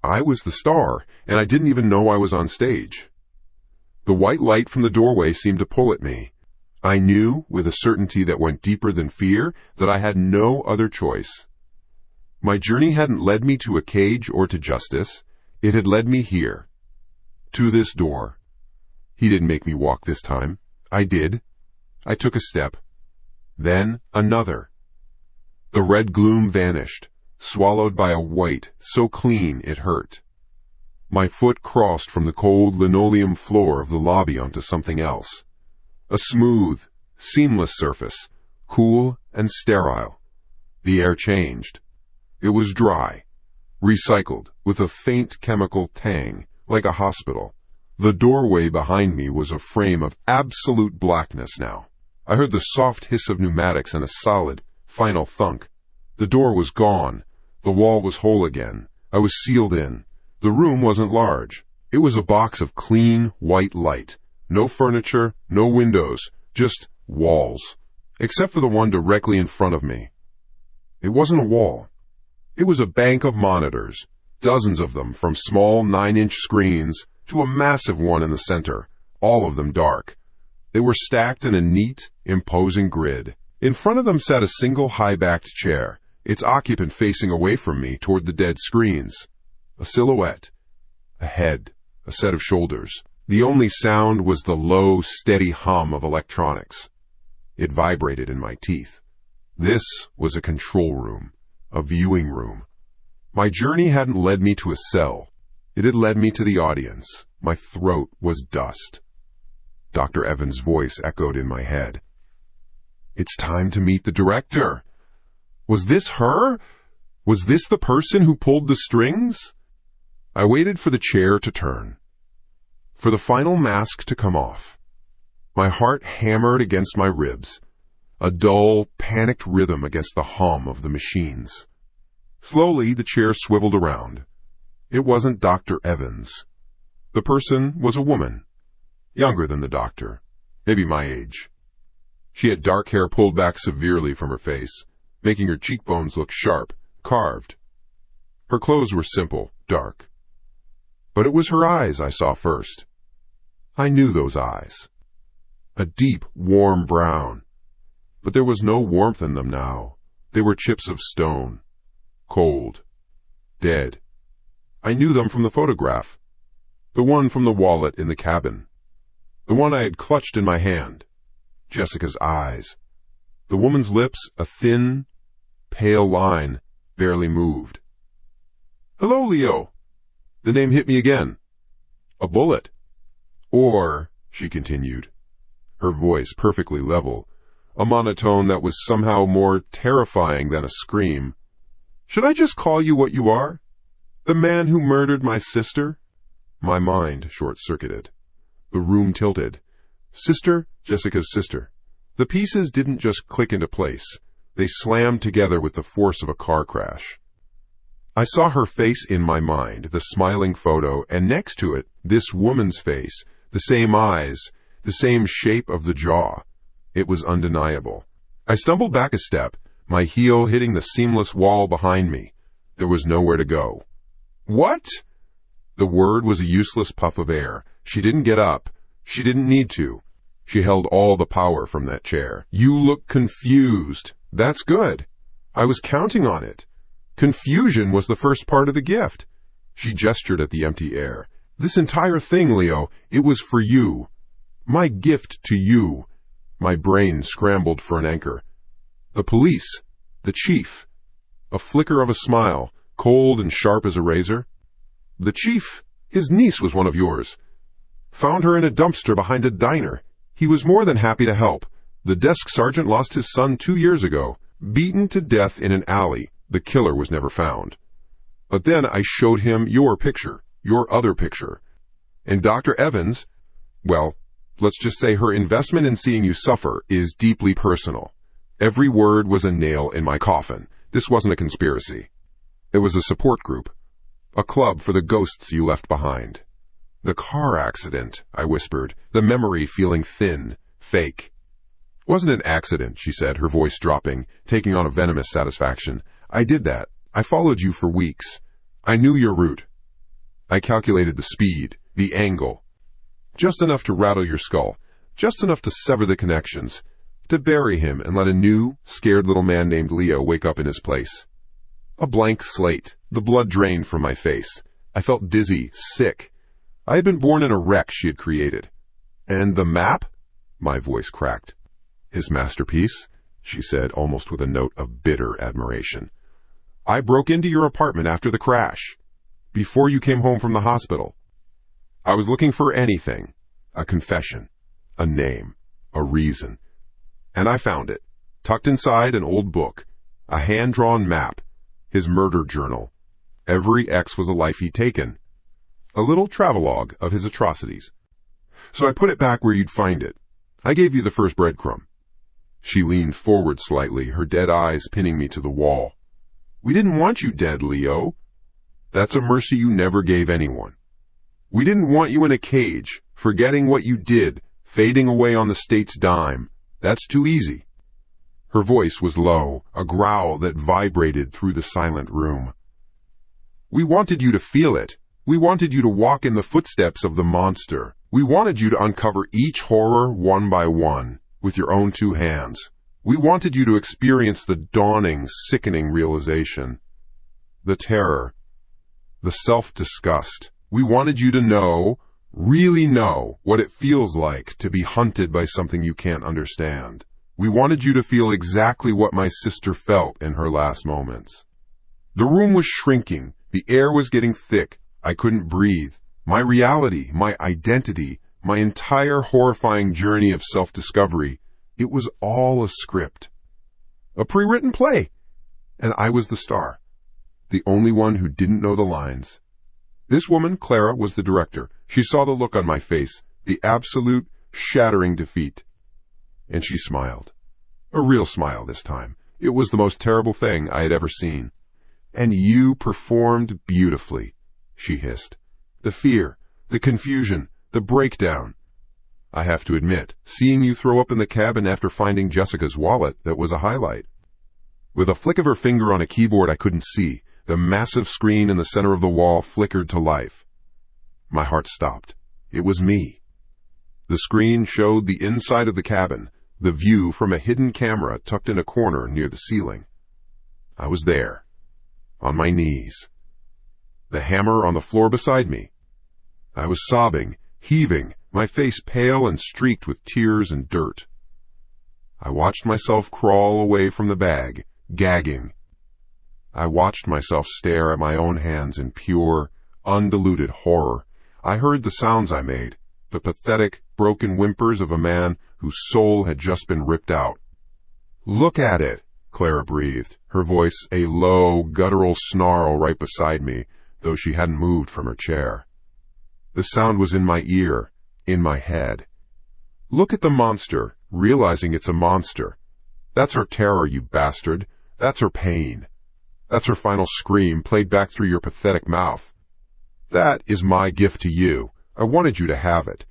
I was the star, and I didn't even know I was on stage. The white light from the doorway seemed to pull at me. I knew, with a certainty that went deeper than fear, that I had no other choice. My journey hadn't led me to a cage or to justice. It had led me here, to this door. He didn't make me walk this time. I did. I took a step. Then another. The red gloom vanished, swallowed by a white so clean it hurt. My foot crossed from the cold linoleum floor of the lobby onto something else. A smooth, seamless surface, cool and sterile. The air changed. It was dry, recycled, with a faint chemical tang, like a hospital. The doorway behind me was a frame of absolute blackness now. I heard the soft hiss of pneumatics and a solid, final thunk. The door was gone. The wall was whole again. I was sealed in. The room wasn't large. It was a box of clean, white light. No furniture, no windows, just walls, except for the one directly in front of me. It wasn't a wall. It was a bank of monitors, dozens of them, from small 9-inch screens to a massive one in the center, all of them dark. They were stacked in a neat, imposing grid. In front of them sat a single high-backed chair, its occupant facing away from me toward the dead screens. A silhouette, a head, a set of shoulders. The only sound was the low, steady hum of electronics. It vibrated in my teeth. This was a control room, a viewing room. My journey hadn't led me to a cell. It had led me to the audience. My throat was dust. Dr. Evans' voice echoed in my head. It's time to meet the director. Was this her? Was this the person who pulled the strings? I waited for the chair to turn, for the final mask to come off. My heart hammered against my ribs. a dull, panicked rhythm against the hum of the machines. Slowly, the chair swiveled around. It wasn't Dr. Evans. The person was a woman, younger than the doctor, maybe my age. She had dark hair pulled back severely from her face, making her cheekbones look sharp, carved. Her clothes were simple, dark. But it was her eyes I saw first. I knew those eyes. A deep, warm brown. But there was no warmth in them now. They were chips of stone. Cold. Dead. I knew them from the photograph. The one from the wallet in the cabin. The one I had clutched in my hand. Jessica's eyes. The woman's lips, a thin, pale line, barely moved. "Hello, Leo." The name hit me again. A bullet. Or, she continued, her voice perfectly level, a monotone that was somehow more terrifying than a scream. "Should I just call you what you are? The man who murdered my sister?" My mind short-circuited. The room tilted. Sister, Jessica's sister. The pieces didn't just click into place. They slammed together with the force of a car crash. I saw her face in my mind, the smiling photo, and next to it, this woman's face, the same eyes, the same shape of the jaw. It was undeniable. I stumbled back a step, my heel hitting the seamless wall behind me. There was nowhere to go. "What?" The word was a useless puff of air. She didn't get up. She didn't need to. She held all the power from that chair. "You look confused." "That's good. I was counting on it. Confusion was the first part of the gift." She gestured at the empty air. "This entire thing, Leo, it was for you. My gift to you." My brain scrambled for an anchor. The police. The chief. A flicker of a smile, cold and sharp as a razor. "The chief. His niece was one of yours. Found her in a dumpster behind a diner. He was more than happy to help. The desk sergeant lost his son 2 years ago, beaten to death in an alley. The killer was never found. But then I showed him your picture, your other picture. And Dr. Evans, well, let's just say her investment in seeing you suffer is deeply personal. Every word was a nail in my coffin. This wasn't a conspiracy. It was a support group. A club for the ghosts you left behind." "The car accident," I whispered, the memory feeling thin, fake. "Wasn't an accident," she said, her voice dropping, taking on a venomous satisfaction. "I did that. I followed you for weeks. I knew your route. I calculated the speed, the angle. Just enough to rattle your skull, just enough to sever the connections, to bury him and let a new, scared little man named Leo wake up in his place. A blank slate, the blood drained from my face. I felt dizzy, sick. I had been born in a wreck she had created. And the map?" My voice cracked. "His masterpiece," she said, almost with a note of bitter admiration. "I broke into your apartment after the crash, before you came home from the hospital. I was looking for anything, a confession, a name, a reason. And I found it, tucked inside an old book, a hand-drawn map, his murder journal. Every X was a life he'd taken. A little travelogue of his atrocities. So I put it back where you'd find it. I gave you the first breadcrumb." She leaned forward slightly, her dead eyes pinning me to the wall. "We didn't want you dead, Leo. That's a mercy you never gave anyone. We didn't want you in a cage, forgetting what you did, fading away on the state's dime. That's too easy." Her voice was low, a growl that vibrated through the silent room. "We wanted you to feel it. We wanted you to walk in the footsteps of the monster. We wanted you to uncover each horror one by one, with your own 2 hands. We wanted you to experience the dawning, sickening realization. The terror. The self-disgust. We wanted you to know, really know, what it feels like to be hunted by something you can't understand. We wanted you to feel exactly what my sister felt in her last moments." The room was shrinking. The air was getting thick. I couldn't breathe. My reality, my identity, my entire horrifying journey of self-discovery, it was all a script. A pre-written play. And I was the star. The only one who didn't know the lines. This woman, Clara, was the director. She saw the look on my face, the absolute, shattering defeat. And she smiled. A real smile this time. It was the most terrible thing I had ever seen. "And you performed beautifully," she hissed. "The fear, the confusion, the breakdown. I have to admit, seeing you throw up in the cabin after finding Jessica's wallet, that was a highlight." With a flick of her finger on a keyboard I couldn't see, the massive screen in the center of the wall flickered to life. My heart stopped. It was me. The screen showed the inside of the cabin, the view from a hidden camera tucked in a corner near the ceiling. I was there, on my knees, the hammer on the floor beside me. I was sobbing, heaving, my face pale and streaked with tears and dirt. I watched myself crawl away from the bag, gagging. I watched myself stare at my own hands in pure, undiluted horror. I heard the sounds I made, the pathetic, broken whimpers of a man whose soul had just been ripped out. "Look at it," Clara breathed, her voice a low, guttural snarl right beside me, though she hadn't moved from her chair. The sound was in my ear, in my head. "Look at the monster, realizing it's a monster. That's her terror, you bastard. That's her pain. That's her final scream played back through your pathetic mouth. That is my gift to you. I wanted you to have it,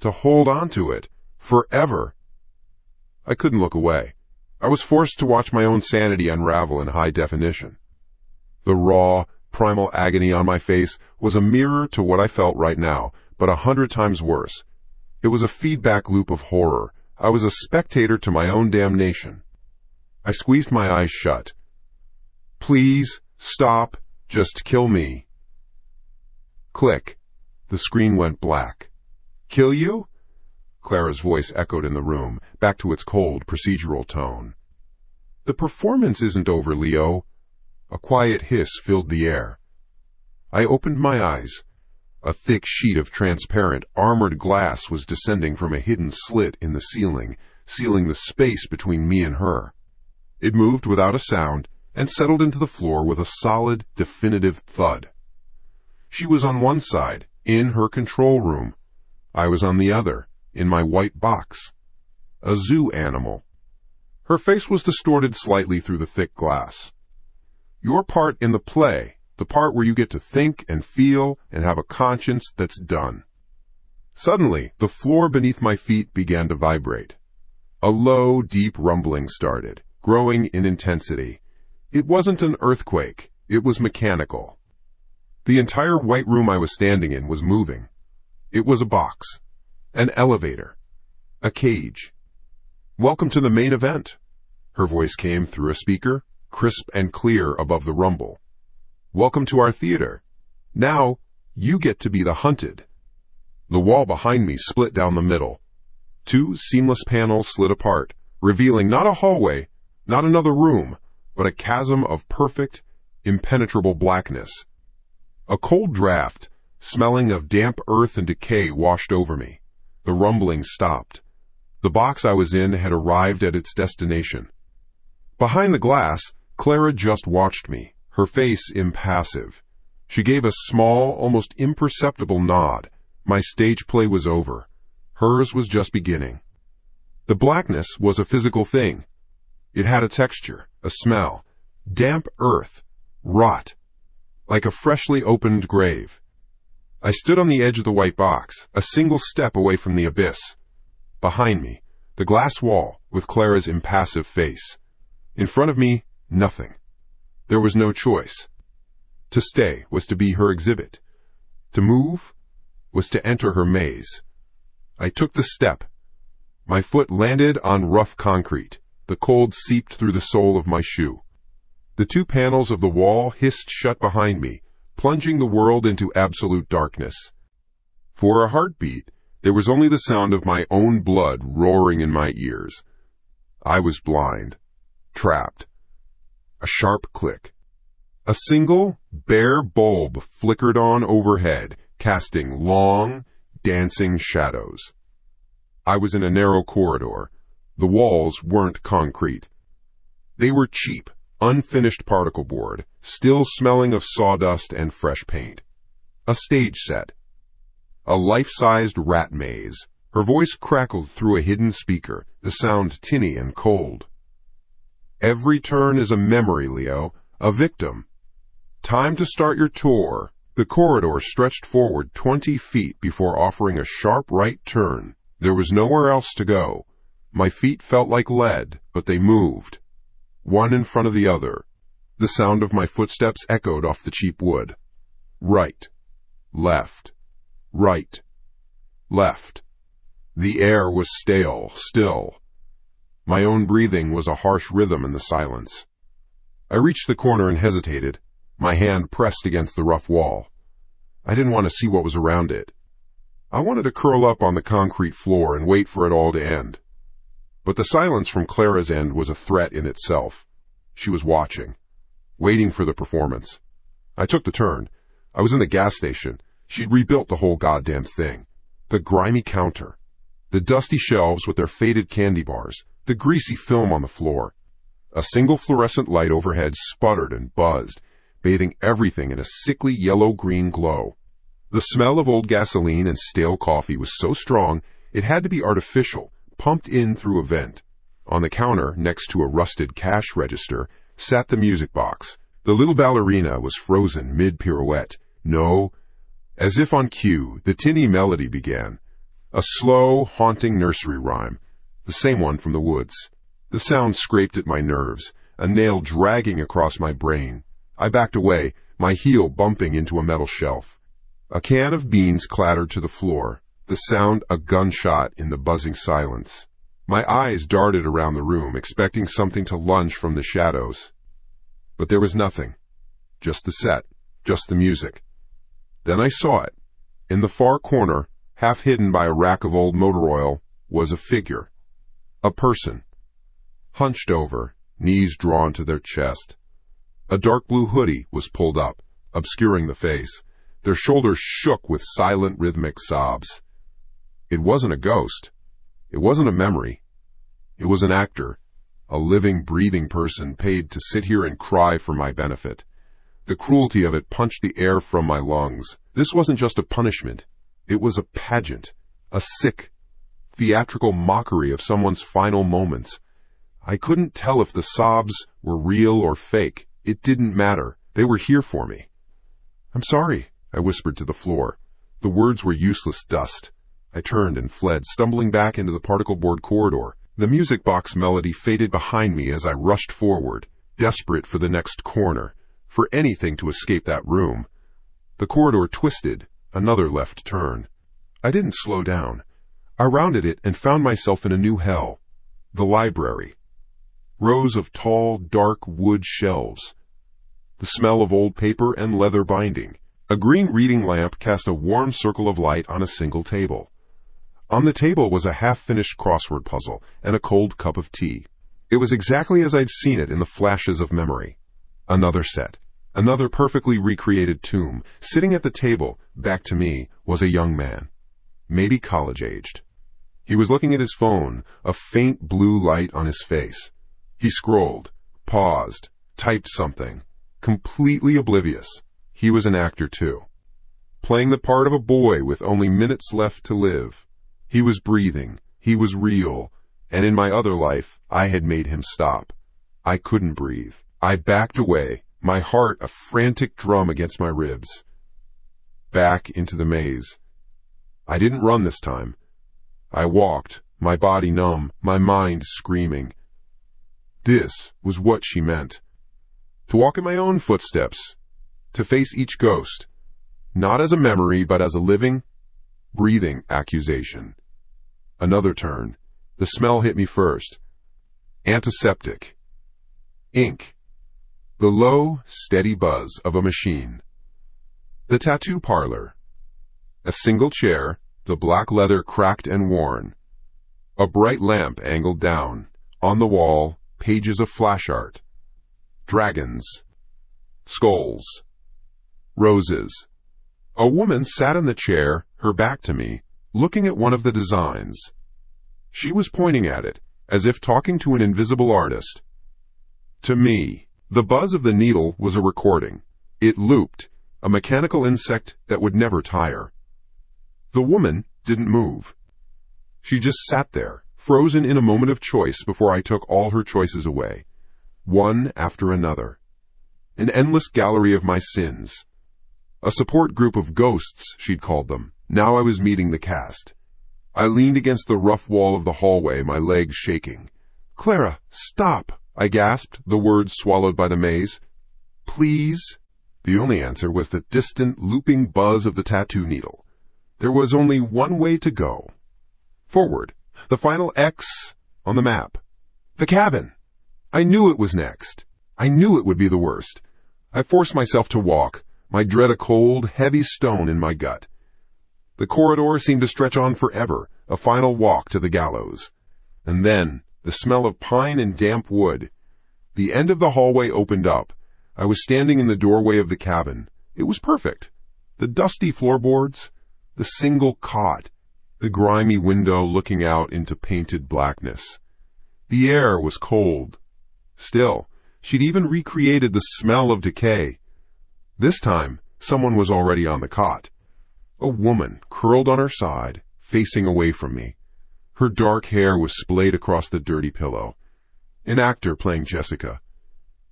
to hold on to it, forever." I couldn't look away. I was forced to watch my own sanity unravel in high definition. The raw, primal agony on my face was a mirror to what I felt right now, but 100 times worse. It was a feedback loop of horror. I was a spectator to my own damnation. I squeezed my eyes shut. "Please, stop, just kill me." Click. The screen went black. "Kill you?" Clara's voice echoed in the room, back to its cold, procedural tone. "The performance isn't over, Leo." A quiet hiss filled the air. I opened my eyes. A thick sheet of transparent, armored glass was descending from a hidden slit in the ceiling, sealing the space between me and her. It moved without a sound and settled into the floor with a solid, definitive thud. She was on one side, in her control room. I was on the other, in my white box. A zoo animal. Her face was distorted slightly through the thick glass. "Your part in the play, the part where you get to think and feel and have a conscience, that's done." Suddenly, the floor beneath my feet began to vibrate. A low, deep rumbling started, growing in intensity. It wasn't an earthquake. It was mechanical. The entire white room I was standing in was moving. It was a box, an elevator, a cage. "Welcome to the main event." Her voice came through a speaker, crisp and clear above the rumble. "Welcome to our theater. Now, you get to be the hunted." The wall behind me split down the middle. 2 seamless panels slid apart, revealing not a hallway, not another room, but a chasm of perfect, impenetrable blackness. A cold draft, smelling of damp earth and decay, washed over me. The rumbling stopped. The box I was in had arrived at its destination. Behind the glass, Clara just watched me, her face impassive. She gave a small, almost imperceptible nod. My stage play was over. Hers was just beginning. The blackness was a physical thing. It had a texture, a smell, damp earth, rot, like a freshly opened grave. I stood on the edge of the white box, a single step away from the abyss. Behind me, the glass wall with Clara's impassive face. In front of me, nothing. There was no choice. To stay was to be her exhibit. To move was to enter her maze. I took the step. My foot landed on rough concrete. The cold seeped through the sole of my shoe. The 2 panels of the wall hissed shut behind me, plunging the world into absolute darkness. For a heartbeat, there was only the sound of my own blood roaring in my ears. I was blind, trapped. A sharp click. A single, bare bulb flickered on overhead, casting long, dancing shadows. I was in a narrow corridor. The walls weren't concrete. They were cheap, unfinished particle board, still smelling of sawdust and fresh paint. A stage set. A life-sized rat maze. Her voice crackled through a hidden speaker, the sound tinny and cold. Every turn is a memory, Leo, a victim. Time to start your tour. The corridor stretched forward 20 feet before offering a sharp right turn. There was nowhere else to go. My feet felt like lead, but they moved, one in front of the other. The sound of my footsteps echoed off the cheap wood. Right, left, right, left. The air was stale, still. My own breathing was a harsh rhythm in the silence. I reached the corner and hesitated, my hand pressed against the rough wall. I didn't want to see what was around it. I wanted to curl up on the concrete floor and wait for it all to end. But the silence from Clara's end was a threat in itself. She was watching, waiting for the performance. I took the turn. I was in the gas station. She'd rebuilt the whole goddamn thing. The grimy counter, the dusty shelves with their faded candy bars, the greasy film on the floor. A single fluorescent light overhead sputtered and buzzed, bathing everything in a sickly yellow-green glow. The smell of old gasoline and stale coffee was so strong it had to be artificial, pumped in through a vent. On the counter, next to a rusted cash register, sat the music box. The little ballerina was frozen mid-pirouette. No, as if on cue, the tinny melody began. A slow, haunting nursery rhyme, the same one from the woods. The sound scraped at my nerves, a nail dragging across my brain. I backed away, my heel bumping into a metal shelf. A can of beans clattered to the floor, the sound a gunshot in the buzzing silence. My eyes darted around the room, expecting something to lunge from the shadows. But there was nothing. Just the set, just the music. Then I saw it. In the far corner, half hidden by a rack of old motor oil, was a figure. A person. Hunched over, knees drawn to their chest. A dark blue hoodie was pulled up, obscuring the face. Their shoulders shook with silent, rhythmic sobs. It wasn't a ghost. It wasn't a memory. It was an actor, a living, breathing person paid to sit here and cry for my benefit. The cruelty of it punched the air from my lungs. This wasn't just a punishment. It was a pageant, a sick, theatrical mockery of someone's final moments. I couldn't tell if the sobs were real or fake. It didn't matter. They were here for me. "I'm sorry," I whispered to the floor. The words were useless dust. I turned and fled, stumbling back into the particle-board corridor. The music box melody faded behind me as I rushed forward, desperate for the next corner, for anything to escape that room. The corridor twisted, another left turn. I didn't slow down. I rounded it and found myself in a new hell. The library. Rows of tall, dark wood shelves. The smell of old paper and leather binding. A green reading lamp cast a warm circle of light on a single table. On the table was a half-finished crossword puzzle and a cold cup of tea. It was exactly as I'd seen it in the flashes of memory. Another set. Another perfectly recreated tomb. Sitting at the table, back to me, was a young man. Maybe college-aged. He was looking at his phone, a faint blue light on his face. He scrolled, paused, typed something, completely oblivious. He was an actor, too. Playing the part of a boy with only minutes left to live. He was breathing. He was real. And in my other life, I had made him stop. I couldn't breathe. I backed away, my heart a frantic drum against my ribs. Back into the maze. I didn't run this time. I walked, my body numb, my mind screaming. This was what she meant. To walk in my own footsteps. To face each ghost. Not as a memory, but as a living, breathing accusation. Another turn. The smell hit me first. Antiseptic. Ink. The low, steady buzz of a machine. The tattoo parlor. A single chair, the black leather cracked and worn. A bright lamp angled down. On the wall, pages of flash art. Dragons. Skulls. Roses. A woman sat in the chair, her back to me, looking at one of the designs. She was pointing at it, as if talking to an invisible artist. To me, the buzz of the needle was a recording. It looped, a mechanical insect that would never tire. The woman didn't move. She just sat there, frozen in a moment of choice before I took all her choices away. one after another. An endless gallery of my sins. A support group of ghosts, she'd called them. Now I was meeting the cast. I leaned against the rough wall of the hallway, my legs shaking. "Clara, stop!" I gasped, the words swallowed by the maze. "Please?" The only answer was the distant, looping buzz of the tattoo needle. There was only one way to go. Forward. The final X on the map. The cabin! I knew it was next. I knew it would be the worst. I forced myself to walk, my dread a cold, heavy stone in my gut. The corridor seemed to stretch on forever, a final walk to the gallows. And then, the smell of pine and damp wood. The end of the hallway opened up. I was standing in the doorway of the cabin. It was perfect. The dusty floorboards, the single cot, the grimy window looking out into painted blackness. The air was cold. Still, she'd even recreated the smell of decay. This time, someone was already on the cot. A woman, curled on her side, facing away from me. Her dark hair was splayed across the dirty pillow. An actor playing Jessica.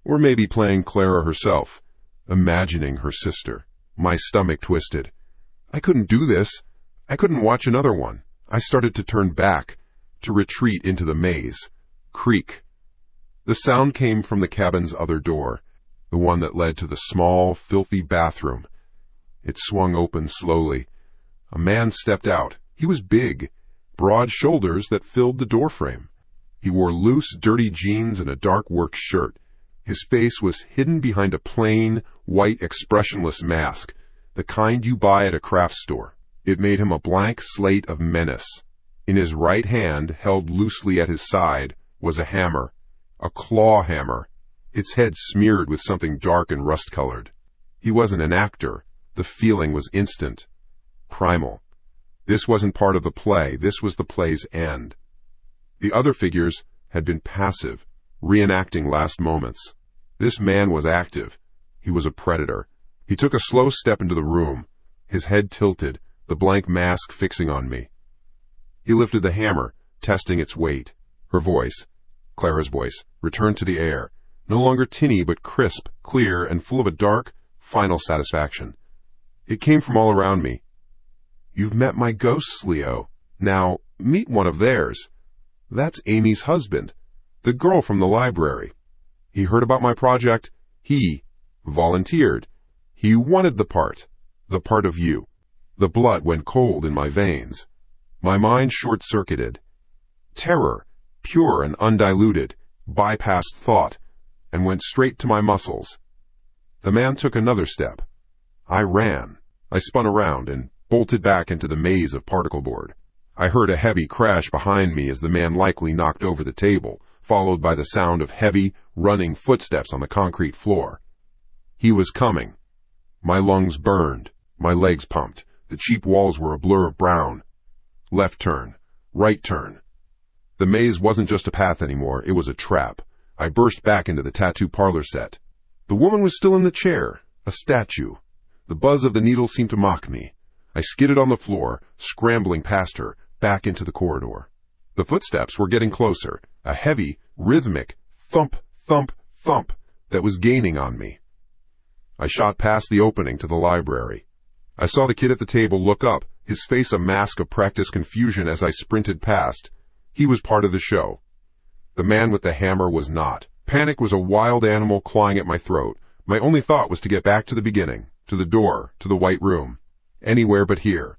Or maybe playing Clara herself, imagining her sister. My stomach twisted. I couldn't do this. I couldn't watch another one. I started to turn back, to retreat into the maze. Creak. The sound came from the cabin's other door, the one that led to the small, filthy bathroom. It swung open slowly. A man stepped out. He was big, broad shoulders that filled the doorframe. He wore loose, dirty jeans and a dark work shirt. His face was hidden behind a plain, white, expressionless mask, the kind you buy at a craft store. It made him a blank slate of menace. In his right hand, held loosely at his side, was a hammer. A claw hammer, its head smeared with something dark and rust-colored. He wasn't an actor. The feeling was instant, primal. This wasn't part of the play. This was the play's end. The other figures had been passive, reenacting last moments. This man was active. He was a predator. He took a slow step into the room, his head tilted, the blank mask fixing on me. He lifted the hammer, testing its weight. Her voice, Clara's voice, returned to the air, no longer tinny but crisp, clear, and full of a dark, final satisfaction. It came from all around me. "You've met my ghosts, Leo. Now, meet one of theirs. That's Amy's husband, the girl from the library. He heard about my project. He volunteered. He wanted the part of you." The blood went cold in my veins. My mind short-circuited. Terror, pure and undiluted, bypassed thought, and went straight to my muscles. The man took another step. I ran. I spun around and bolted back into the maze of particle board. I heard a heavy crash behind me as the man likely knocked over the table, followed by the sound of heavy, running footsteps on the concrete floor. He was coming. My lungs burned. My legs pumped. The cheap walls were a blur of brown. Left turn. Right turn. The maze wasn't just a path anymore. It was a trap. I burst back into the tattoo parlor set. The woman was still in the chair, a statue. The buzz of the needle seemed to mock me. I skidded on the floor, scrambling past her, back into the corridor. The footsteps were getting closer, a heavy, rhythmic thump, thump, thump that was gaining on me. I shot past the opening to the library. I saw the kid at the table look up, his face a mask of practiced confusion as I sprinted past. He was part of the show. The man with the hammer was not. Panic was a wild animal clawing at my throat. My only thought was to get back to the beginning, to the door, to the white room. Anywhere but here.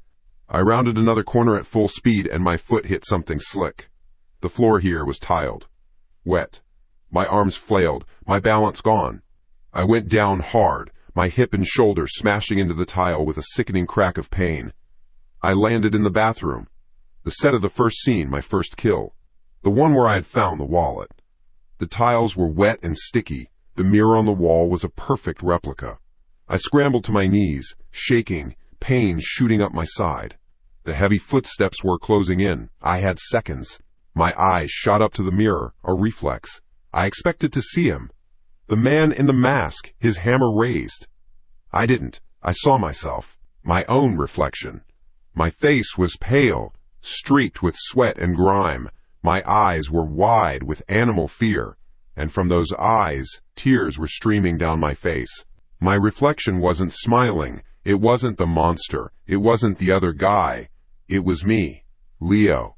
I rounded another corner at full speed and my foot hit something slick. The floor here was tiled. Wet. My arms flailed, my balance gone. I went down hard, my hip and shoulder smashing into the tile with a sickening crack of pain. I landed in the bathroom. The set of the first scene, my first kill. The one where I had found the wallet. The tiles were wet and sticky. The mirror on the wall was a perfect replica. I scrambled to my knees, shaking, pain shooting up my side. The heavy footsteps were closing in. I had seconds. My eyes shot up to the mirror, a reflex. I expected to see him. The man in the mask, his hammer raised. I didn't. I saw myself. My own reflection. My face was pale, streaked with sweat and grime. My eyes were wide with animal fear, and from those eyes, tears were streaming down my face. My reflection wasn't smiling. It wasn't the monster. It wasn't the other guy. It was me, Leo.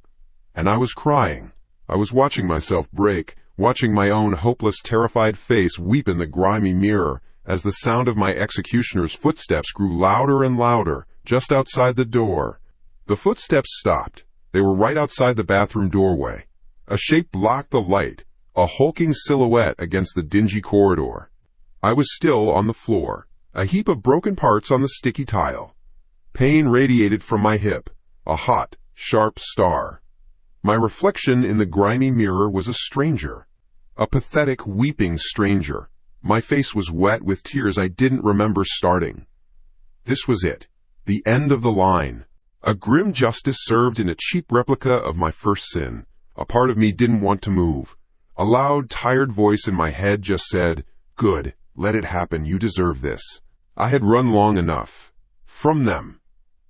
And I was crying. I was watching myself break, watching my own hopeless, terrified face weep in the grimy mirror as the sound of my executioner's footsteps grew louder and louder just outside the door. The footsteps stopped. They were right outside the bathroom doorway. A shape blocked the light, a hulking silhouette against the dingy corridor. I was still on the floor, a heap of broken parts on the sticky tile. Pain radiated from my hip, a hot, sharp star. My reflection in the grimy mirror was a stranger, a pathetic, weeping stranger. My face was wet with tears I didn't remember starting. This was it, the end of the line. A grim justice served in a cheap replica of my first sin. A part of me didn't want to move. A loud, tired voice in my head just said, "Good, let it happen, you deserve this." I had run long enough. From them.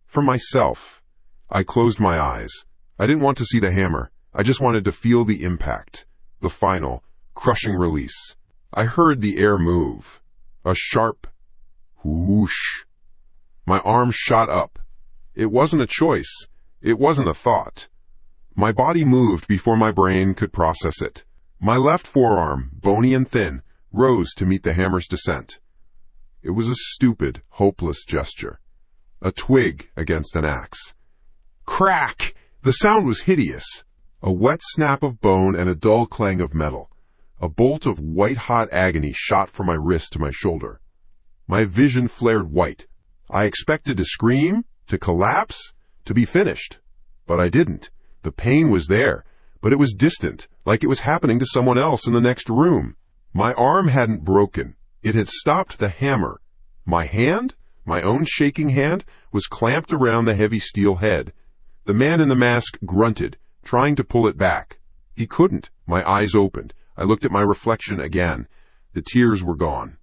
From myself. I closed my eyes. I didn't want to see the hammer. I just wanted to feel the impact. The final, crushing release. I heard the air move. A sharp whoosh. My arm shot up. It wasn't a choice. It wasn't a thought. My body moved before my brain could process it. My left forearm, bony and thin, rose to meet the hammer's descent. It was a stupid, hopeless gesture. A twig against an axe. Crack! The sound was hideous. A wet snap of bone and a dull clang of metal. A bolt of white-hot agony shot from my wrist to my shoulder. My vision flared white. I expected to scream, to collapse, to be finished. But I didn't. The pain was there, but it was distant, like it was happening to someone else in the next room. My arm hadn't broken. It had stopped the hammer. My hand, my own shaking hand, was clamped around the heavy steel head. The man in the mask grunted, trying to pull it back. He couldn't. My eyes opened. I looked at my reflection again. The tears were gone.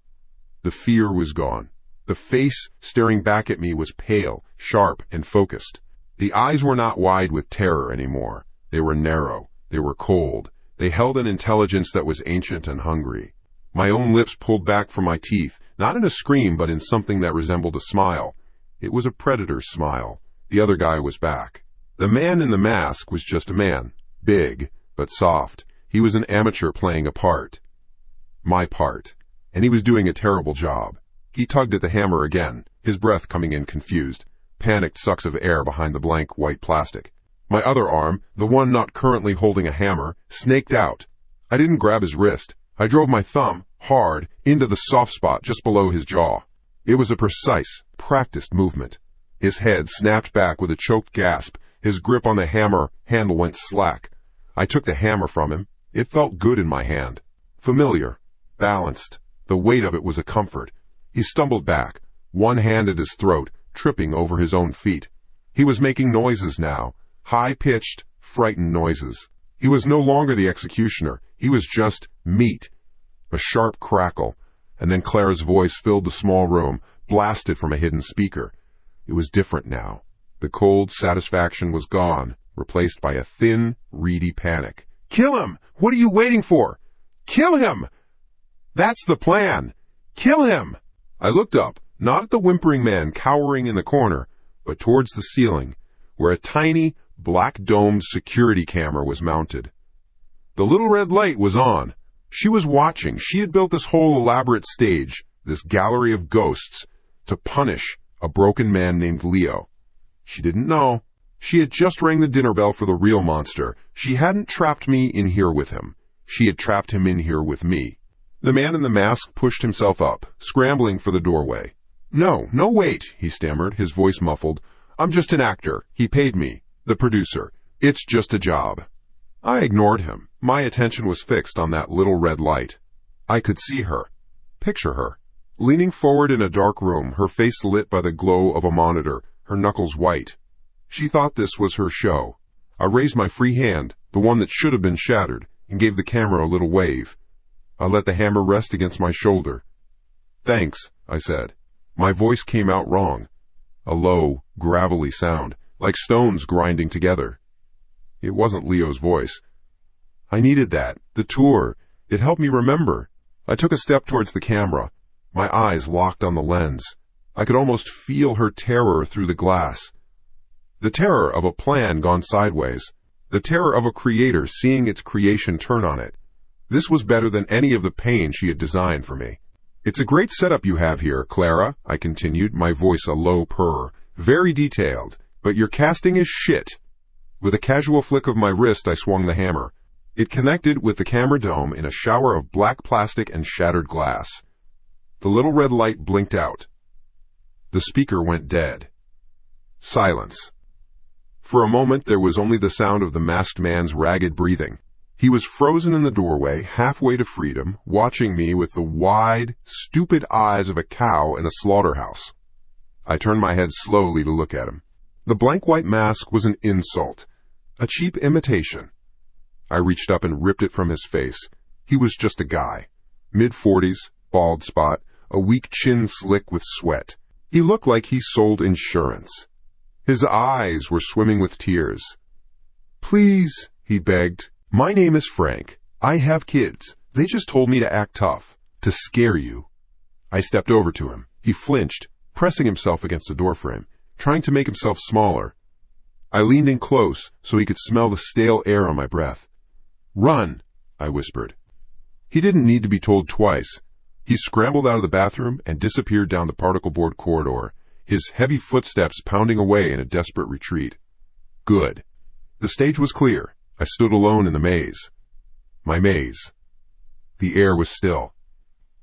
The fear was gone. The face staring back at me was pale, sharp, and focused. The eyes were not wide with terror anymore. They were narrow. They were cold. They held an intelligence that was ancient and hungry. My own lips pulled back from my teeth, not in a scream, but in something that resembled a smile. It was a predator's smile. The other guy was back. The man in the mask was just a man. Big, but soft. He was an amateur playing a part. My part. And he was doing a terrible job. He tugged at the hammer again, his breath coming in confused. Panicked sucks of air behind the blank white plastic. My other arm, the one not currently holding a hammer, snaked out. I didn't grab his wrist. I drove my thumb, hard, into the soft spot just below his jaw. It was a precise, practiced movement. His head snapped back with a choked gasp. His grip on the hammer handle went slack. I took the hammer from him. It felt good in my hand. Familiar. Balanced. The weight of it was a comfort. He stumbled back, one hand at his throat, tripping over his own feet. He was making noises now, high-pitched, frightened noises. He was no longer the executioner. He was just meat. A sharp crackle, and then Clara's voice filled the small room, blasted from a hidden speaker. It was different now. The cold satisfaction was gone, replaced by a thin, reedy panic. "Kill him! What are you waiting for? Kill him! That's the plan! Kill him!" I looked up, not at the whimpering man cowering in the corner, but towards the ceiling, where a tiny, black-domed security camera was mounted. The little red light was on. She was watching. She had built this whole elaborate stage, this gallery of ghosts, to punish a broken man named Leo. She didn't know. She had just rang the dinner bell for the real monster. She hadn't trapped me in here with him. She had trapped him in here with me. The man in the mask pushed himself up, scrambling for the doorway. No, wait, he stammered, his voice muffled. "I'm just an actor. He paid me. The producer. It's just a job." I ignored him. My attention was fixed on that little red light. I could see her. Picture her. Leaning forward in a dark room, her face lit by the glow of a monitor, her knuckles white. She thought this was her show. I raised my free hand, the one that should have been shattered, and gave the camera a little wave. I let the hammer rest against my shoulder. "Thanks," I said. My voice came out wrong. A low, gravelly sound, like stones grinding together. It wasn't Leo's voice. "I needed that. The tour. It helped me remember. I took a step towards the camera, my eyes locked on the lens. I could almost feel her terror through the glass. The terror of a plan gone sideways. The terror of a creator seeing its creation turn on it. This was better than any of the pain she had designed for me. "It's a great setup you have here, Clara," I continued, my voice a low purr. "Very detailed, but your casting is shit." With a casual flick of my wrist, I swung the hammer. It connected with the camera dome in a shower of black plastic and shattered glass. The little red light blinked out. The speaker went dead. Silence. For a moment there was only the sound of the masked man's ragged breathing. He was frozen in the doorway, halfway to freedom, watching me with the wide, stupid eyes of a cow in a slaughterhouse. I turned my head slowly to look at him. The blank white mask was an insult, a cheap imitation. I reached up and ripped it from his face. He was just a guy. Mid-40s, bald spot, a weak chin slick with sweat. He looked like he sold insurance. His eyes were swimming with tears. "Please," he begged. "My name is Frank. I have kids. They just told me to act tough, to scare you." I stepped over to him. He flinched, pressing himself against the doorframe, trying to make himself smaller. I leaned in close so he could smell the stale air on my breath. "Run," I whispered. He didn't need to be told twice. He scrambled out of the bathroom and disappeared down the particle board corridor, his heavy footsteps pounding away in a desperate retreat. Good. The stage was clear. I stood alone in the maze. My maze. The air was still.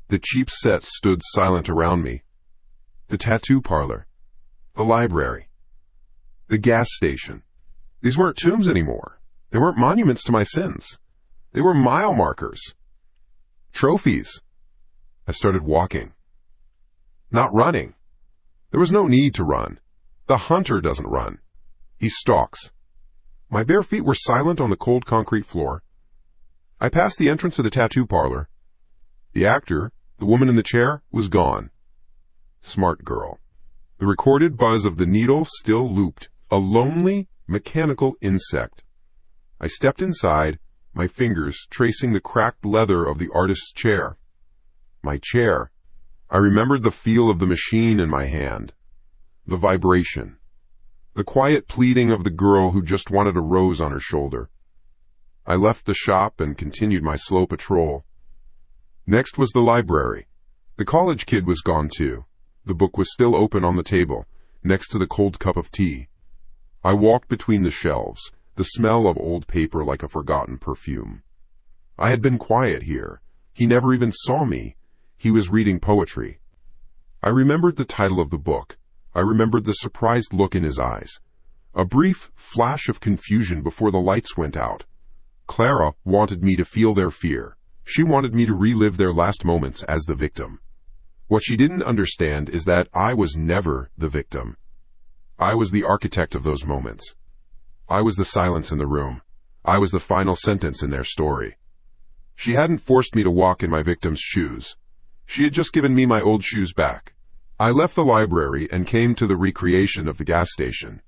The cheap sets stood silent around me. The tattoo parlor. The library. The gas station. These weren't tombs anymore. They weren't monuments to my sins. They were mile markers. Trophies. I started walking. Not running. There was no need to run. The hunter doesn't run. He stalks. My bare feet were silent on the cold concrete floor. I passed the entrance of the tattoo parlor. The actor, the woman in the chair, was gone. Smart girl. The recorded buzz of the needle still looped, a lonely, mechanical insect. I stepped inside, my fingers tracing the cracked leather of the artist's chair. My chair. I remembered the feel of the machine in my hand. The vibration. The quiet pleading of the girl who just wanted a rose on her shoulder. I left the shop and continued my slow patrol. Next was the library. The college kid was gone too. The book was still open on the table, next to the cold cup of tea. I walked between the shelves, the smell of old paper like a forgotten perfume. I had been quiet here. He never even saw me. He was reading poetry. I remembered the title of the book. I remembered the surprised look in his eyes. A brief flash of confusion before the lights went out. Clara wanted me to feel their fear. She wanted me to relive their last moments as the victim. What she didn't understand is that I was never the victim. I was the architect of those moments. I was the silence in the room. I was the final sentence in their story. She hadn't forced me to walk in my victim's shoes. She had just given me my old shoes back. I left the library and came to the recreation of the gas station.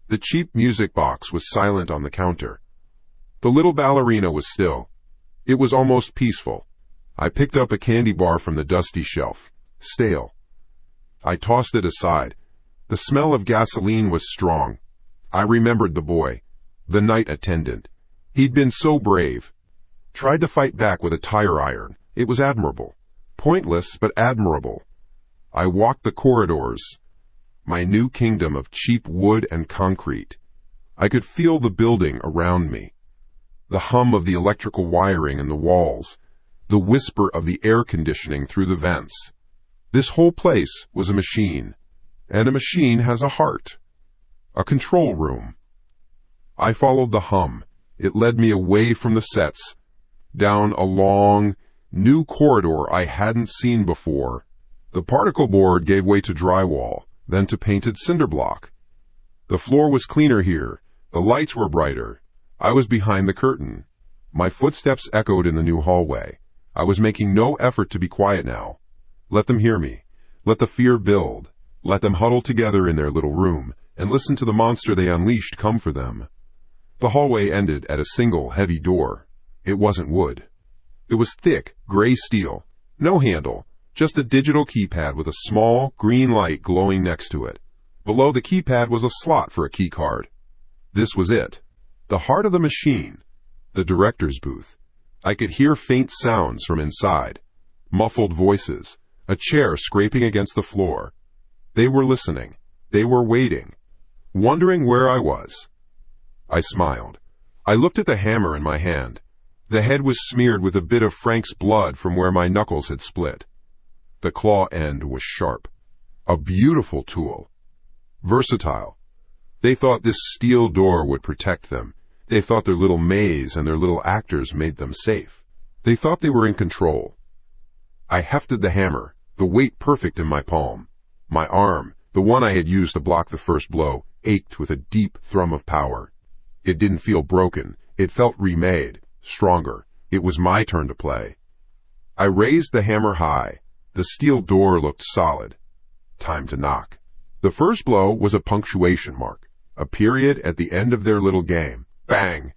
The cheap music box was silent on the counter. The little ballerina was still. It was almost peaceful. I picked up a candy bar from the dusty shelf. Stale. I tossed it aside. The smell of gasoline was strong. I remembered the boy, the night attendant. He'd been so brave. Tried to fight back with a tire iron. It was admirable. Pointless, but admirable. I walked the corridors, my new kingdom of cheap wood and concrete. I could feel the building around me, the hum of the electrical wiring in the walls, the whisper of the air conditioning through the vents. This whole place was a machine, and a machine has a heart, a control room. I followed the hum. It led me away from the sets, down a long, new corridor I hadn't seen before. The particle board gave way to drywall, then to painted cinder block. The floor was cleaner here. The lights were brighter. I was behind the curtain. My footsteps echoed in the new hallway. I was making no effort to be quiet now. Let them hear me. Let the fear build. Let them huddle together in their little room and listen to the monster they unleashed come for them. The hallway ended at a single heavy door. It wasn't wood. It was thick, gray steel, no handle, just a digital keypad with a small, green light glowing next to it. Below the keypad was a slot for a key card. This was it. The heart of the machine. The director's booth. I could hear faint sounds from inside. Muffled voices. A chair scraping against the floor. They were listening. They were waiting. Wondering where I was. I smiled. I looked at the hammer in my hand. The head was smeared with a bit of Frank's blood from where my knuckles had split. The claw end was sharp. A beautiful tool. Versatile. They thought this steel door would protect them. They thought their little maze and their little actors made them safe. They thought they were in control. I hefted the hammer, the weight perfect in my palm. My arm, the one I had used to block the first blow, ached with a deep thrum of power. It didn't feel broken. It felt remade, stronger. It was my turn to play. I raised the hammer high. The steel door looked solid. Time to knock. The first blow was a punctuation mark, a period at the end of their little game. Bang!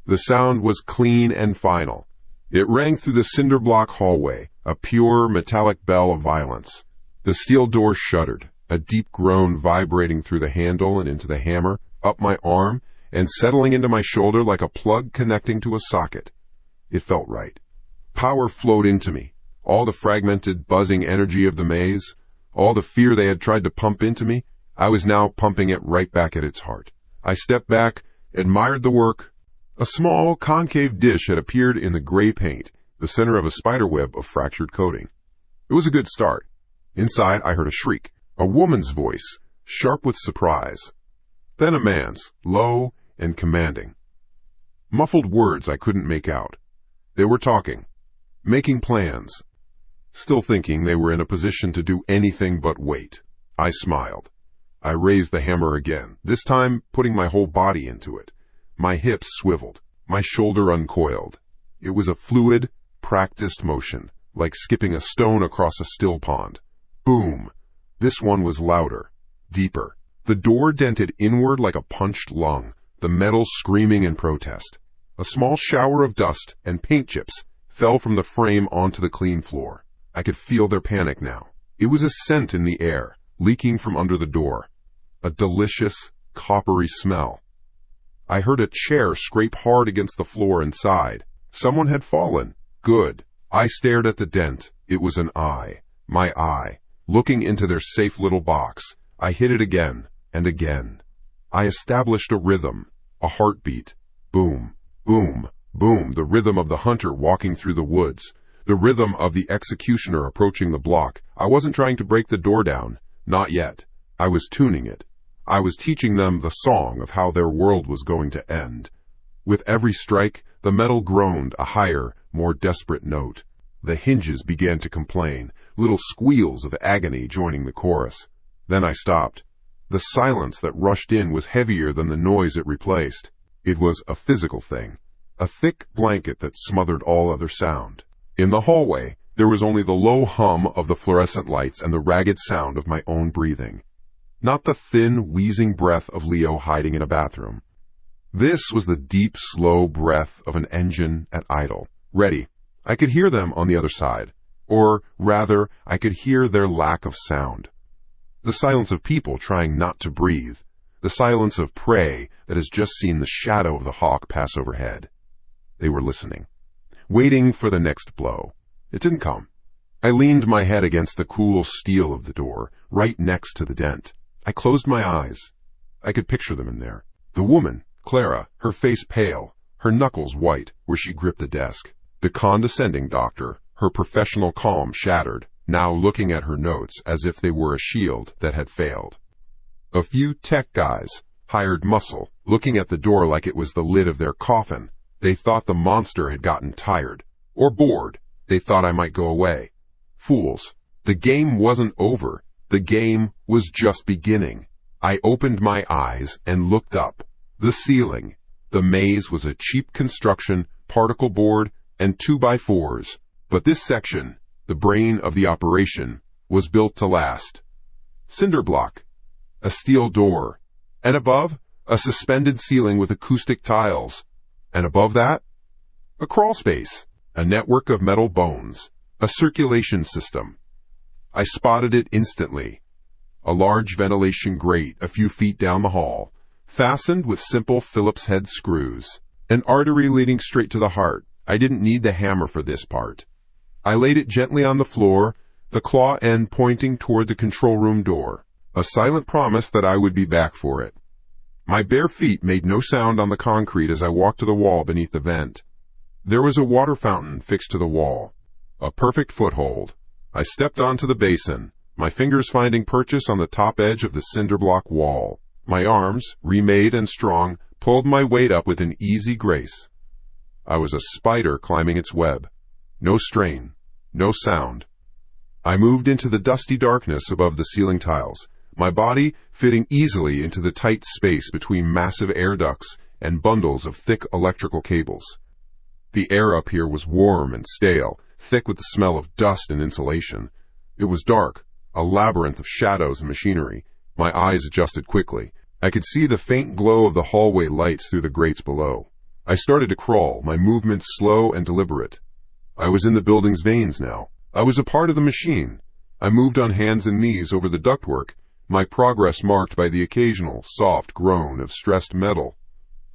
The sound was clean and final. It rang through the cinder block hallway, a pure metallic bell of violence. The steel door shuddered, a deep groan vibrating through the handle and into the hammer, up my arm, and settling into my shoulder like a plug connecting to a socket. It felt right. Power flowed into me, all the fragmented, buzzing energy of the maze, all the fear they had tried to pump into me. I was now pumping it right back at its heart. I stepped back, admired the work. A small, concave dish had appeared in the gray paint, the center of a spiderweb of fractured coating. It was a good start. Inside, I heard a shriek, a woman's voice, sharp with surprise. Then a man's, low and commanding. Muffled words I couldn't make out. They were talking, making plans, still thinking they were in a position to do anything but wait. I smiled. I raised the hammer again, this time putting my whole body into it. My hips swiveled, my shoulder uncoiled. It was a fluid, practiced motion, like skipping a stone across a still pond. Boom! This one was louder, deeper. The door dented inward like a punched lung, the metal screaming in protest. A small shower of dust and paint chips fell from the frame onto the clean floor. I could feel their panic now. It was a scent in the air, leaking from under the door. A delicious, coppery smell. I heard a chair scrape hard against the floor inside. Someone had fallen. Good. I stared at the dent. It was an eye. My eye. Looking into their safe little box. I hit it again and again. I established a rhythm, a heartbeat. Boom, boom, boom, the rhythm of the hunter walking through the woods, the rhythm of the executioner approaching the block. I wasn't trying to break the door down. Not yet. I was tuning it. I was teaching them the song of how their world was going to end. With every strike, the metal groaned a higher, more desperate note. The hinges began to complain, little squeals of agony joining the chorus. Then I stopped. The silence that rushed in was heavier than the noise it replaced. It was a physical thing, a thick blanket that smothered all other sound. In the hallway, there was only the low hum of the fluorescent lights and the ragged sound of my own breathing. Not the thin, wheezing breath of Leo hiding in a bathroom. This was the deep, slow breath of an engine at idle, ready. I could hear them on the other side. Or, rather, I could hear their lack of sound. The silence of people trying not to breathe. The silence of prey that has just seen the shadow of the hawk pass overhead. They were listening, waiting for the next blow. It didn't come. I leaned my head against the cool steel of the door, right next to the dent. I closed my eyes. I could picture them in there. The woman, Clara, her face pale, her knuckles white where she gripped the desk. The condescending doctor, her professional calm shattered, now looking at her notes as if they were a shield that had failed. A few tech guys, hired muscle, looking at the door like it was the lid of their coffin. They thought the monster had gotten tired. Or bored. They thought I might go away. Fools. The game wasn't over. The game was just beginning. I opened my eyes and looked up. The ceiling. The maze was a cheap construction, particle board, and 2x4s. But this section, the brain of the operation, was built to last. Cinder block. A steel door. And above, a suspended ceiling with acoustic tiles. And above that, a crawl space. A network of metal bones. A circulation system. I spotted it instantly. A large ventilation grate a few feet down the hall, fastened with simple Phillips head screws. An artery leading straight to the heart. I didn't need the hammer for this part. I laid it gently on the floor, the claw end pointing toward the control room door, a silent promise that I would be back for it. My bare feet made no sound on the concrete as I walked to the wall beneath the vent. There was a water fountain fixed to the wall. A perfect foothold. I stepped onto the basin, my fingers finding purchase on the top edge of the cinder block wall. My arms, remade and strong, pulled my weight up with an easy grace. I was a spider climbing its web. No strain, no sound. I moved into the dusty darkness above the ceiling tiles, my body fitting easily into the tight space between massive air ducts and bundles of thick electrical cables. The air up here was warm and stale, thick with the smell of dust and insulation. It was dark, a labyrinth of shadows and machinery. My eyes adjusted quickly. I could see the faint glow of the hallway lights through the grates below. I started to crawl, my movements slow and deliberate. I was in the building's veins now. I was a part of the machine. I moved on hands and knees over the ductwork, my progress marked by the occasional soft groan of stressed metal.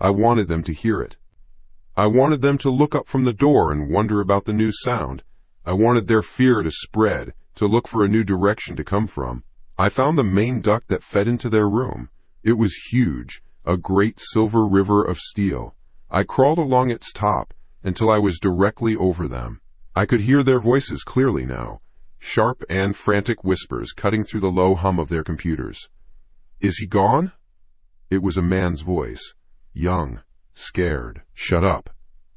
I wanted them to hear it. I wanted them to look up from the door and wonder about the new sound. I wanted their fear to spread, to look for a new direction to come from. I found the main duct that fed into their room. It was huge, a great silver river of steel. I crawled along its top until I was directly over them. I could hear their voices clearly now, sharp and frantic whispers cutting through the low hum of their computers. "Is he gone?" It was a man's voice, young, scared. "Shut up,"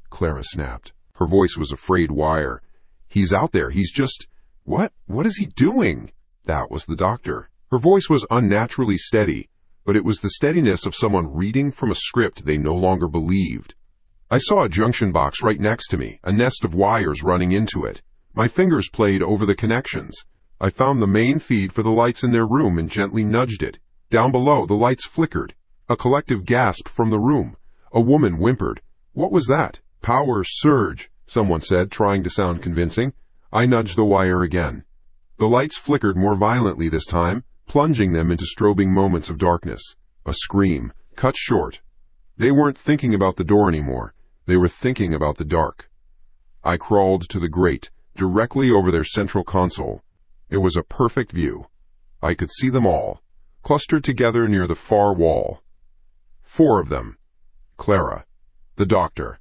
Clara snapped. Her voice was a frayed wire. "He's out there. He's just—" What is he doing?" That was the doctor. Her voice was unnaturally steady, but it was the steadiness of someone reading from a script they no longer believed. I saw a junction box right next to me, a nest of wires running into it. My fingers played over the connections. I found the main feed for the lights in their room and gently nudged it. Down below, the lights flickered. A collective gasp from the room. A woman whimpered. "What was that?" "Power surge," someone said, trying to sound convincing. I nudged the wire again. The lights flickered more violently this time, plunging them into strobing moments of darkness. A scream, cut short. They weren't thinking about the door anymore. They were thinking about the dark. I crawled to the grate, directly over their central console. It was a perfect view. I could see them all, clustered together near the far wall. 4 of them. Clara, the doctor,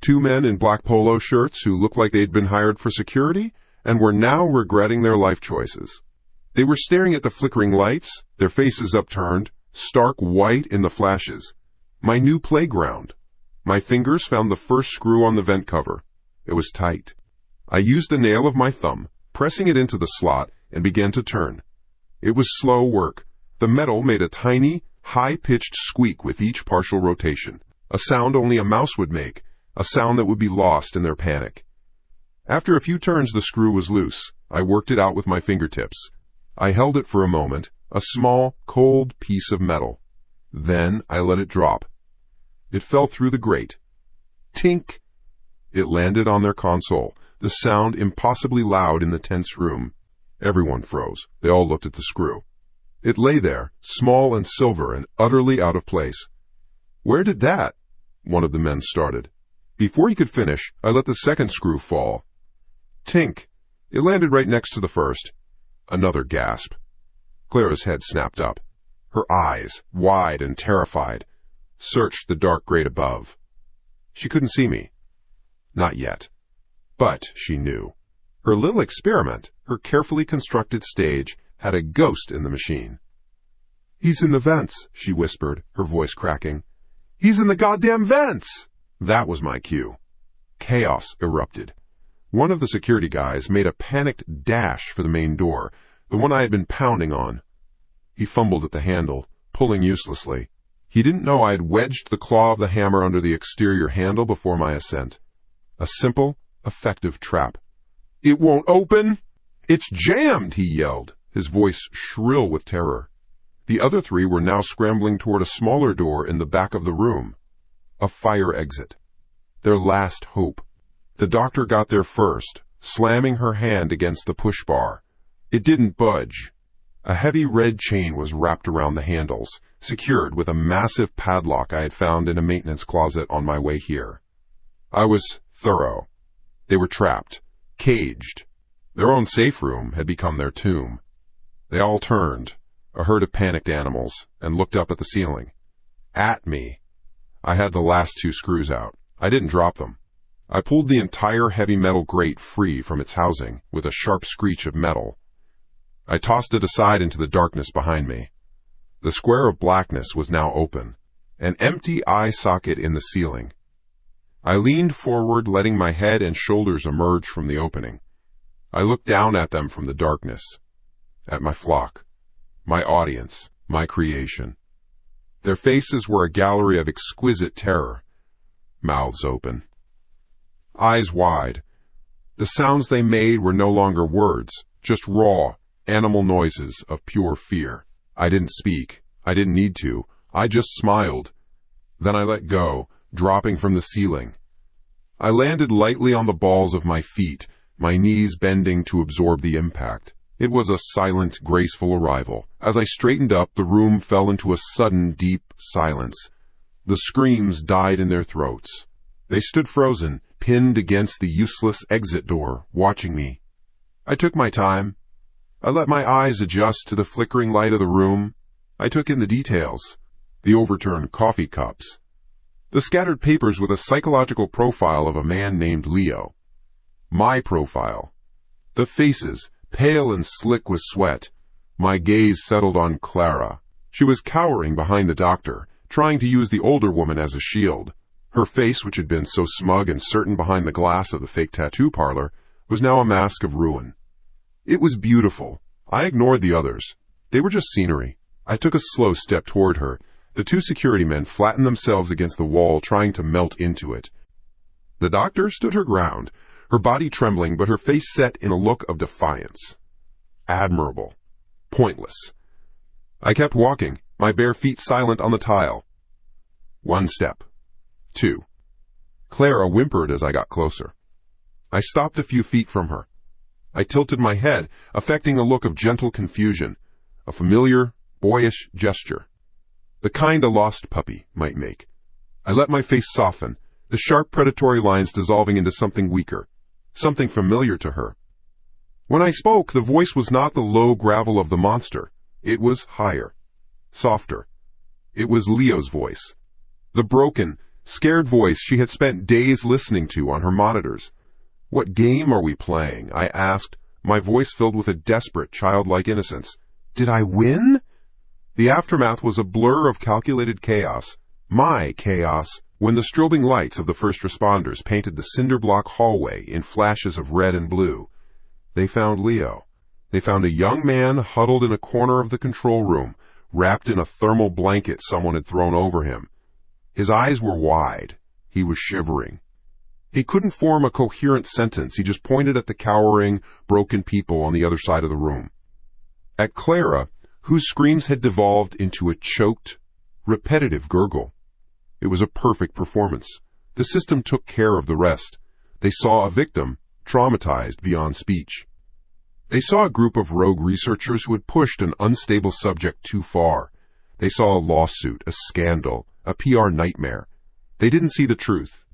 2 men in black polo shirts who looked like they'd been hired for security and were now regretting their life choices. They were staring at the flickering lights, their faces upturned, stark white in the flashes. My new playground. My fingers found the first screw on the vent cover. It was tight. I used the nail of my thumb, pressing it into the slot, and began to turn. It was slow work. The metal made a tiny, high-pitched squeak with each partial rotation, a sound only a mouse would make, a sound that would be lost in their panic. After a few turns, the screw was loose. I worked it out with my fingertips. I held it for a moment, a small, cold piece of metal. Then I let it drop. It fell through the grate. Tink! It landed on their console, the sound impossibly loud in the tense room. Everyone froze. They all looked at the screw. It lay there, small and silver and utterly out of place. "Where did that?" one of the men started. Before he could finish, I let the second screw fall. Tink! It landed right next to the first. Another gasp. Clara's head snapped up. Her eyes, wide and terrified, searched the dark grate above. She couldn't see me. Not yet. But she knew. Her little experiment, her carefully constructed stage, had a ghost in the machine. "He's in the vents," she whispered, her voice cracking. "He's in the goddamn vents!" That was my cue. Chaos erupted. One of the security guys made a panicked dash for the main door, the one I had been pounding on. He fumbled at the handle, pulling uselessly. He didn't know I had wedged the claw of the hammer under the exterior handle before my ascent. A simple, effective trap. "It won't open!" "It's jammed!" he yelled, his voice shrill with terror. The other 3 were now scrambling toward a smaller door in the back of the room. A fire exit. Their last hope. The doctor got there first, slamming her hand against the push bar. It didn't budge. A heavy red chain was wrapped around the handles, secured with a massive padlock I had found in a maintenance closet on my way here. I was thorough. They were trapped, caged. Their own safe room had become their tomb. They all turned, a herd of panicked animals, and looked up at the ceiling. At me. I had the last 2 screws out. I didn't drop them. I pulled the entire heavy metal grate free from its housing with a sharp screech of metal. I tossed it aside into the darkness behind me. The square of blackness was now open, an empty eye socket in the ceiling. I leaned forward, letting my head and shoulders emerge from the opening. I looked down at them from the darkness, at my flock, my audience, my creation. Their faces were a gallery of exquisite terror, mouths open, eyes wide. The sounds they made were no longer words, just raw, animal noises of pure fear. I didn't speak. I didn't need to. I just smiled. Then I let go, dropping from the ceiling. I landed lightly on the balls of my feet, my knees bending to absorb the impact. It was a silent, graceful arrival. As I straightened up, the room fell into a sudden, deep silence. The screams died in their throats. They stood frozen, pinned against the useless exit door, watching me. I took my time. I let my eyes adjust to the flickering light of the room. I took in the details. The overturned coffee cups. The scattered papers with a psychological profile of a man named Leo. My profile. The faces, pale and slick with sweat. My gaze settled on Clara. She was cowering behind the doctor, trying to use the older woman as a shield. Her face, which had been so smug and certain behind the glass of the fake tattoo parlor, was now a mask of ruin. It was beautiful. I ignored the others. They were just scenery. I took a slow step toward her. The 2 security men flattened themselves against the wall, trying to melt into it. The doctor stood her ground, her body trembling, but her face set in a look of defiance. Admirable. Pointless. I kept walking, my bare feet silent on the tile. 1 step. 2. Clara whimpered as I got closer. I stopped a few feet from her. I tilted my head, affecting a look of gentle confusion, a familiar, boyish gesture, the kind a lost puppy might make. I let my face soften, the sharp predatory lines dissolving into something weaker, something familiar to her. When I spoke, the voice was not the low gravel of the monster. It was higher, softer. It was Leo's voice, the broken, scared voice she had spent days listening to on her monitors. "What game are we playing?" I asked, my voice filled with a desperate, childlike innocence. Did I win? The aftermath was a blur of calculated chaos, my chaos, when the strobing lights of the first responders painted the cinder block hallway in flashes of red and blue. They found Leo. They found a young man huddled in a corner of the control room, wrapped in a thermal blanket someone had thrown over him. His eyes were wide. He was shivering. He couldn't form a coherent sentence. He just pointed at the cowering, broken people on the other side of the room. At Clara, whose screams had devolved into a choked, repetitive gurgle. It was a perfect performance. The system took care of the rest. They saw a victim, traumatized beyond speech. They saw a group of rogue researchers who had pushed an unstable subject too far. They saw a lawsuit, a scandal, a PR nightmare. They didn't see the truth.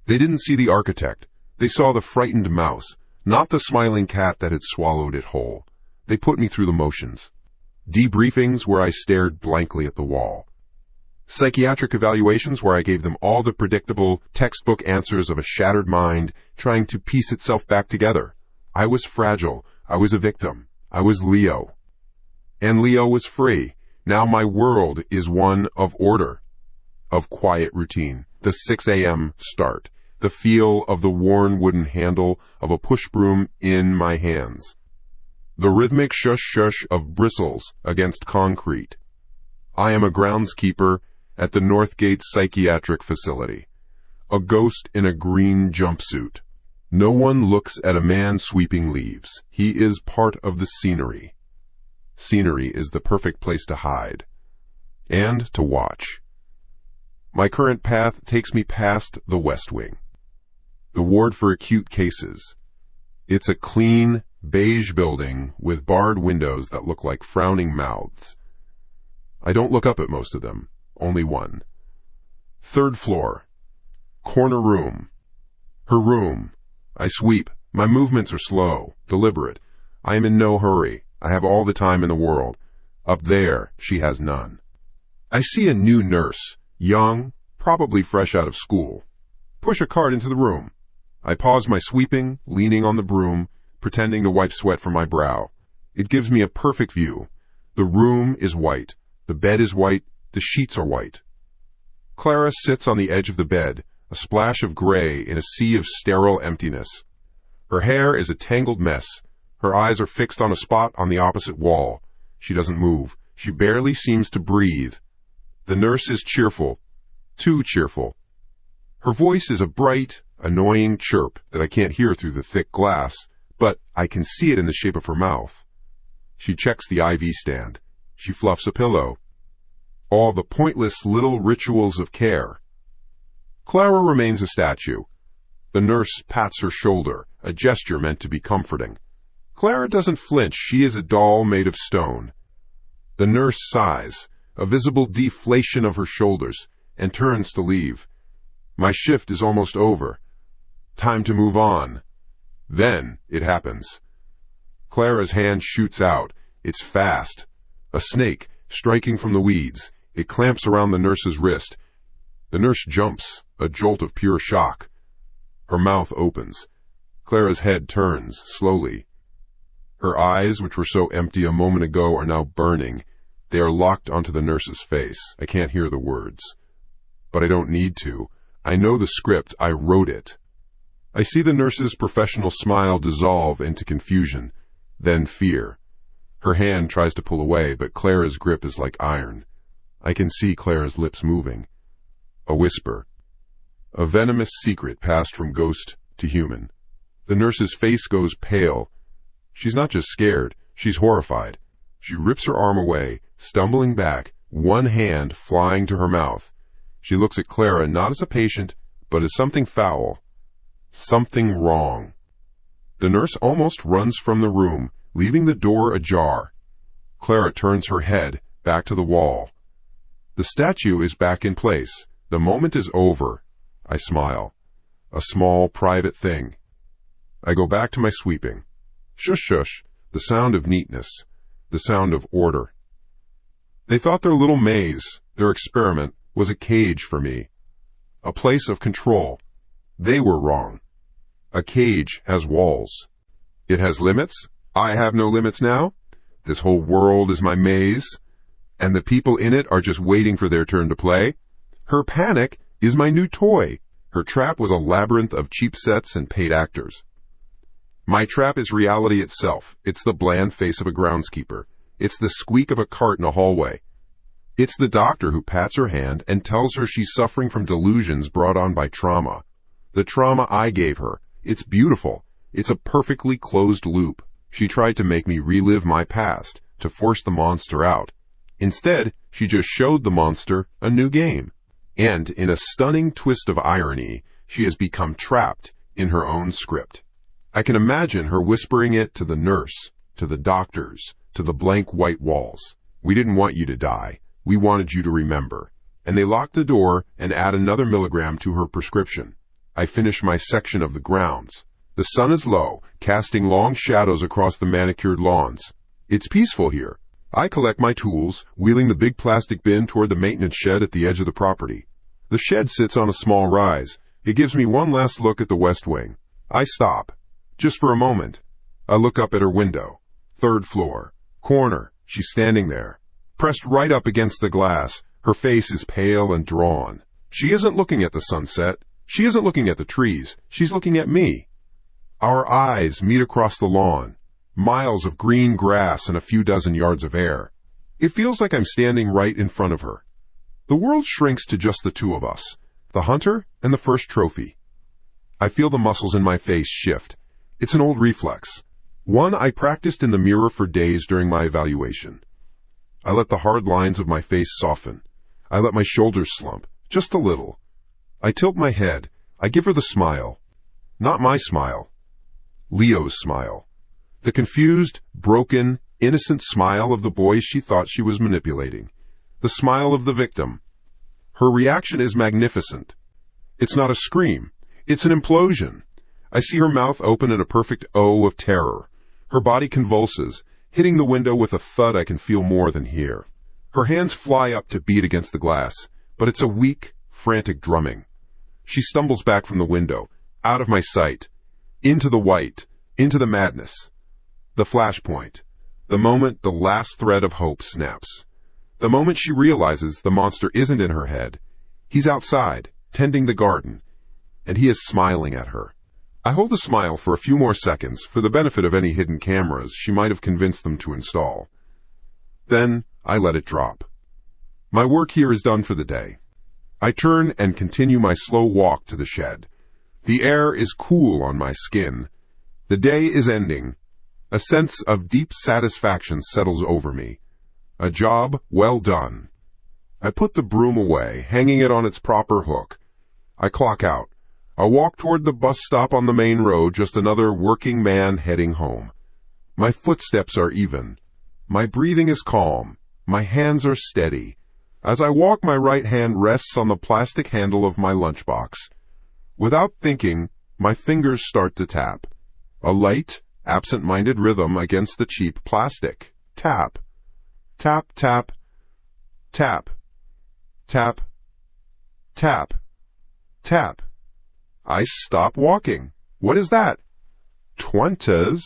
They didn't see the architect. They saw the frightened mouse, not the smiling cat that had swallowed it whole. They put me through the motions. Debriefings where I stared blankly at the wall. Psychiatric evaluations where I gave them all the predictable, textbook answers of a shattered mind trying to piece itself back together. I was fragile. I was a victim. I was Leo. And Leo was free. Now my world is one of order, of quiet routine, the 6 a.m. start, the feel of the worn wooden handle of a push broom in my hands, the rhythmic shush-shush of bristles against concrete. I am a groundskeeper at the Northgate Psychiatric Facility, a ghost in a green jumpsuit. No one looks at a man sweeping leaves. He is part of the scenery. Scenery is the perfect place to hide and to watch. My current path takes me past the West Wing. The ward for acute cases. It's a clean, beige building with barred windows that look like frowning mouths. I don't look up at most of them, only one. 3rd floor. Corner room. Her room. I sweep. My movements are slow, deliberate. I am in no hurry. I have all the time in the world. Up there, she has none. I see a new nurse, young, probably fresh out of school. Push a cart into the room. I pause my sweeping, leaning on the broom, pretending to wipe sweat from my brow. It gives me a perfect view. The room is white. The bed is white. The sheets are white. Clara sits on the edge of the bed, a splash of gray in a sea of sterile emptiness. Her hair is a tangled mess. Her eyes are fixed on a spot on the opposite wall. She doesn't move. She barely seems to breathe. The nurse is cheerful. Too cheerful. Her voice is a bright, annoying chirp that I can't hear through the thick glass, but I can see it in the shape of her mouth. She checks the IV stand. She fluffs a pillow. All the pointless little rituals of care. Clara remains a statue. The nurse pats her shoulder, a gesture meant to be comforting. Clara doesn't flinch. She is a doll made of stone. The nurse sighs, a visible deflation of her shoulders, and turns to leave. My shift is almost over. Time to move on. Then it happens. Clara's hand shoots out. It's fast. A snake, striking from the weeds. It clamps around the nurse's wrist. The nurse jumps, a jolt of pure shock. Her mouth opens. Clara's head turns, slowly. Her eyes, which were so empty a moment ago, are now burning. They are locked onto the nurse's face. I can't hear the words. But I don't need to. I know the script. I wrote it. I see the nurse's professional smile dissolve into confusion, then fear. Her hand tries to pull away, but Clara's grip is like iron. I can see Clara's lips moving. A whisper. A venomous secret passed from ghost to human. The nurse's face goes pale. She's not just scared, she's horrified. She rips her arm away, stumbling back, one hand flying to her mouth. She looks at Clara not as a patient, but as something foul. Something wrong. The nurse almost runs from the room, leaving the door ajar. Clara turns her head back to the wall. The statue is back in place. The moment is over. I smile. A small, private thing. I go back to my sweeping. Shush, shush. The sound of neatness. The sound of order. They thought their little maze, their experiment, was a cage for me. A place of control. They were wrong. A cage has walls. It has limits. I have no limits now. This whole world is my maze, and the people in it are just waiting for their turn to play. Her panic is my new toy. Her trap was a labyrinth of cheap sets and paid actors. My trap is reality itself. It's the bland face of a groundskeeper. It's the squeak of a cart in a hallway. It's the doctor who pats her hand and tells her she's suffering from delusions brought on by trauma. The trauma I gave her. It's beautiful. It's a perfectly closed loop. She tried to make me relive my past, to force the monster out. Instead, she just showed the monster a new game. And in a stunning twist of irony, she has become trapped in her own script. I can imagine her whispering it to the nurse, to the doctors, to the blank white walls. We didn't want you to die. We wanted you to remember. And they lock the door and add another milligram to her prescription. I finish my section of the grounds. The sun is low, casting long shadows across the manicured lawns. It's peaceful here. I collect my tools, wheeling the big plastic bin toward the maintenance shed at the edge of the property. The shed sits on a small rise. It gives me one last look at the west wing. I stop. Just for a moment. I look up at her window. 3rd floor. Corner. She's standing there. Pressed right up against the glass. Her face is pale and drawn. She isn't looking at the sunset. She isn't looking at the trees. She's looking at me. Our eyes meet across the lawn. Miles of green grass and a few dozen yards of air. It feels like I'm standing right in front of her. The world shrinks to just the two of us, the hunter and the first trophy. I feel the muscles in my face shift. It's an old reflex. One I practiced in the mirror for days during my evaluation. I let the hard lines of my face soften. I let my shoulders slump, just a little. I tilt my head. I give her the smile. Not my smile. Leo's smile. The confused, broken, innocent smile of the boys she thought she was manipulating. The smile of the victim. Her reaction is magnificent. It's not a scream. It's an implosion. I see her mouth open in a perfect O of terror. Her body convulses, hitting the window with a thud I can feel more than hear. Her hands fly up to beat against the glass, but it's a weak, frantic drumming. She stumbles back from the window, out of my sight, into the white, into the madness. The flashpoint. The moment the last thread of hope snaps. The moment she realizes the monster isn't in her head. He's outside, tending the garden, and he is smiling at her. I hold the smile for a few more seconds for the benefit of any hidden cameras she might have convinced them to install. Then I let it drop. My work here is done for the day. I turn and continue my slow walk to the shed. The air is cool on my skin. The day is ending. A sense of deep satisfaction settles over me. A job well done. I put the broom away, hanging it on its proper hook. I clock out. I walk toward the bus stop on the main road, just another working man heading home. My footsteps are even. My breathing is calm. My hands are steady. As I walk, my right hand rests on the plastic handle of my lunchbox. Without thinking, my fingers start to tap. A light, absent-minded rhythm against the cheap plastic. Tap. Tap, tap, tap, tap, tap, tap. I stop walking. What is that? 20s?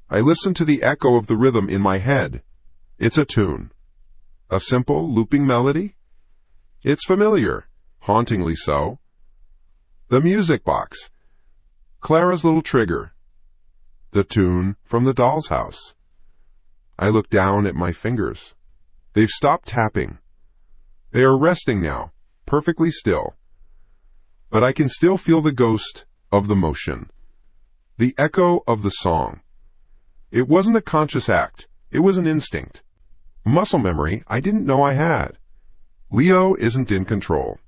I listen to the echo of the rhythm in my head. It's a tune. A simple, looping melody? It's familiar, hauntingly so. The music box. Clara's little trigger. The tune from the doll's house. I look down at my fingers. They've stopped tapping. They are resting now, perfectly still. But I can still feel the ghost of the motion. The echo of the song. It wasn't a conscious act. It was an instinct. Muscle memory I didn't know I had. Leo isn't in control.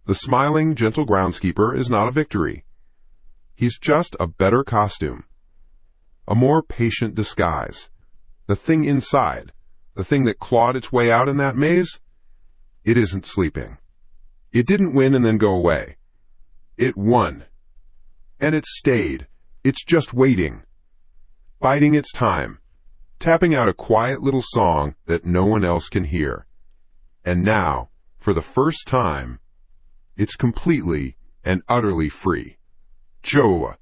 The smiling, gentle groundskeeper is not a victory. He's just a better costume. A more patient disguise. The thing inside, the thing that clawed its way out in that maze, it isn't sleeping. It didn't win and then go away. It won. And it stayed. It's just waiting. Biding its time. Tapping out a quiet little song that no one else can hear. And now, for the first time, it's completely and utterly free. Joe.